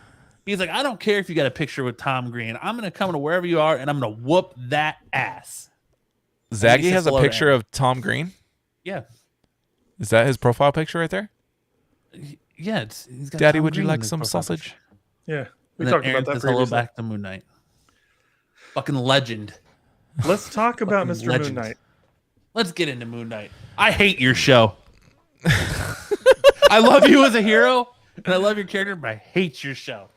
he's like, I don't care if you got a picture with Tom Green. I'm going to come to wherever you are, and I'm going to whoop that ass. Zaggy has a picture of Tom Green? Yeah. Is that his profile picture right there? Yeah. He's got Daddy, Tom would Green you like some sausage? Picture. Yeah. We talked about that previously. Hello back to Moonknight. Fucking legend. Let's talk about Mr. Moonknight. Let's get into Moonknight. I hate your show. I love you as a hero, and I love your character, but I hate your show.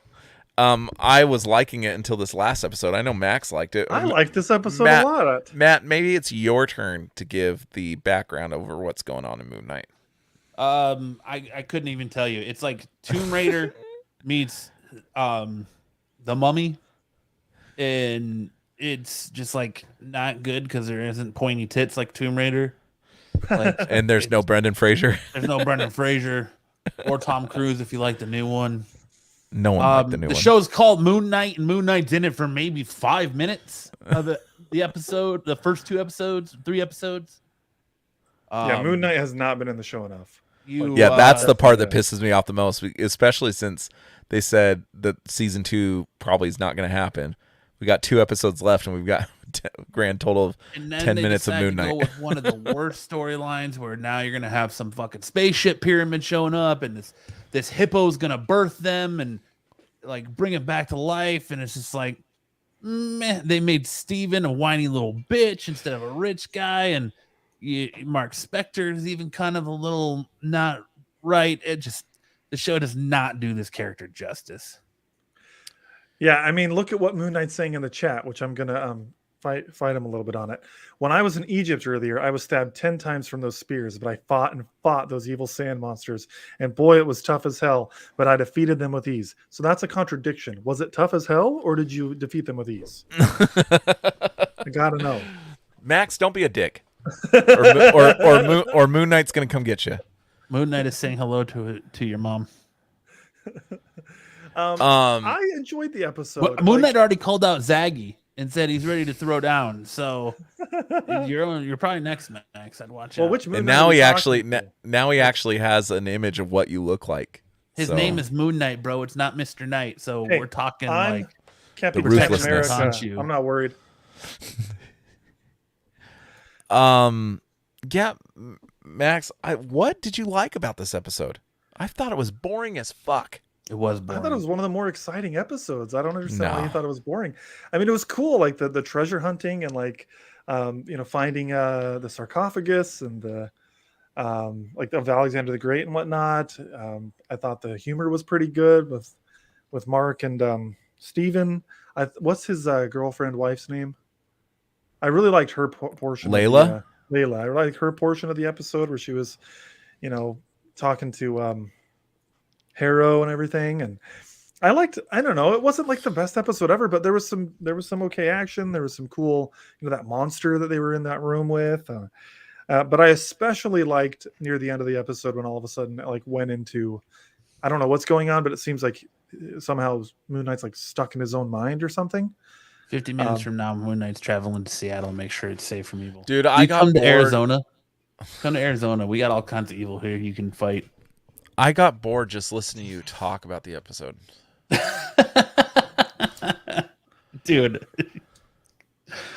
I was liking it until this last episode. I know Max liked it. I liked this episode a lot. Matt, maybe it's your turn to give the background over what's going on in Moonknight. I couldn't even tell you. It's like Tomb Raider meets The Mummy, and it's just like not good because there isn't pointy tits like Tomb Raider. Like, and there's no Brendan Fraser. There's no Brendan Fraser or Tom Cruise if you like the new one. No one liked the new one. The show's called Moonknight, and Moonknight's in it for maybe 5 minutes of the episode, the first 2 episodes, 3 episodes. Yeah, Moonknight has not been in the show enough. That's the part that pisses me off the most, especially since they said that season 2 probably is not going to happen. We got 2 episodes left, and we've got a grand total of 10 minutes of Moonknight. Go with one of the worst storylines where now you're going to have some fucking spaceship pyramid showing up, and this hippo's going to birth them and like bring it back to life. And it's just like, meh. They made Steven a whiny little bitch instead of a rich guy, and Mark Spector is even kind of a little not right. The show does not do this character justice. Yeah, I mean, look at what Moon Knight's saying in the chat, which I'm gonna fight him a little bit on it. When I was in Egypt earlier, I was stabbed 10 times from those spears, but I fought those evil sand monsters, and boy, it was tough as hell. But I defeated them with ease. So that's a contradiction. Was it tough as hell, or did you defeat them with ease? I gotta know. Max, don't be a dick. or Moon Knight's gonna come get you. Moon Knight is saying hello to your mom. I enjoyed the episode. Moon Knight already called out Zaggy and said he's ready to throw down. So you're probably next, Max. I'd watch out. Which Moon and Knight now he actually has an image of what you look like. His name is Moon Knight, bro. It's not Mr. Knight. So we're talking like Captain the ruthlessness. America. I'm not worried. Yeah, Max, what did you like about this episode? I thought it was boring as fuck. It was boring. I thought it was one of the more exciting episodes. I don't understand why you thought it was boring. I mean, it was cool, like the treasure hunting and like finding the sarcophagus and the like of Alexander the Great and whatnot. I thought the humor was pretty good with Mark and Steven. What's his girlfriend wife's name? I really liked her portion. Layla. Layla. I liked her portion of the episode where she was, talking to Harrow and everything, and I don't know, it wasn't like the best episode ever, but there was some okay action. There was some cool, that monster that they were in that room with, but I especially liked near the end of the episode when all of a sudden it like went into, I don't know what's going on, but it seems like somehow Moon Knight's like stuck in his own mind or something. 50 minutes from now, Moon Knight's traveling to Seattle, make sure it's safe from evil. Dude, I got come bored. to Arizona. Come to Arizona. We got all kinds of evil here you can fight. I got bored just listening to you talk about the episode. Dude.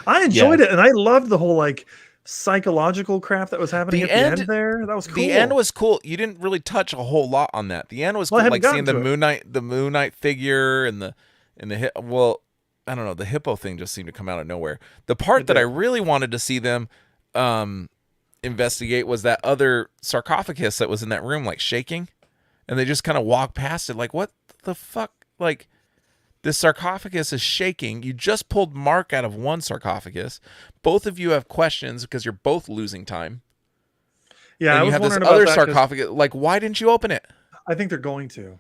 I enjoyed it, and I loved the whole like psychological crap that was happening at the end there. That was cool. The end was cool. You didn't really touch a whole lot on that. The end was cool, like seeing the Moon Knight figure and the well, I don't know, the hippo thing just seemed to come out of nowhere. The part that I really wanted to see them investigate was that other sarcophagus that was in that room, like shaking, and they just kind of walked past it like, what the fuck? Like, this sarcophagus is shaking. You just pulled Mark out of one sarcophagus. Both of you have questions because you're both losing time. Yeah, and I you was have this wondering other about that sarcophagus. Like, why didn't you open it? I think they're going to.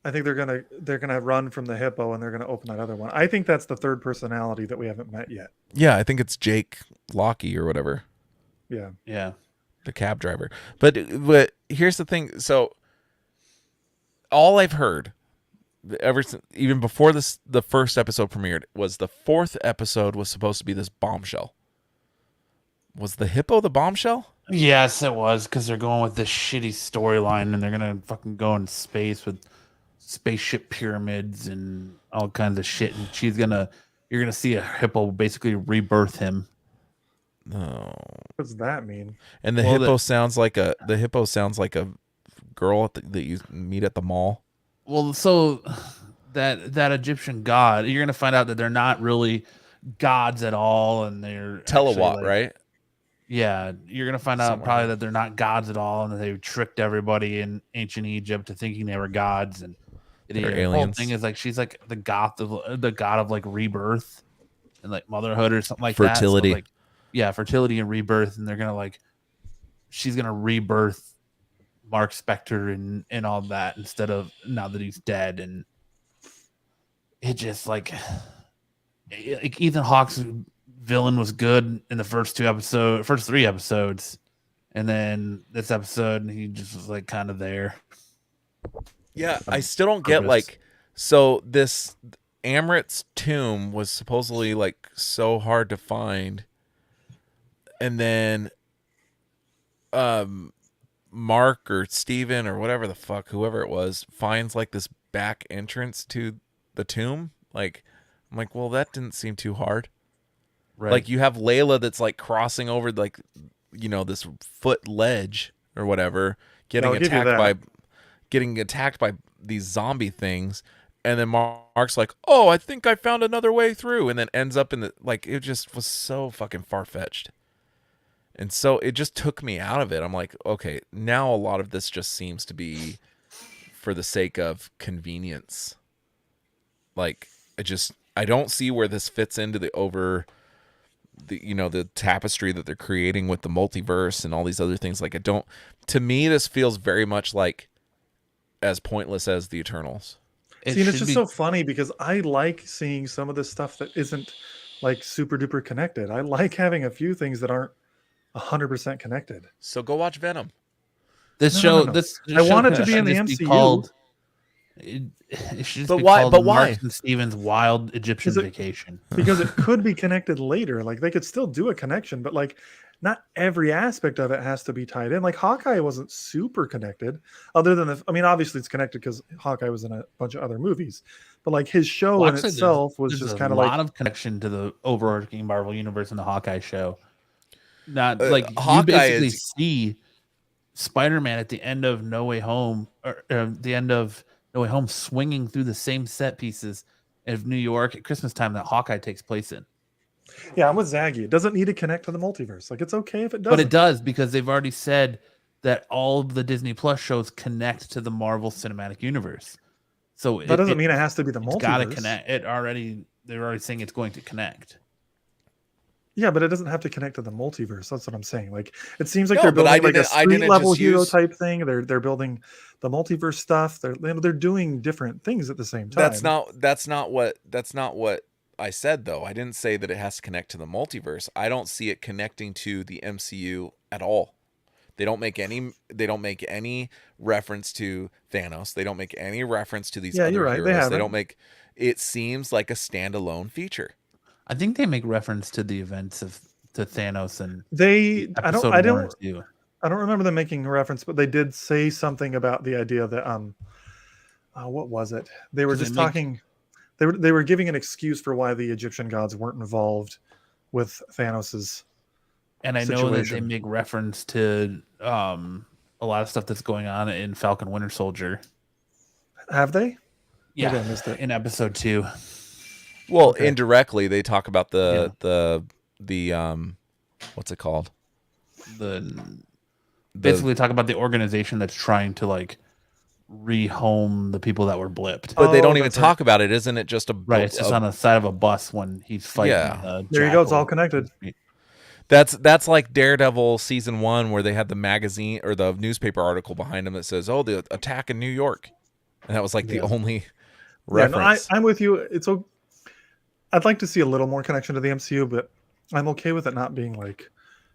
I think they're gonna run from the hippo and they're gonna open that other one. I think that's the third personality that we haven't met yet. Yeah, I think it's Jake Lockie or whatever. Yeah. The cab driver. But here's the thing. So all I've heard even before the first episode premiered was the fourth episode was supposed to be this bombshell. Was the hippo the bombshell? Yes, it was, because they're going with this shitty storyline and they're gonna fucking go in space with spaceship pyramids and all kinds of shit, and you're gonna see a hippo basically rebirth him. No. What does that mean? And the hippo sounds like a girl that you meet at the mall. Well, so that Egyptian god, you're gonna find out that they're not really gods at all, and they're Telewat, right? Yeah, you're gonna find out probably that they're not gods at all, and that they tricked everybody in ancient Egypt to thinking they were gods, and the whole thing is like she's like the god of like rebirth and like motherhood or something like fertility. That. So, like, yeah, fertility and rebirth, and they're gonna she's gonna rebirth Mark Spector and all that instead of now that he's dead, and it just like Ethan Hawke's villain was good in the first three episodes, and then this episode he just was like kind of there. Yeah, I still don't get so this Amrit's tomb was supposedly like so hard to find, and then Mark or Steven or whatever the fuck, whoever it was, finds like this back entrance to the tomb. Like, I'm like, well, that didn't seem too hard. Right. Like, you have Layla that's like crossing over like, this foot ledge or whatever, getting attacked by these zombie things, And then Mark's like, "Oh, I think I found another way through," and then ends up in the like. It just was so fucking far fetched, and so it just took me out of it. I'm like, okay, now a lot of this just seems to be for the sake of convenience. Like, I don't see where this fits into the tapestry that they're creating with the multiverse and all these other things. Like, to me, this feels very much like as pointless as the Eternals. See, and it's just so funny because I like seeing some of this stuff that isn't like super duper connected. I like having a few things that aren't 100% connected. So go watch Venom. This show. I want it to be in the MCU. It should be called Mark and Steven's Wild Egyptian Vacation. Because it could be connected later. Like, they could still do a connection, but like not every aspect of it has to be tied in. Like, Hawkeye wasn't super connected, other than obviously it's connected because Hawkeye was in a bunch of other movies, but like his show in itself was just kind of like a lot of connection to the overarching Marvel universe in the Hawkeye show. Not like Hawkeye you basically see Spider-Man at the end of No Way Home, or the end of No Way Home, swinging through the same set pieces of New York at Christmas time that Hawkeye takes place in. Yeah, I'm with Zaggy. It doesn't need to connect to the multiverse. Like, it's okay if it doesn't. But it does, because they've already said that all of the Disney Plus shows connect to the Marvel Cinematic Universe. So that doesn't mean it has to be the multiverse. It's got to connect. They're already saying it's going to connect. Yeah, but it doesn't have to connect to the multiverse. That's what I'm saying. Like, it seems like they're building like a street level hero type thing. They're building the multiverse stuff. They're doing different things at the same time. That's not what I said, though. I didn't say that it has to connect to the multiverse. I don't see it connecting to the MCU at all. They don't make any reference to Thanos. They don't make any reference to these other heroes. They don't make it seems like a standalone feature. I think they make reference to the events to Thanos and I don't remember them making a reference, but they did say something about the idea that what was it? They were just talking. They were giving an excuse for why the Egyptian gods weren't involved with Thanos's. And I know that they make reference to a lot of stuff that's going on in Falcon Winter Soldier. Have they? Yeah, maybe I missed it. In episode 2. Well, indirectly, they talk about the what's it called? Basically talk about the organization that's trying to like rehome the people that were blipped. But they don't even talk about it. Isn't it just it's just on the side of a bus when he's fighting. Yeah. There you go. It's all connected. That's like Daredevil season 1, where they had the magazine or the newspaper article behind them that says, "Oh, the attack in New York," and that was like the only reference. I'm with you. I'd like to see a little more connection to the MCU, but I'm okay with it not being like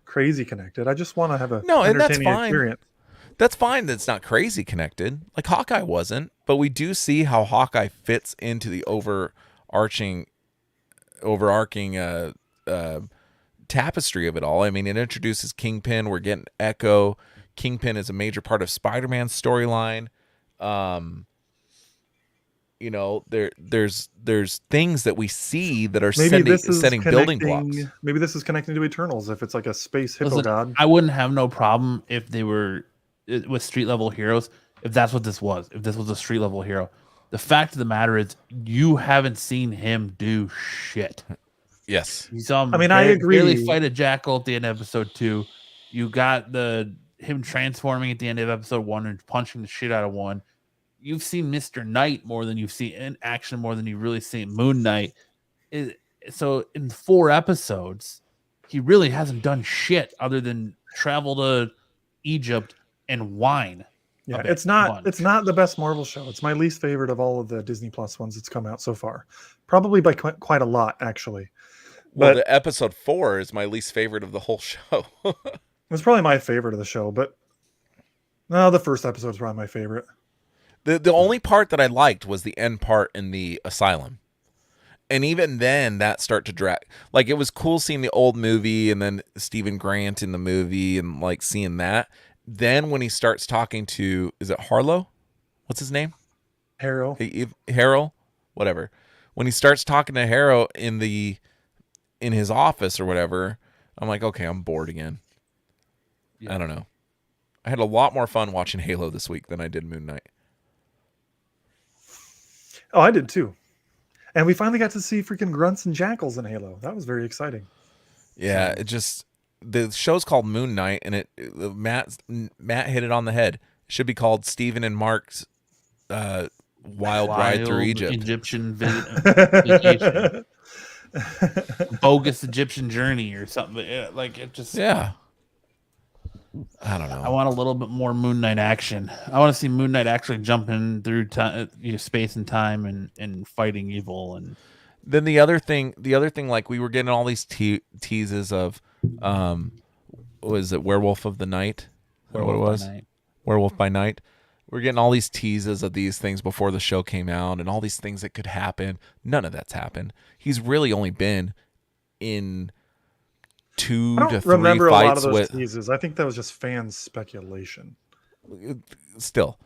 crazy connected. I just want to have a entertaining experience. That's fine that it's not crazy connected. Like Hawkeye wasn't, but we do see how Hawkeye fits into the overarching tapestry of it all. I mean, it introduces Kingpin. We're getting Echo. Kingpin is a major part of Spider-Man's storyline. There's things that we see that are setting building blocks. Maybe this is connecting to Eternals if it's like a space hippo god. I wouldn't have no problem if they were with street level heroes. If that's what this was, if this was a street level hero, the fact of the matter is you haven't seen him do shit. Yes, you saw him. I agree. Barely fight a jackal at the end of episode 2. You got him transforming at the end of episode 1 and punching the shit out of one. You've seen Mr. Knight more than you've seen in action, more than you've really seen Moonknight. So in 4 episodes, he really hasn't done shit other than travel to Egypt and whine. Yeah, it's not the best Marvel show. It's my least favorite of all of the Disney Plus ones that's come out so far. Probably by quite a lot, actually. Well, the episode 4 is my least favorite of the whole show. It's probably my favorite of the show, but no, the first episode is probably my favorite. The only part that I liked was the end part in the asylum. And even then, that started to drag. Like, it was cool seeing the old movie and then Stephen Grant in the movie and, like, seeing that. Then when he starts talking to, is it Harlow? What's his name? Harrow. Harrow? Whatever. When he starts talking to Harrow in his office or whatever, I'm like, okay, I'm bored again. Yeah. I don't know. I had a lot more fun watching Halo this week than I did Moon Knight. Oh, I did too. And we finally got to see freaking grunts and jackals in Halo. That was very exciting. Yeah, the show's called Moonknight, and Matt hit it on the head. It should be called Stephen and Mark's Wild Ride Through Egypt. Egyptian vacation. Bogus Egyptian journey or something. Like it just. Yeah. I don't know. I want a little bit more Moon Knight action. I want to see Moon Knight actually jumping through time, space and time and fighting evil. And then the other thing, like we were getting all these teases of, was it Werewolf of the Night? Werewolf by Night. We're getting all these teases of these things before the show came out, and all these things that could happen. None of that's happened. He's really only been in 2 to 3 fights. I don't remember a lot of those teases. I think that was just fan speculation. Still,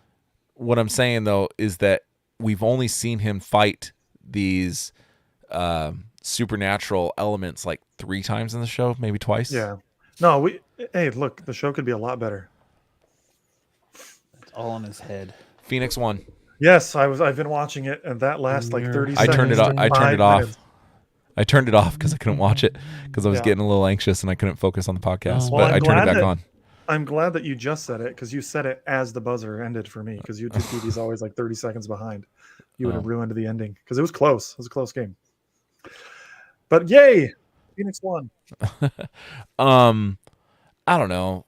what I'm saying though is that we've only seen him fight these supernatural elements like 3 times in the show, maybe twice. Yeah. No, hey, look, the show could be a lot better. It's all in his head. Phoenix won. Yes, I've been watching it, and that lasts like 30 seconds. I turned it off. I turned it off because I couldn't watch it because I was getting a little anxious and I couldn't focus on the podcast. Well, but I turned it back on. I'm glad that you just said it because you said it as the buzzer ended for me because YouTube's always like 30 seconds behind. You would have ruined the ending because it was close. It was a close game. But yay, Phoenix won. I don't know.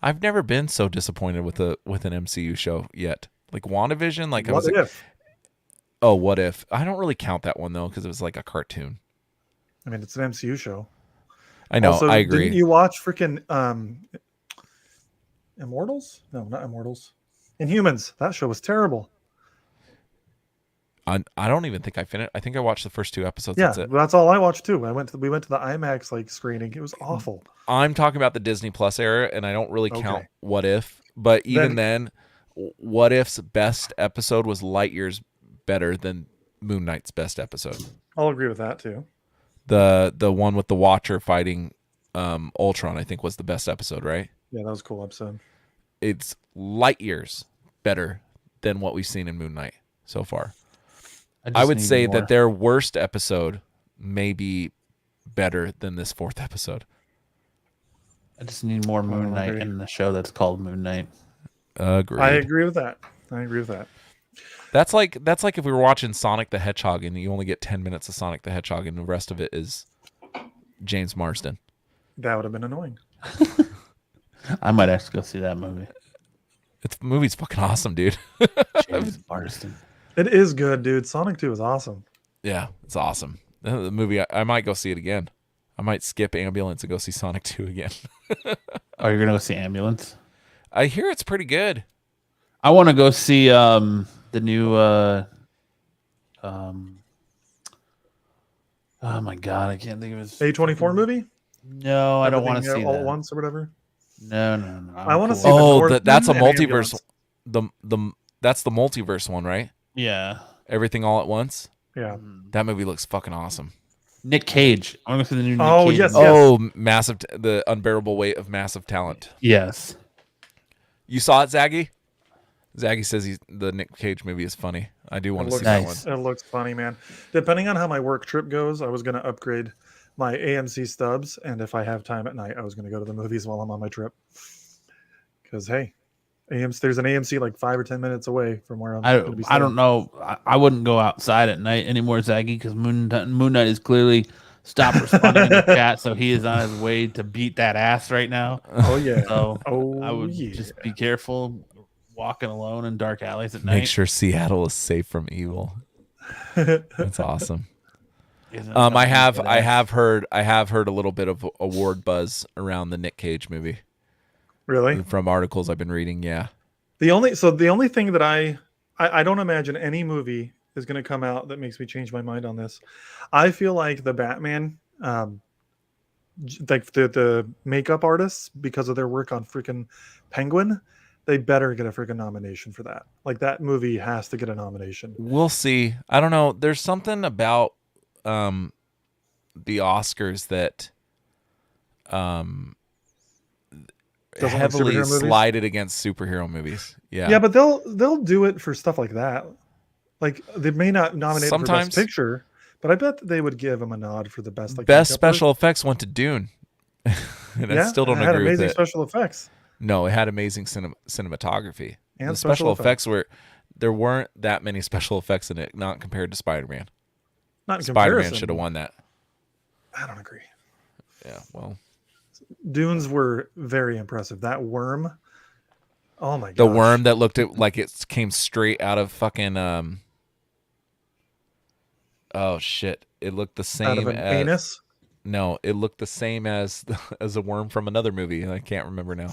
I've never been so disappointed with an MCU show yet. Like WandaVision, like What If? Oh, What If? I don't really count that one though because it was like a cartoon. I mean, it's an MCU show. I know. Also, I agree. Didn't you watch freaking Immortals? No, not Immortals. Inhumans. That show was terrible. I don't even think I finished. I think I watched the first 2 episodes. Yeah, that's it. That's all I watched too. We went to the IMAX like screening. It was awful. I'm talking about the Disney Plus era, and I don't really count What If. But even then, What If's best episode was light years better than Moon Knight's best episode. I'll agree with that too. The one with the Watcher fighting Ultron, I think, was the best episode, right? Yeah, that was a cool episode. It's light years better than what we've seen in Moon Knight so far. I would say that their worst episode may be better than this 4th episode. I just need more Moon Knight in the show that's called Moon Knight. Agreed. I agree with that. That's like if we were watching Sonic the Hedgehog and you only get 10 minutes of Sonic the Hedgehog and the rest of it is James Marsden. That would have been annoying. I might actually go see that movie. The movie's fucking awesome, dude. James Marsden. It is good, dude. Sonic 2 is awesome. Yeah, it's awesome. The movie, I might go see it again. I might skip Ambulance and go see Sonic 2 again. Oh, you're going to go see Ambulance? I hear it's pretty good. I want to go see the new oh my god, I can't think of his A24 movie? No, I don't want to see all that. At once or whatever. No. I want to see. That's a multiverse. That's the multiverse one, right? Yeah. Everything All at Once. Yeah. That movie looks fucking awesome. Nick Cage. I want to go see the new Nick Cage. Yes. Massive. The Unbearable Weight of Massive Talent. Yes. You saw it, Zaggy? Zaggy says the Nick Cage movie is funny. I do want to see that one. It looks funny, man. Depending on how my work trip goes, I was going to upgrade my AMC stubs, and if I have time at night, I was going to go to the movies while I'm on my trip. Because hey, there's an AMC like 5 or 10 minutes away from where I'm going to be staying. I don't know. I wouldn't go outside at night anymore, Zaggy, because Moon Knight is clearly stopped responding in the chat, so he is on his way to beat that ass right now. Oh yeah. So I would just be careful walking alone in dark alleys at night. Make sure Seattle is safe from evil. That's awesome. I have heard a little bit of award buzz around the Nick Cage movie. Really? From articles I've been reading, yeah. The only thing that I don't imagine any movie is going to come out that makes me change my mind on this. I feel like the Batman, like the makeup artists, because of their work on freaking Penguin, they better get a freaking nomination for that. Like that movie has to get a nomination. We'll see. I don't know. There's something about the Oscars that Doesn't like heavily superhero movies? slided against superhero movies. Yeah. Yeah, but they'll do it for stuff like that. Like they may not nominate him for Sometimes. Best Picture, but I bet that they would give him a nod for the best like Best makeup special effects went to Dune. And I still don't it had agree with amazing it. special effects. No, it had amazing cinematography. And the special special effects there weren't that many special effects in it, not compared to Spider-Man. Not in Spider-Man comparison. should have won that. I don't agree. Yeah, well, Dunes were very impressive. That worm. Oh my god. the worm that looked like it came straight out of fucking oh shit! It looked the same Out of an as anus. no. It looked the same as a worm from another movie. I can't remember now.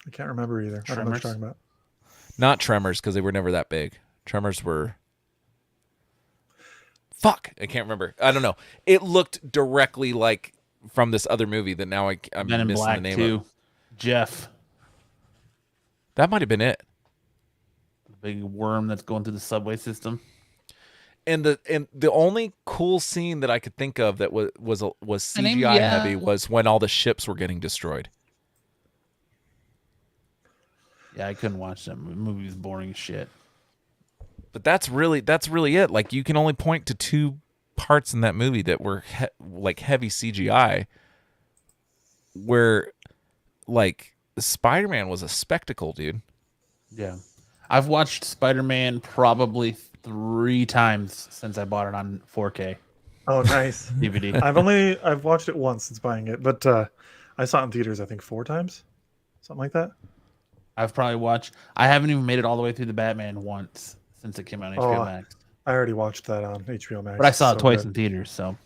I can't remember either. I don't know what you're talking about. Not Tremors, because they were never that big. Tremors were. Fuck, I can't remember. I don't know. It looked directly like from this other movie that now I'm Men in missing Black the name too. of. Jeff, That might have been it. big worm that's going through the subway system. And the only cool scene that I could think of that was CGI heavy was when all the ships were getting destroyed. Yeah, I couldn't watch that movie. The movie was boring as shit. But that's really it. Like you can only point to two parts in that movie that were like heavy CGI, where like Spider-Man was a spectacle, dude. Yeah, I've watched Spider-Man probably 3 times since I bought it on 4K Oh, nice. DVD. I've watched it once since buying it, but I saw it in theaters I think 4 times, something like that. I've probably watched. I haven't even made it all the way through the Batman once since it came out on HBO Max. I already watched that on HBO Max. But I saw It's it so twice good. in theaters. So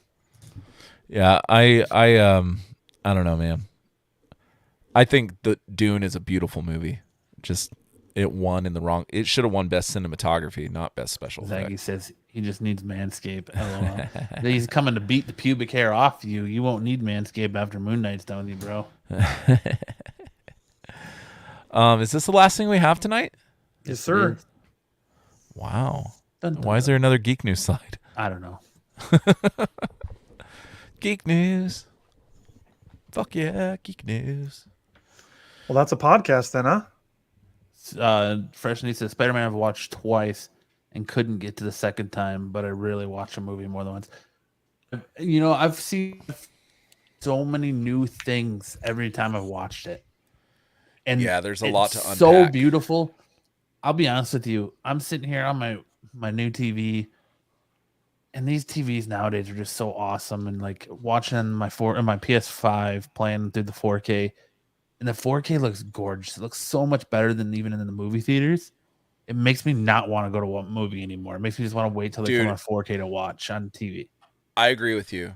Yeah, I don't know, man. I think that Dune is a beautiful movie. Just it won in the wrong. It should have won best cinematography, not best special Zaggy effects. says he just needs Manscaped. LOL. He's coming to beat the pubic hair off you. You won't need Manscaped after Moonknight's done with you, bro. Is this the last thing we have tonight? Yes, sir. Wow. Dun, dun, Why is there another geek news slide? I don't know. Geek news. Fuck yeah, geek news. Well, that's a podcast then, huh? Fresh News says Spider-Man I've watched twice and couldn't get to the second time, but I really watch a movie more than once. You know, I've seen so many new things every time I've watched it. And Yeah, there's a lot to unpack. So beautiful. I'll be honest with you. I'm sitting here on my new TV, and these TVs nowadays are just so awesome. And like watching my PS5 playing through the 4K, and the 4K looks gorgeous. It looks so much better than even in the movie theaters. It makes me not want to go to a movie anymore. It makes me just want to wait till they come on 4K to watch on TV. I agree with you,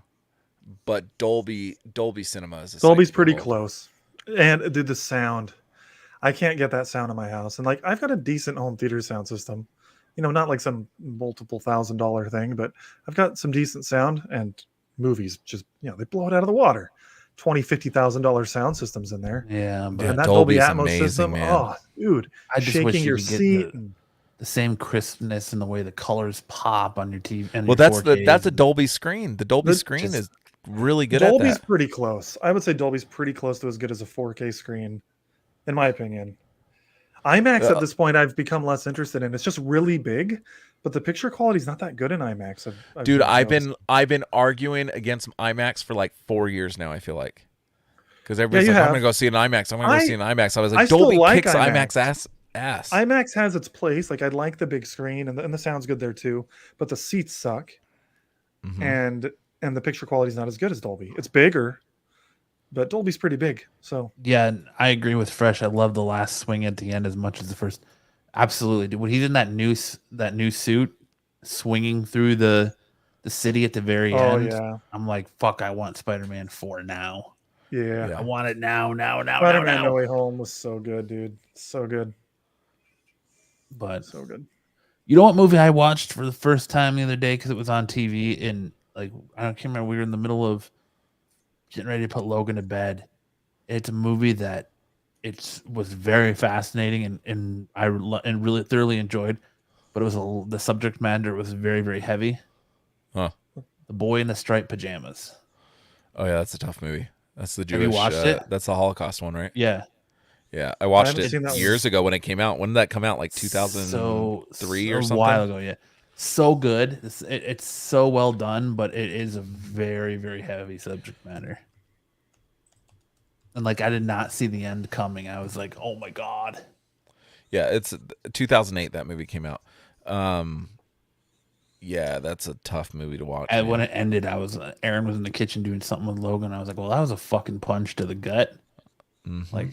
but Dolby Cinema is Dolby's pretty close, and dude, the sound. I can't get that sound in my house, and like I've got a decent home theater sound system, you know, not like some multiple $1,000 thing, but I've got some decent sound. And movies just, you know, they blow it out of the water. $20,000-$50,000 sound systems in there. Yeah, but And that Dolby's Dolby Atmos amazing, system, man. oh, dude, I just wish shaking you your could get seat. the same crispness and the way the colors pop on your TV. And Well, that's a Dolby screen. The Dolby screen just- is really good Dolby's at that. pretty close. I would say Dolby's pretty close to as good as a 4K screen, in my opinion. IMAX at this point I've become less interested in. It's just really big, but the picture quality is not that good in IMAX. Dude, noticed. I've been arguing against IMAX for like 4 years now. I feel like because everybody's you like, I'm have. gonna go see an IMAX. I'm gonna go see an IMAX. I was I like, still Dolby like kicks IMAX. IMAX ass. IMAX has its place. Like I like the big screen and the sound's good there too, but the seats suck, and the picture quality is not as good as Dolby. It's bigger, but Dolby's pretty big. So Yeah, I agree with Fresh. I love the last swing at the end as much as the first. Absolutely, dude. When he's in that new suit, swinging through the city at the very end, yeah, I'm like, fuck! I want Spider-Man 4 now. yeah. I want it now. Spider-Man No Way Home was so good, dude. So good, But so good. you know what movie I watched for the first time the other day because it was on TV and like I can't remember. We were in the middle of getting ready to put Logan to bed. It's a movie that was very fascinating and I really thoroughly enjoyed, but it was the subject matter was very, very heavy. Huh. The Boy in the Striped Pajamas. Oh yeah, that's a tough movie. That's the Have Jewish. you watched it? That's the Holocaust one, right? Yeah. Yeah, I watched haven't seen it that years ago when it came out. When did that come out? Like 2003 or something? A while ago, yeah. So good. It's so well done, but it is a very, very heavy subject matter. And like, I did not see the end coming. I was like, oh my God. Yeah, it's 2008 that movie came out. Yeah, that's a tough movie to watch. And when it ended, Aaron was in the kitchen doing something with Logan. I was like, well, that was a fucking punch to the gut. Mm-hmm. Like,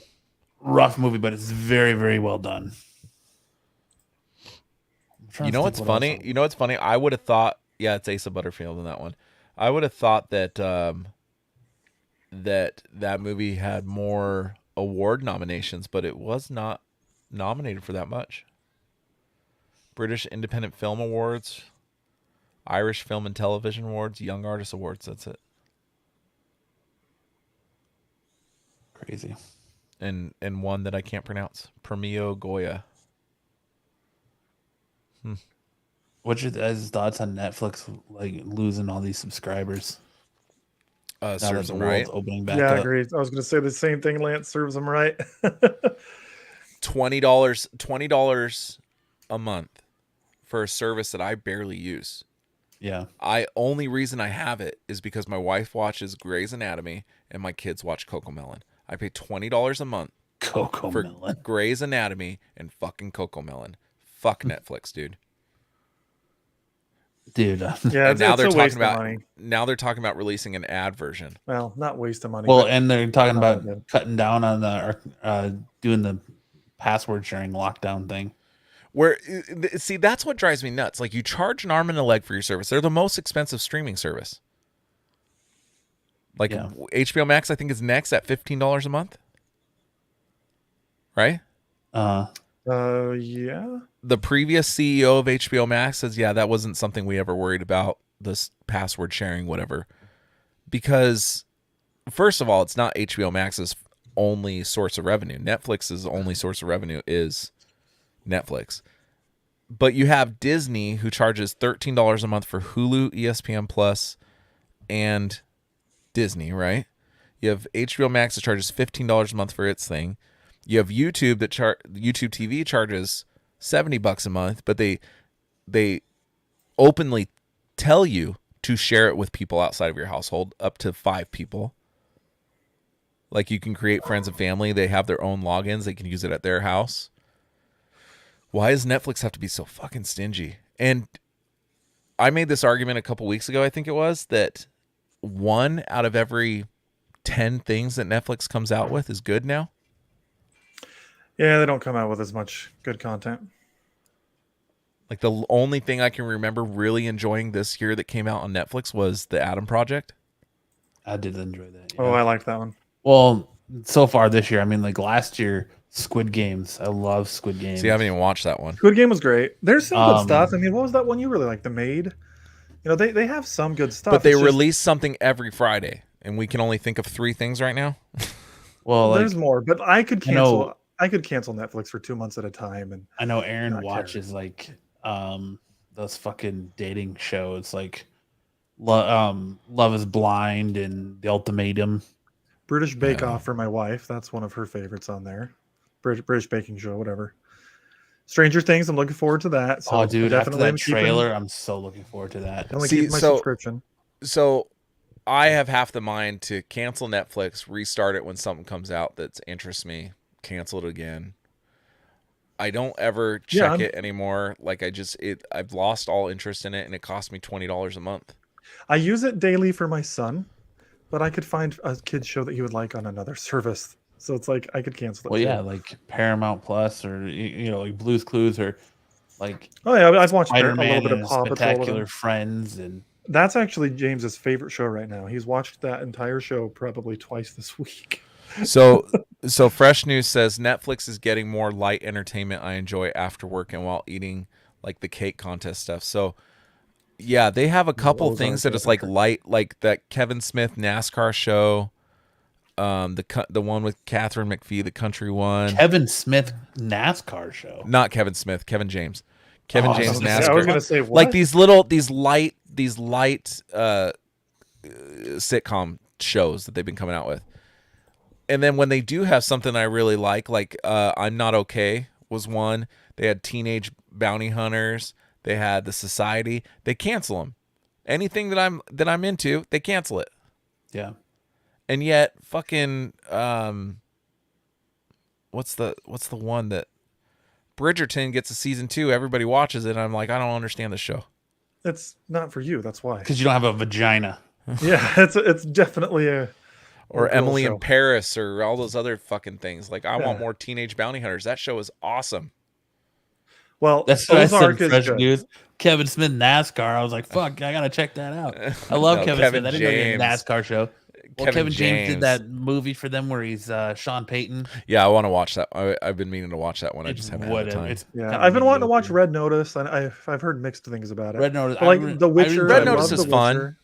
rough movie, but it's very, very well done. You know what's funny? I would have thought, yeah, it's Asa Butterfield in that one. I would have thought that that movie had more award nominations, but it was not nominated for that much. British Independent Film Awards, Irish Film and Television Awards, Young Artist Awards. That's it. Crazy. And one that I can't pronounce, Premio Goya. What's your guys' thoughts on Netflix like losing all these subscribers? Serves them right. Opening back Yeah, I up. agree. I was going to say the same thing. Lance, serves them right. $20 a month for a service that I barely use. Yeah. Only reason I have it is because my wife watches Grey's Anatomy and my kids watch Cocomelon. I pay $20 a month for Cocomelon. Grey's Anatomy and fucking Cocomelon. Fuck Netflix, dude. Dude. Yeah, And now it's they're a talking waste of about money. releasing an ad version. Well, not waste of money. Well, but and they're talking not about good. cutting down on the doing the password sharing lockdown thing. Where see, that's what drives me nuts. Like, you charge an arm and a leg for your service. They're the most expensive streaming service. Like, Yeah. HBO Max, I think, is next at $15 a month. Right? Yeah. The previous CEO of HBO Max says, yeah, that wasn't something we ever worried about, this password sharing, whatever. Because, first of all, it's not HBO Max's only source of revenue. Netflix's only source of revenue is Netflix. But you have Disney, who charges $13 a month for Hulu, ESPN Plus, and Disney, right? You have HBO Max that charges $15 a month for its thing. You have YouTube that YouTube TV charges $70 a month, but they openly tell you to share it with people outside of your household, up to 5 people. Like, you can create friends and family. They have their own logins. They can use it at their house. Why does Netflix have to be so fucking stingy? And I made this argument a couple weeks ago, I think it was, that 1 out of every 10 things that Netflix comes out with is good now. Yeah, they don't come out with as much good content. Like, the only thing I can remember really enjoying this year that came out on Netflix was The Atom Project. I did enjoy that. Yeah. Oh, I like that one. Well, so far this year, I mean, like last year, Squid Games. I love Squid Games. See, I haven't even watched that one. Good Game was great. There's some good stuff. I mean, what was that one you really like? The Maid? You know, they have some good stuff. But they It's just- release something every Friday, and we can only think of 3 things right now. Well, like, there's more, but I could I know- cancel. I could cancel Netflix for 2 months at a time, and I know Aaron Not care. watches like those fucking dating shows like Love is Blind and The Ultimatum. British Bake Yeah. Off for my wife. That's one of her favorites on there. British baking show, whatever. Stranger Things. I'm looking forward to that. So Oh, dude, after am that keeping- trailer, I'm so looking forward to that. only See, keep my so- subscription. So I have half the mind to cancel Netflix, restart it when something comes out that interests me, cancel it again. I don't ever Yeah, check it anymore. Like, I've lost all interest in it, and it costs me $20 a month. I use it daily for my son, but I could find a kid's show that he would like on another service. So it's like I could cancel it. Well, too. yeah, like Paramount Plus or you know, like Blue's Clues or like Oh yeah, I've watched a Spider-Man little bit and of his Paw Patrol. with Spectacular him. Friends and That's actually James's favorite show right now. He's watched that entire show probably twice this week. So Fresh News says Netflix is getting more light entertainment I enjoy after work and while eating, like the cake contest stuff. So yeah, they have a couple those things aren't that is good. like light, like that Kevin Smith NASCAR show, the one with Catherine McPhee, the country one. Kevin Smith NASCAR show. Not Kevin Smith, Kevin James. Kevin Oh, James I was NASCAR. I was gonna say what? Like these light sitcom shows that they've been coming out with. And then when they do have something I really like I'm Not Okay was one. They had Teenage Bounty Hunters. They had The Society. They cancel them. Anything that I'm into, they cancel it. Yeah. And yet, fucking what's the one that Bridgerton gets a season 2? Everybody watches it. And I'm like, I don't understand the show. It's not for you. That's why. Because you don't have a vagina. Yeah, it's definitely a. Or Emily show. in Paris, or all those other fucking things. Like, I Yeah. want more Teenage Bounty Hunters. That show is awesome. Well, That's what Ozark I said. is Fresh good. news. Kevin Smith NASCAR. I was like, fuck, I gotta check that out. I love No, Kevin Smith. I didn't know he James. had a NASCAR show. Well, Kevin James did that movie for them where he's Sean Payton. Yeah, I want to watch that. I've been meaning to watch that one. I just haven't had the time. Yeah, I've been wanting to watch Red Notice, and I've heard mixed things about it. Red Notice, like The Witcher. Red I Notice love is The fun. Witcher.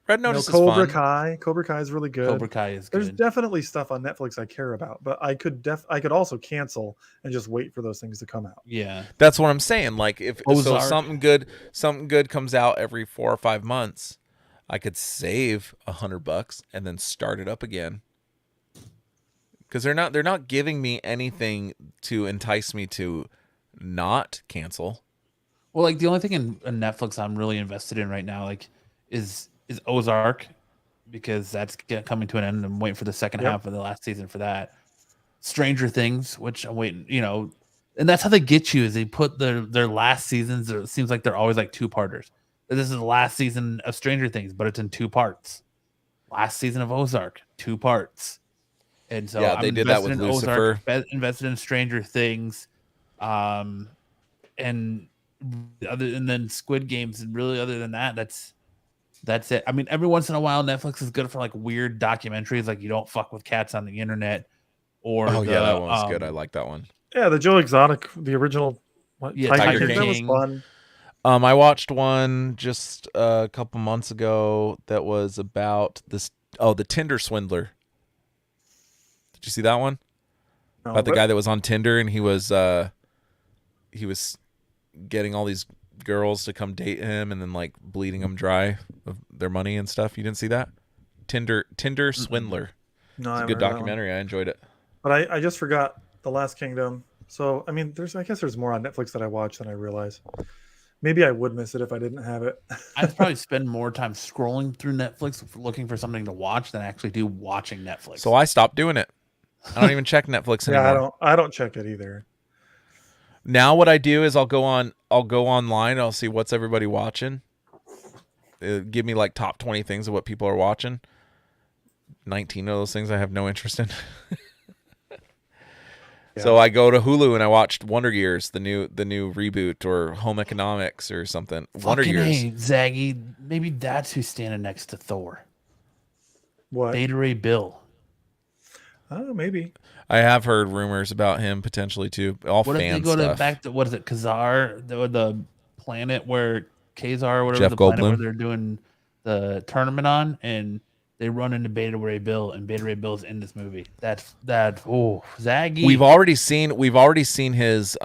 Red Notice is Cobra fun. Kai. Cobra Kai is really good. Cobra Kai is good. There's definitely stuff on Netflix I care about, but I could also cancel and just wait for those things to come out. Yeah, that's what I'm saying. Like if Ozark. so something good comes out every 4 or 5 months, I could save $100 and then start it up again. Because they're not giving me anything to entice me to not cancel. Well, like the only thing in Netflix I'm really invested in right now, like, is Ozark, because that's coming to an end. I'm waiting for the second half of the last season for that. Stranger Things, which I'm waiting, and that's how they get you, is they put their last seasons. It seems like they're always like 2-parters. This is the last season of Stranger Things, but it's in 2 parts. Last season of Ozark, 2 parts. And so yeah, they did that with Lucifer. Ozark, invested in Stranger Things, and then Squid Games, and really other than that, that's it. I mean, every once in a while, Netflix is good for like weird documentaries, like You Don't Fuck with Cats on the Internet, or that one was good. I like that one. Yeah, the Joe Exotic, the original. Tiger King. That was fun. I watched one just a couple months ago that was about this. Oh, the Tinder swindler. Did you see that one? No, about the guy that was on Tinder and he was getting all these girls to come date him and then like bleeding them dry of their money and stuff. You didn't see that? Tinder swindler. No, it's a good documentary. I enjoyed it. But I just forgot The Last Kingdom. So I mean, I guess there's more on Netflix that I watch than I realize. Maybe I would miss it if I didn't have it. I'd probably spend more time scrolling through Netflix looking for something to watch than actually do watching Netflix. So I stopped doing it. I don't even check Netflix anymore. Yeah, I don't check it either. Now what I do is I'll go online, I'll see what's everybody watching. It'll give me like top 20 things of what people are watching. 19 of those things I have no interest in. Yeah. So I go to Hulu and I watched Wonder Years, the new reboot, or Home Economics or something. Wonder Years. Hey, Zaggy, maybe that's who's standing next to Thor. What? Beta Ray Bill. Oh, maybe. I have heard rumors about him potentially too. All what fan if they go stuff. back to, what is it, Khazar, the planet where Khazar, whatever, Jeff the planet Goldblum. where they're doing the tournament on, and they run into Beta Ray Bill, and Beta Ray Bill's in this movie. Zaggy. We've already seen his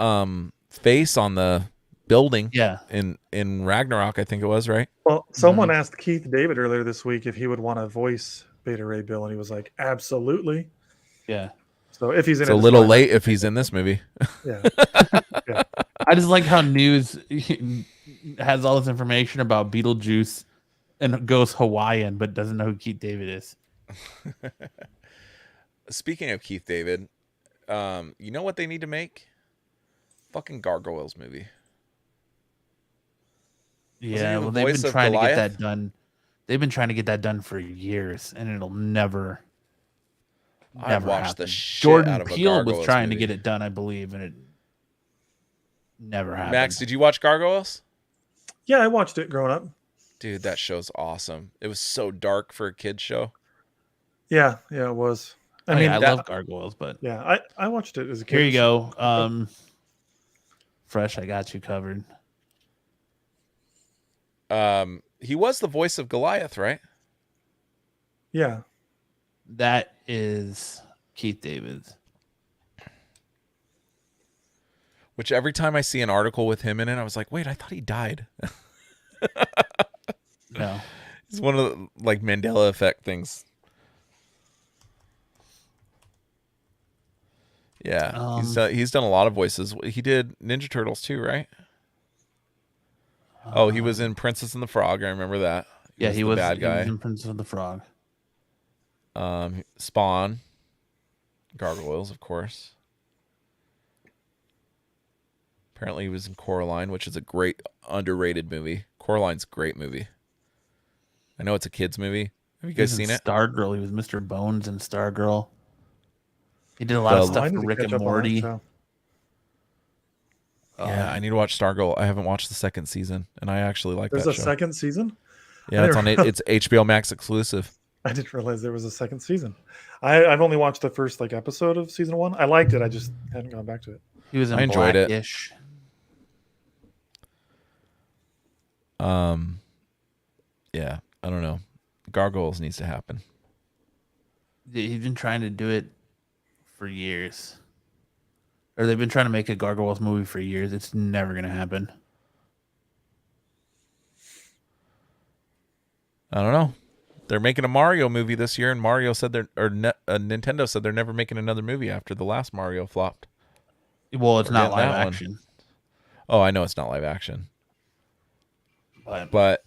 face on the building. Yeah. In Ragnarok, I think it was, right? Well, someone asked Keith David earlier this week if he would want to voice Beta Ray Bill, and he was like, "Absolutely." Yeah. So if he's in, It's a little late if he's in this movie. Yeah. Yeah. I just like how news has all this information about Beetlejuice and goes Hawaiian, but doesn't know who Keith David is. Speaking of Keith David, you know what they need to make? Fucking Gargoyles movie. Yeah, well, they've been trying to get that done. They've been trying to get that done for years, and it'll never I've watched happen. the shit Jordan out of a Peele was Gargoyles trying movie. to get it done, I believe, and it never happened. Max, did you watch Gargoyles? Yeah, I watched it growing up. Dude, that show's awesome. It was so dark for a kid's show. Yeah, it was. I mean, I love Gargoyles, but yeah, I watched it as a kid. Here you go. Fresh, I got you covered. He was the voice of Goliath, right? Yeah. That is Keith David. Which every time I see an article with him in it, I was like, wait, I thought he died. No. It's one of the like Mandela effect things. Yeah, he's done a lot of voices. He did Ninja Turtles too, right? Oh, he was in Princess and the Frog. I remember that. He was the bad guy. He was in Princess and the Frog. Spawn, Gargoyles, of course. Apparently, he was in Coraline, which is a great underrated movie. Coraline's a great movie. I know it's a kids movie. Have you guys seen it? Stargirl. He was Mr. Bones in Stargirl. He did a lot of stuff for Rick and Morty. Yeah, I need to watch Stargirl. I haven't watched the second season, and I actually like that show. There's a second season? Yeah, it's HBO Max exclusive. I didn't realize there was a second season. I've only watched the first episode of season 1. I liked it. I just hadn't gone back to it. He was in I enjoyed Blackish. it. Yeah, I don't know. Gargoyles needs to happen. He's been trying to do it for years. Or they've been trying to make a Gargoyles movie for years. It's never going to happen. I don't know. They're making a Mario movie this year, and Mario said Nintendo said they're never making another movie after the last Mario flopped. Well, it's not live action. Oh, I know it's not live action. But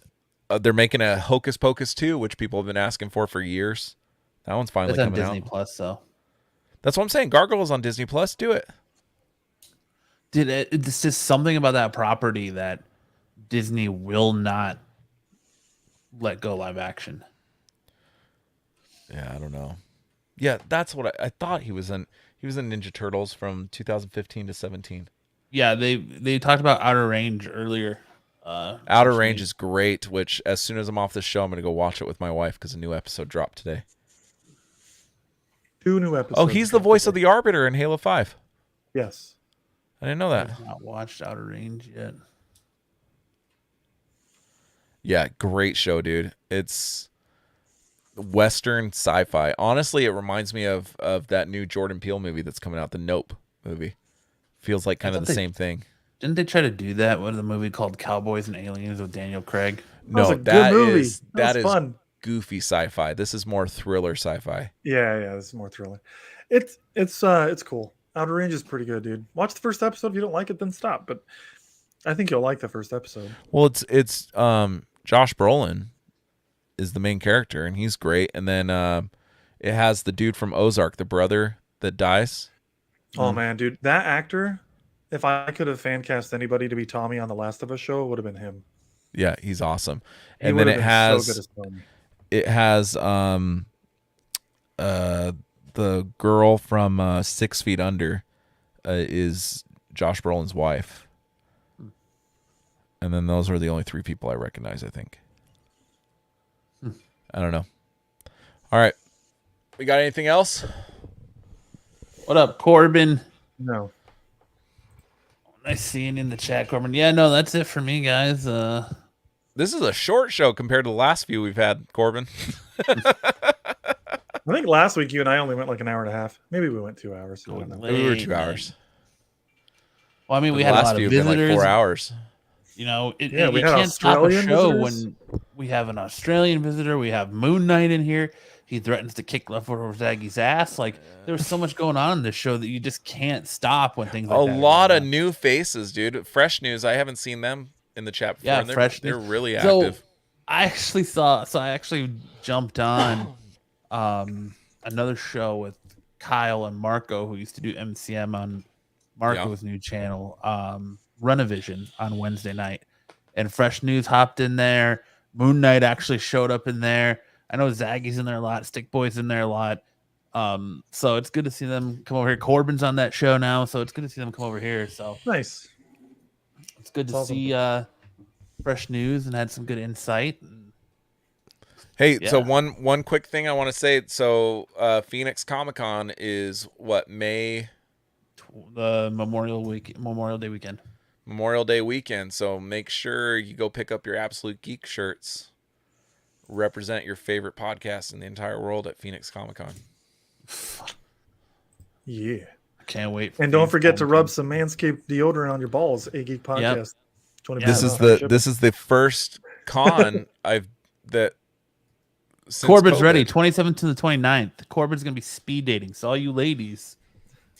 they're making a Hocus Pocus 2, which people have been asking for years. That one's finally coming Disney out. Plus, though. That's what I'm saying. Gargoyles on Disney Plus. Do it. It's just something about that property that Disney will not let go live action. Yeah, I don't know. Yeah, that's what I thought he was in. He was in Ninja Turtles from 2015 to 17. Yeah, they talked about Outer Range earlier. Outer Range is great, which as soon as I'm off this show, I'm going to go watch it with my wife because a new episode dropped today. 2 new episodes. Oh, he's the voice of the Arbiter in Halo 5. Yes. I didn't know that. I've not watched Outer Range yet. Yeah, great show, dude. It's Western sci-fi. Honestly, it reminds me of that new Jordan Peele movie that's coming out, the Nope movie. Feels like kind of the same thing. Didn't they try to do that with a movie called Cowboys and Aliens with Daniel Craig? No, that is fun. Goofy sci-fi. This is more thriller sci-fi. Yeah, this is more thriller. It's cool. Outer Range is pretty good, dude. Watch the first episode. If you don't like it, then stop. But I think you'll like the first episode. Well, it's Josh Brolin is the main character, and he's great. And then it has the dude from Ozark, the brother that dies. Oh man, dude, that actor. If I could have fan cast anybody to be Tommy on the Last of Us show, it would have been him. Yeah, he's awesome. And then it has the girl from 6 Feet Under is Josh Brolin's wife. And then those are the only 3 people I recognize, I think. I don't know. All right. We got anything else? What up, Corbin? No. Nice seeing you in the chat, Corbin. Yeah, no, that's it for me, guys. This is a short show compared to the last few we've had, Corbin. I think last week you and I only went like an hour and a half. Maybe we went 2 hours. I don't know. Maybe we were 2 hours. Well, I mean, we had a lot of visitors. Like 4 hours. You know, we you had can't stop a show visitors. when we have an Australian visitor. We have Moonknight in here. He threatens to kick Leftover Zaggy's ass. Like, there was so much going on in this show that you just can't stop when things like that. A lot of new faces, dude. Fresh News. I haven't seen them in the chat before. Yeah, they're really active. So I actually jumped on another show with Kyle and Marco, who used to do MCM on Marco's new channel, Runavision, on Wednesday night. And Fresh News hopped in there. Moonknight actually showed up in there. I know Zaggy's in there a lot. Stick Boy's in there a lot. So it's good to see them come over here. Corbin's on that show now, so it's good to see them come over here. So nice. It's good to see Fresh News and had some good insight. Hey, so one quick thing I want to say. So Phoenix Comic-Con is what, May? The Memorial Day weekend. Memorial Day weekend. So make sure you go pick up your Absolute Geek shirts. Represent your favorite podcast in the entire world at Phoenix Comic-Con. Yeah. I can't wait. And don't forget to rub some Manscaped deodorant on your balls. A Geek Podcast. Yep. This is the first con Corbin's COVID. ready. 27th to the 29th. Corbin's gonna be speed dating. So all you ladies,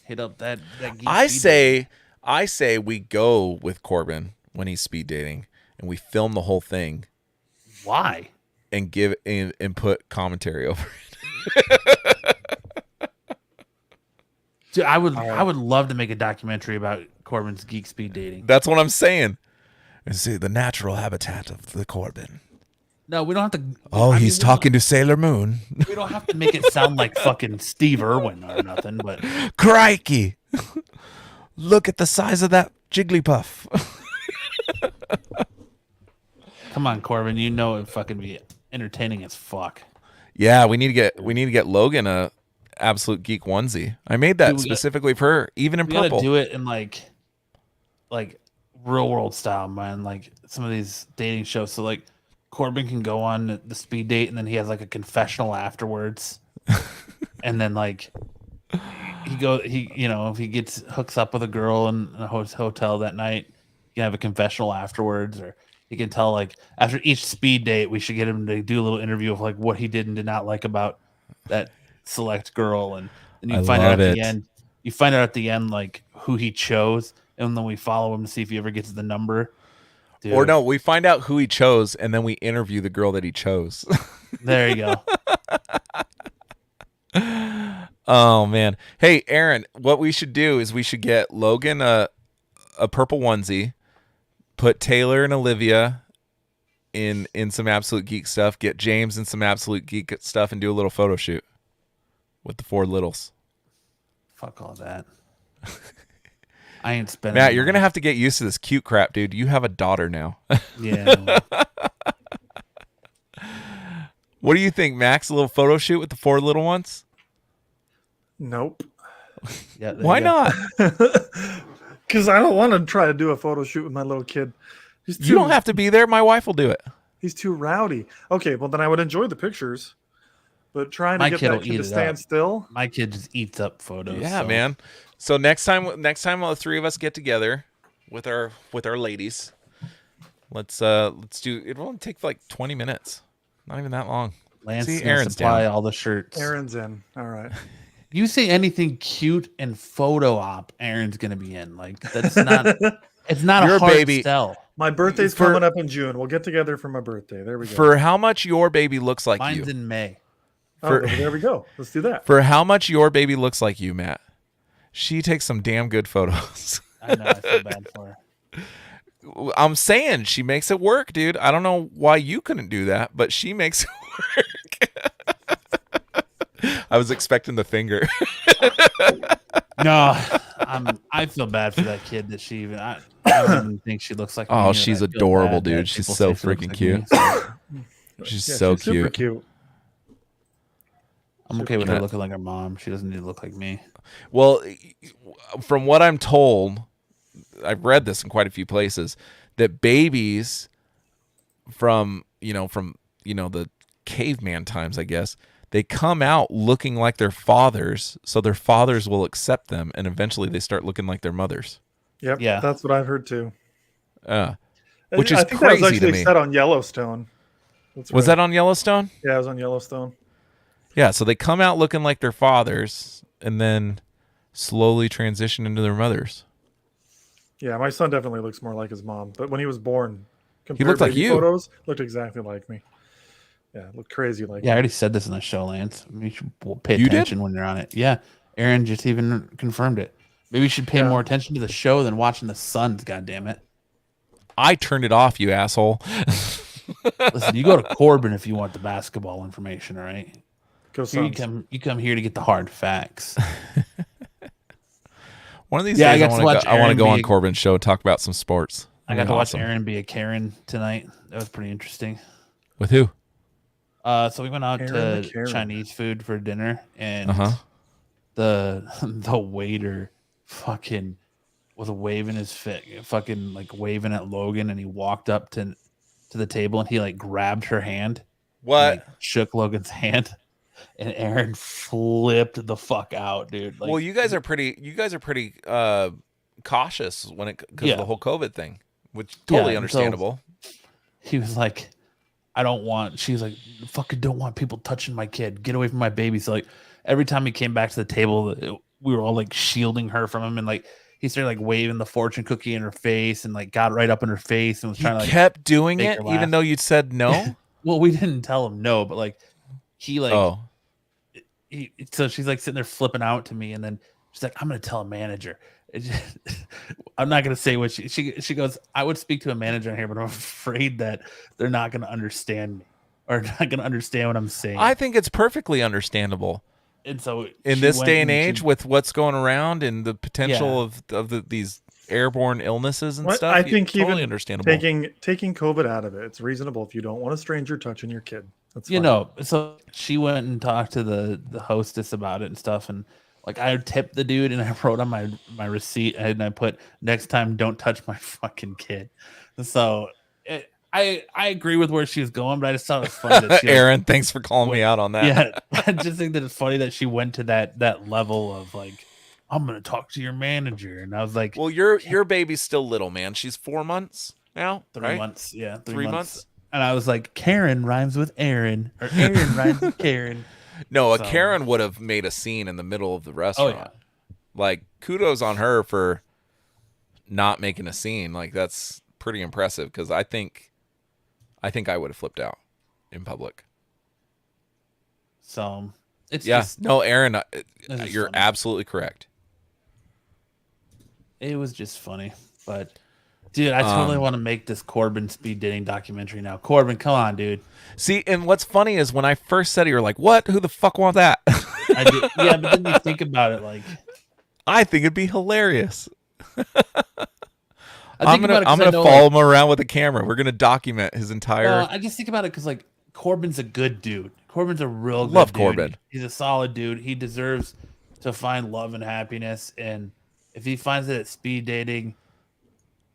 hit up that geek I speed dating. say we go with Corbin when he's speed dating, and we film the whole thing Why? and give and put commentary over it. Dude, I would love to make a documentary about Corbin's geek speed dating. That's what I'm saying. And see the natural habitat of the Corbin. No, we don't have to. Oh, he's talking to Sailor Moon. We don't have to make it sound like fucking Steve Irwin or nothing, but Crikey! Look at the size of that Jigglypuff. come on, Corbin, you know it'd fucking be entertaining as fuck. Yeah, we need to get Logan a Absolute Geek onesie. I made that specifically for her, even in we purple. Gotta do it in like real world style, man. Like some of these dating shows. So like Corbin can go on the speed date, and then he has like a confessional afterwards, and then like if he hooks up with a girl in a hotel that night, he can have a confessional afterwards, or he can tell like after each speed date we should get him to do a little interview of like what he did and did not like about that select girl, and you find out at the end. You find out at the end like who he chose, and then we follow him to see if he ever gets the number. Dude. Or no, we find out who he chose, and then we interview the girl that he chose. There you go. Oh man. Hey Aaron, what we should do is we should get Logan a purple onesie, put Taylor and Olivia in some Absolute Geek stuff, get James in some Absolute Geek stuff, and do a little photo shoot with the four littles. Fuck all that. I ain't spending. Matt, you're gonna have to get used to this cute crap, dude. You have a daughter now. Yeah. What do you think, Max? A little photo shoot with the four little ones? Nope. Yeah. Why not? Because I don't want to try to do a photo shoot with my little kid. You don't have to be there. My wife will do it. He's too rowdy. Okay, well then I would enjoy the pictures, but trying to get that kid to stand still. My kid just eats up photos. Yeah, man. So next time all the three of us get together with our ladies, let's do. It will only take like 20 minutes. Not even that long. Lance See, Aaron's supply down. All the shirts. Aaron's in. All right. You say anything cute and photo op, Aaron's gonna be in. Like that's not. It's not a hard baby. Sell. My birthday's coming up in June. We'll get together for my birthday. There we go. For how much your baby looks like Mine's you. in May. There we go. Let's do that. For how much your baby looks like you, Matt. She takes some damn good photos. I know. I feel bad for her. I'm saying she makes it work, dude. I don't know why you couldn't do that, but she makes it work. I was expecting the finger. No, I feel bad for that kid that she even. I don't even think she looks like. Oh, me, she's adorable, dude. She's so freaking cute. She's so cute. Super cute. I'm okay with her looking like her mom. She doesn't need to look like me. Well, from what I'm told, I've read this in quite a few places, that babies from the caveman times, I guess, they come out looking like their fathers, so their fathers will accept them, and eventually they start looking like their mothers. Yep, yeah, that's what I've heard too. Which is I think crazy that was actually to me. Set on Yellowstone. Was that on Yellowstone? Yeah, it was on Yellowstone. Yeah, so they come out looking like their fathers, and then slowly transition into their mothers. Yeah, my son definitely looks more like his mom, but when he was born, he looked like you. Photos looked exactly like me. Yeah, looked crazy like. Yeah, I already said this in the show, Lance. You should pay attention when you're on it. Yeah, Aaron just even confirmed it. Maybe you should pay more attention to the show than watching the Suns. God damn it! I turned it off, you asshole. Listen, you go to Corbin if you want the basketball information. All right. Go Suns. You come here to get the hard facts. One of these days, I want to go on Corbin's show and talk about some sports. I got to watch Aaron be a Karen tonight. That was pretty interesting. With who? So we went out to Chinese food for dinner, and the waiter fucking was waving his fucking like waving at Logan, and he walked up to the table and he like grabbed her hand. What? And, like, shook Logan's hand. And Aaron flipped the fuck out, dude. Like, well, you guys are pretty cautious because of the whole COVID thing, which totally understandable. So he was like, she's like, fucking don't want people touching my kid. Get away from my baby. So like every time he came back to the table, we were all like shielding her from him, and like he started like waving the fortune cookie in her face and like got right up in her face and was trying to like kept doing it even though you said no. Well, we didn't tell him no, but like he like so she's like sitting there flipping out to me, and then she's like, I'm gonna tell a manager. I'm not gonna say what she goes, I would speak to a manager in here, but I'm afraid that they're not gonna understand me or not gonna understand what I'm saying. I think it's perfectly understandable. And so in this day and age with what's going around and the potential of these airborne illnesses and stuff, I think totally even understandable. Taking COVID out of it, it's reasonable if you don't want a stranger touching your kid. That's fine. So she went and talked to the hostess about it and stuff, and like I tipped the dude, and I wrote on my receipt, and I put, next time don't touch my fucking kid. So I agree with where she was going, but I just thought it was funny that she Aaron, thanks for calling me out on that. Yeah, I just think that it's funny that she went to that level of like, I'm gonna talk to your manager, and I was like, well, your baby's still little, man. She's 4 months now, 3 months, yeah, 3 months. And I was like, Karen rhymes with Aaron, or Aaron rhymes with Karen. No, a Karen would have made a scene in the middle of the restaurant. Oh, yeah. Like, kudos on her for not making a scene. Like, that's pretty impressive, because I think I would have flipped out in public. So it's just, no, Aaron, you're funny. Absolutely correct. It was just funny, but dude, I totally want to make this Corbin speed dating documentary now. Corbin, come on, dude. See, and what's funny is when I first said it, you're like, "What? Who the fuck wants that?" I did, yeah, but then you think about it, like, I think it'd be hilarious. I'm gonna follow him around with a camera. We're gonna document his entire. Well, I just think about it because like Corbin's a good dude. Corbin's a real good love dude. Corbin. He's a solid dude. He deserves to find love and happiness, and if he finds it at speed dating,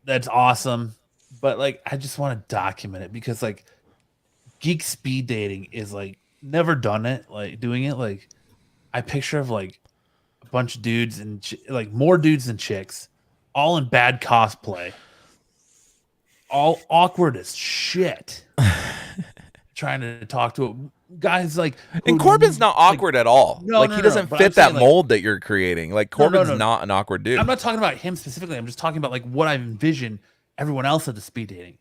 that's awesome. But like, I just want to document it because like, geek speed dating is like never done it. Like doing it, like I picture of like a bunch of dudes and like more dudes than chicks, all in bad cosplay, all awkward as shit, trying to talk to guys like. And Corbin's not awkward at all. No, he doesn't fit that mold that you're creating. Like Corbin's not an awkward dude. I'm not talking about him specifically. I'm just talking about like what I envision everyone else at the speed dating.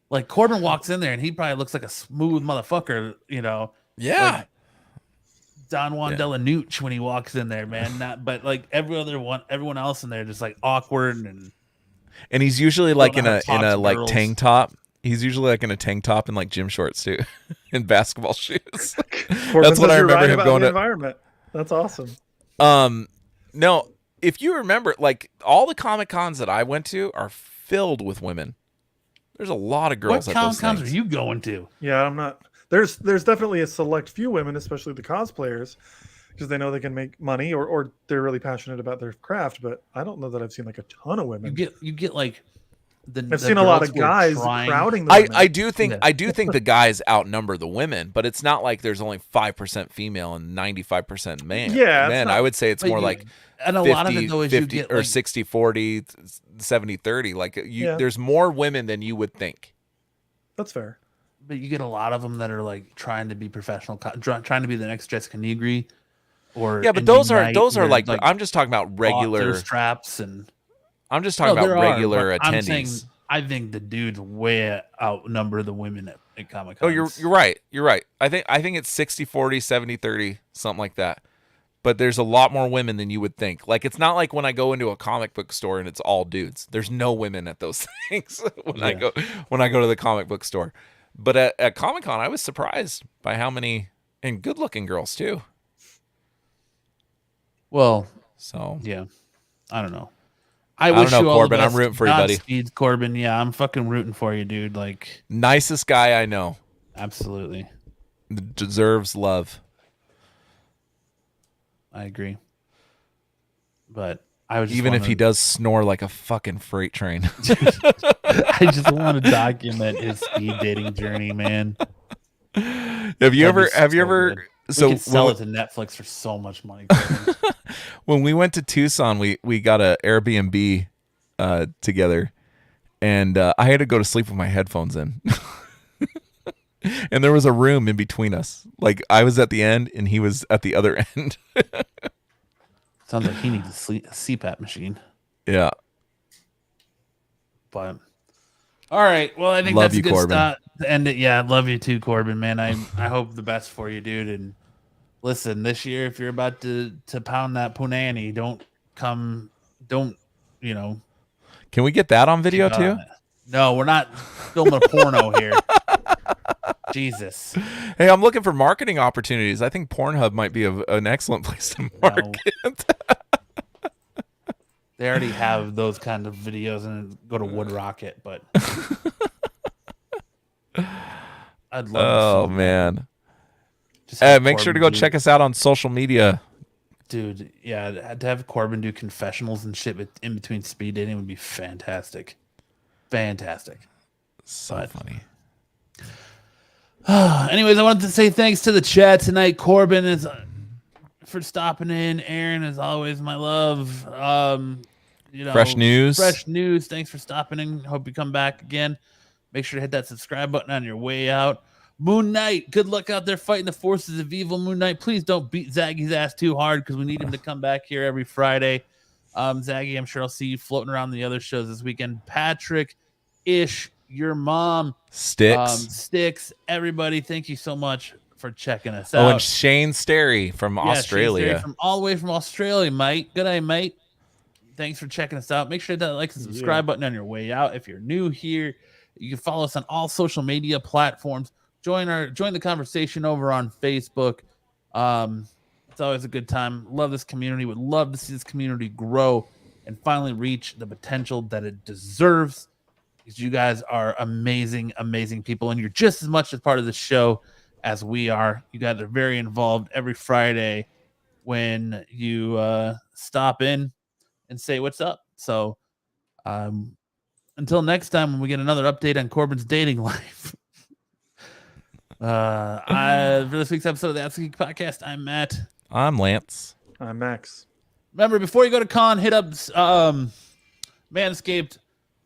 Like Corbin walks in there and he probably looks like a smooth motherfucker, Yeah. Like Don Juan de la Nooch when he walks in there, man. But like everyone else in there just like awkward and he's usually like in a like tank top. He's usually like in a tank top and like gym shorts too, in basketball shoes. That's what I remember him going to. Environment. That's awesome. No, if you remember, like all the Comic Cons that I went to are filled with women. There's a lot of girls. What Comic Cons are you going to? Yeah, I'm not. There's definitely a select few women, especially the cosplayers, because they know they can make money or they're really passionate about their craft. But I don't know that I've seen like a ton of women. You get like. I've seen a lot of guys crowding the women. I do think the guys outnumber the women, but it's not like there's only 5% female and 95% man. Yeah, men. I would say it's more like and 50, a lot of it though is 50 you get or like, 60-40, 70-30. Like there's more women than you would think. That's fair. But you get a lot of them that are like trying to be professional, trying to be the next Jessica Negri, or but those are like I'm just talking about regular straps and. I'm just talking about regular attendees. I think the dudes way outnumber the women at Comic Con. Oh, you're right. You're right. I think it's 60-40, 70-30, something like that. But there's a lot more women than you would think. Like it's not like when I go into a comic book store and it's all dudes. There's no women at those things when I go to the comic book store. But at Comic Con, I was surprised by how many and good looking girls too. Well, so yeah, I don't know. I wish don't know, you Corbin. I'm rooting for you, buddy. Speed, Corbin. Yeah, I'm fucking rooting for you, dude. Like nicest guy I know. Absolutely. Deserves love. I agree. But I was even if he does snore like a fucking freight train. I just want to document his speed dating journey, man. Have you ever? So we could sell it to Netflix for so much money. When we went to Tucson, we got a Airbnb together, and I had to go to sleep with my headphones in. And there was a room in between us. Like I was at the end and he was at the other end. Sounds like he needs a CPAP machine. Yeah. But all right. Well, I think Love that's you, a good Corbin. start to end it. Yeah, I love you too, Corbin, man. I hope the best for you, dude. And listen, this year, if you're about to pound that punani, don't, Can we get that on video too? No, we're not filming a porno here. Jesus. Hey, I'm looking for marketing opportunities. I think Pornhub might be an excellent place to market. They already have those kind of videos and go to Wood Rocket, but I'd love Oh, to see man. that. Make sure to go check us out on social media. Dude, yeah, to have Corbin do confessionals and shit in between speed dating would be fantastic. Fantastic. So funny. Anyways, I wanted to say thanks to the chat tonight. Corbin is for stopping in. Aaron, as always, my love. Fresh news. Thanks for stopping in. Hope you come back again. Make sure to hit that subscribe button on your way out. Moonknight, good luck out there fighting the forces of evil. Moonknight, please don't beat Zaggy's ass too hard because we need him to come back here every Friday. Zaggy, I'm sure I'll see you floating around the other shows this weekend. Patrick, Ish, your mom, Sticks, everybody, thank you so much for checking us out. Oh, and Shane Sterry from Australia. Shane Sterry all the way from Australia, mate. Good day, mate. Thanks for checking us out. Make sure to hit that like and subscribe button on your way out. If you're new here, you can follow us on all social media platforms. Join the conversation over on Facebook. It's always a good time. Love this community. Would love to see this community grow and finally reach the potential that it deserves. Because you guys are amazing, amazing people, and you're just as much a part of the show as we are. You guys are very involved every Friday when you stop in and say what's up. So until next time, when we get another update on Corbin's dating life. For this week's episode of the Absolute Geek Podcast, I'm Matt. I'm Lance. I'm Max. Remember, before you go to con, hit up Manscaped,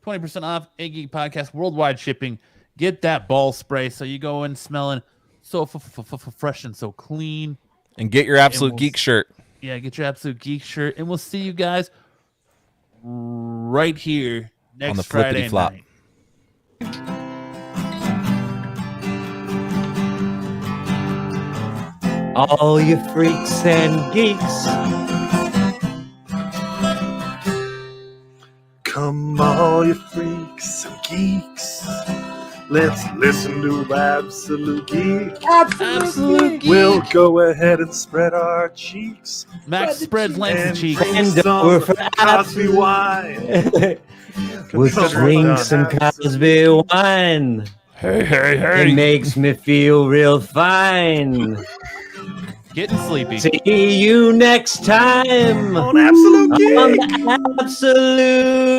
20% off A Geek Podcast, worldwide shipping. Get that ball spray so you go in smelling so fresh and so clean. And get your Absolute Geek shirt. Yeah, get your Absolute Geek shirt. And we'll see you guys right here next on the Friday flop. night. All you freaks and geeks, Come all you freaks and geeks. Let's listen to Absolute Geek. Absolute Geek. We'll go ahead and spread our cheeks. Max spreads Lance's cheeks. And some we're for Cosby wine. We'll drink some Cosby wine. Hey. It makes me feel real fine. Getting sleepy. See you next time On Absolute Geek. on the Absolute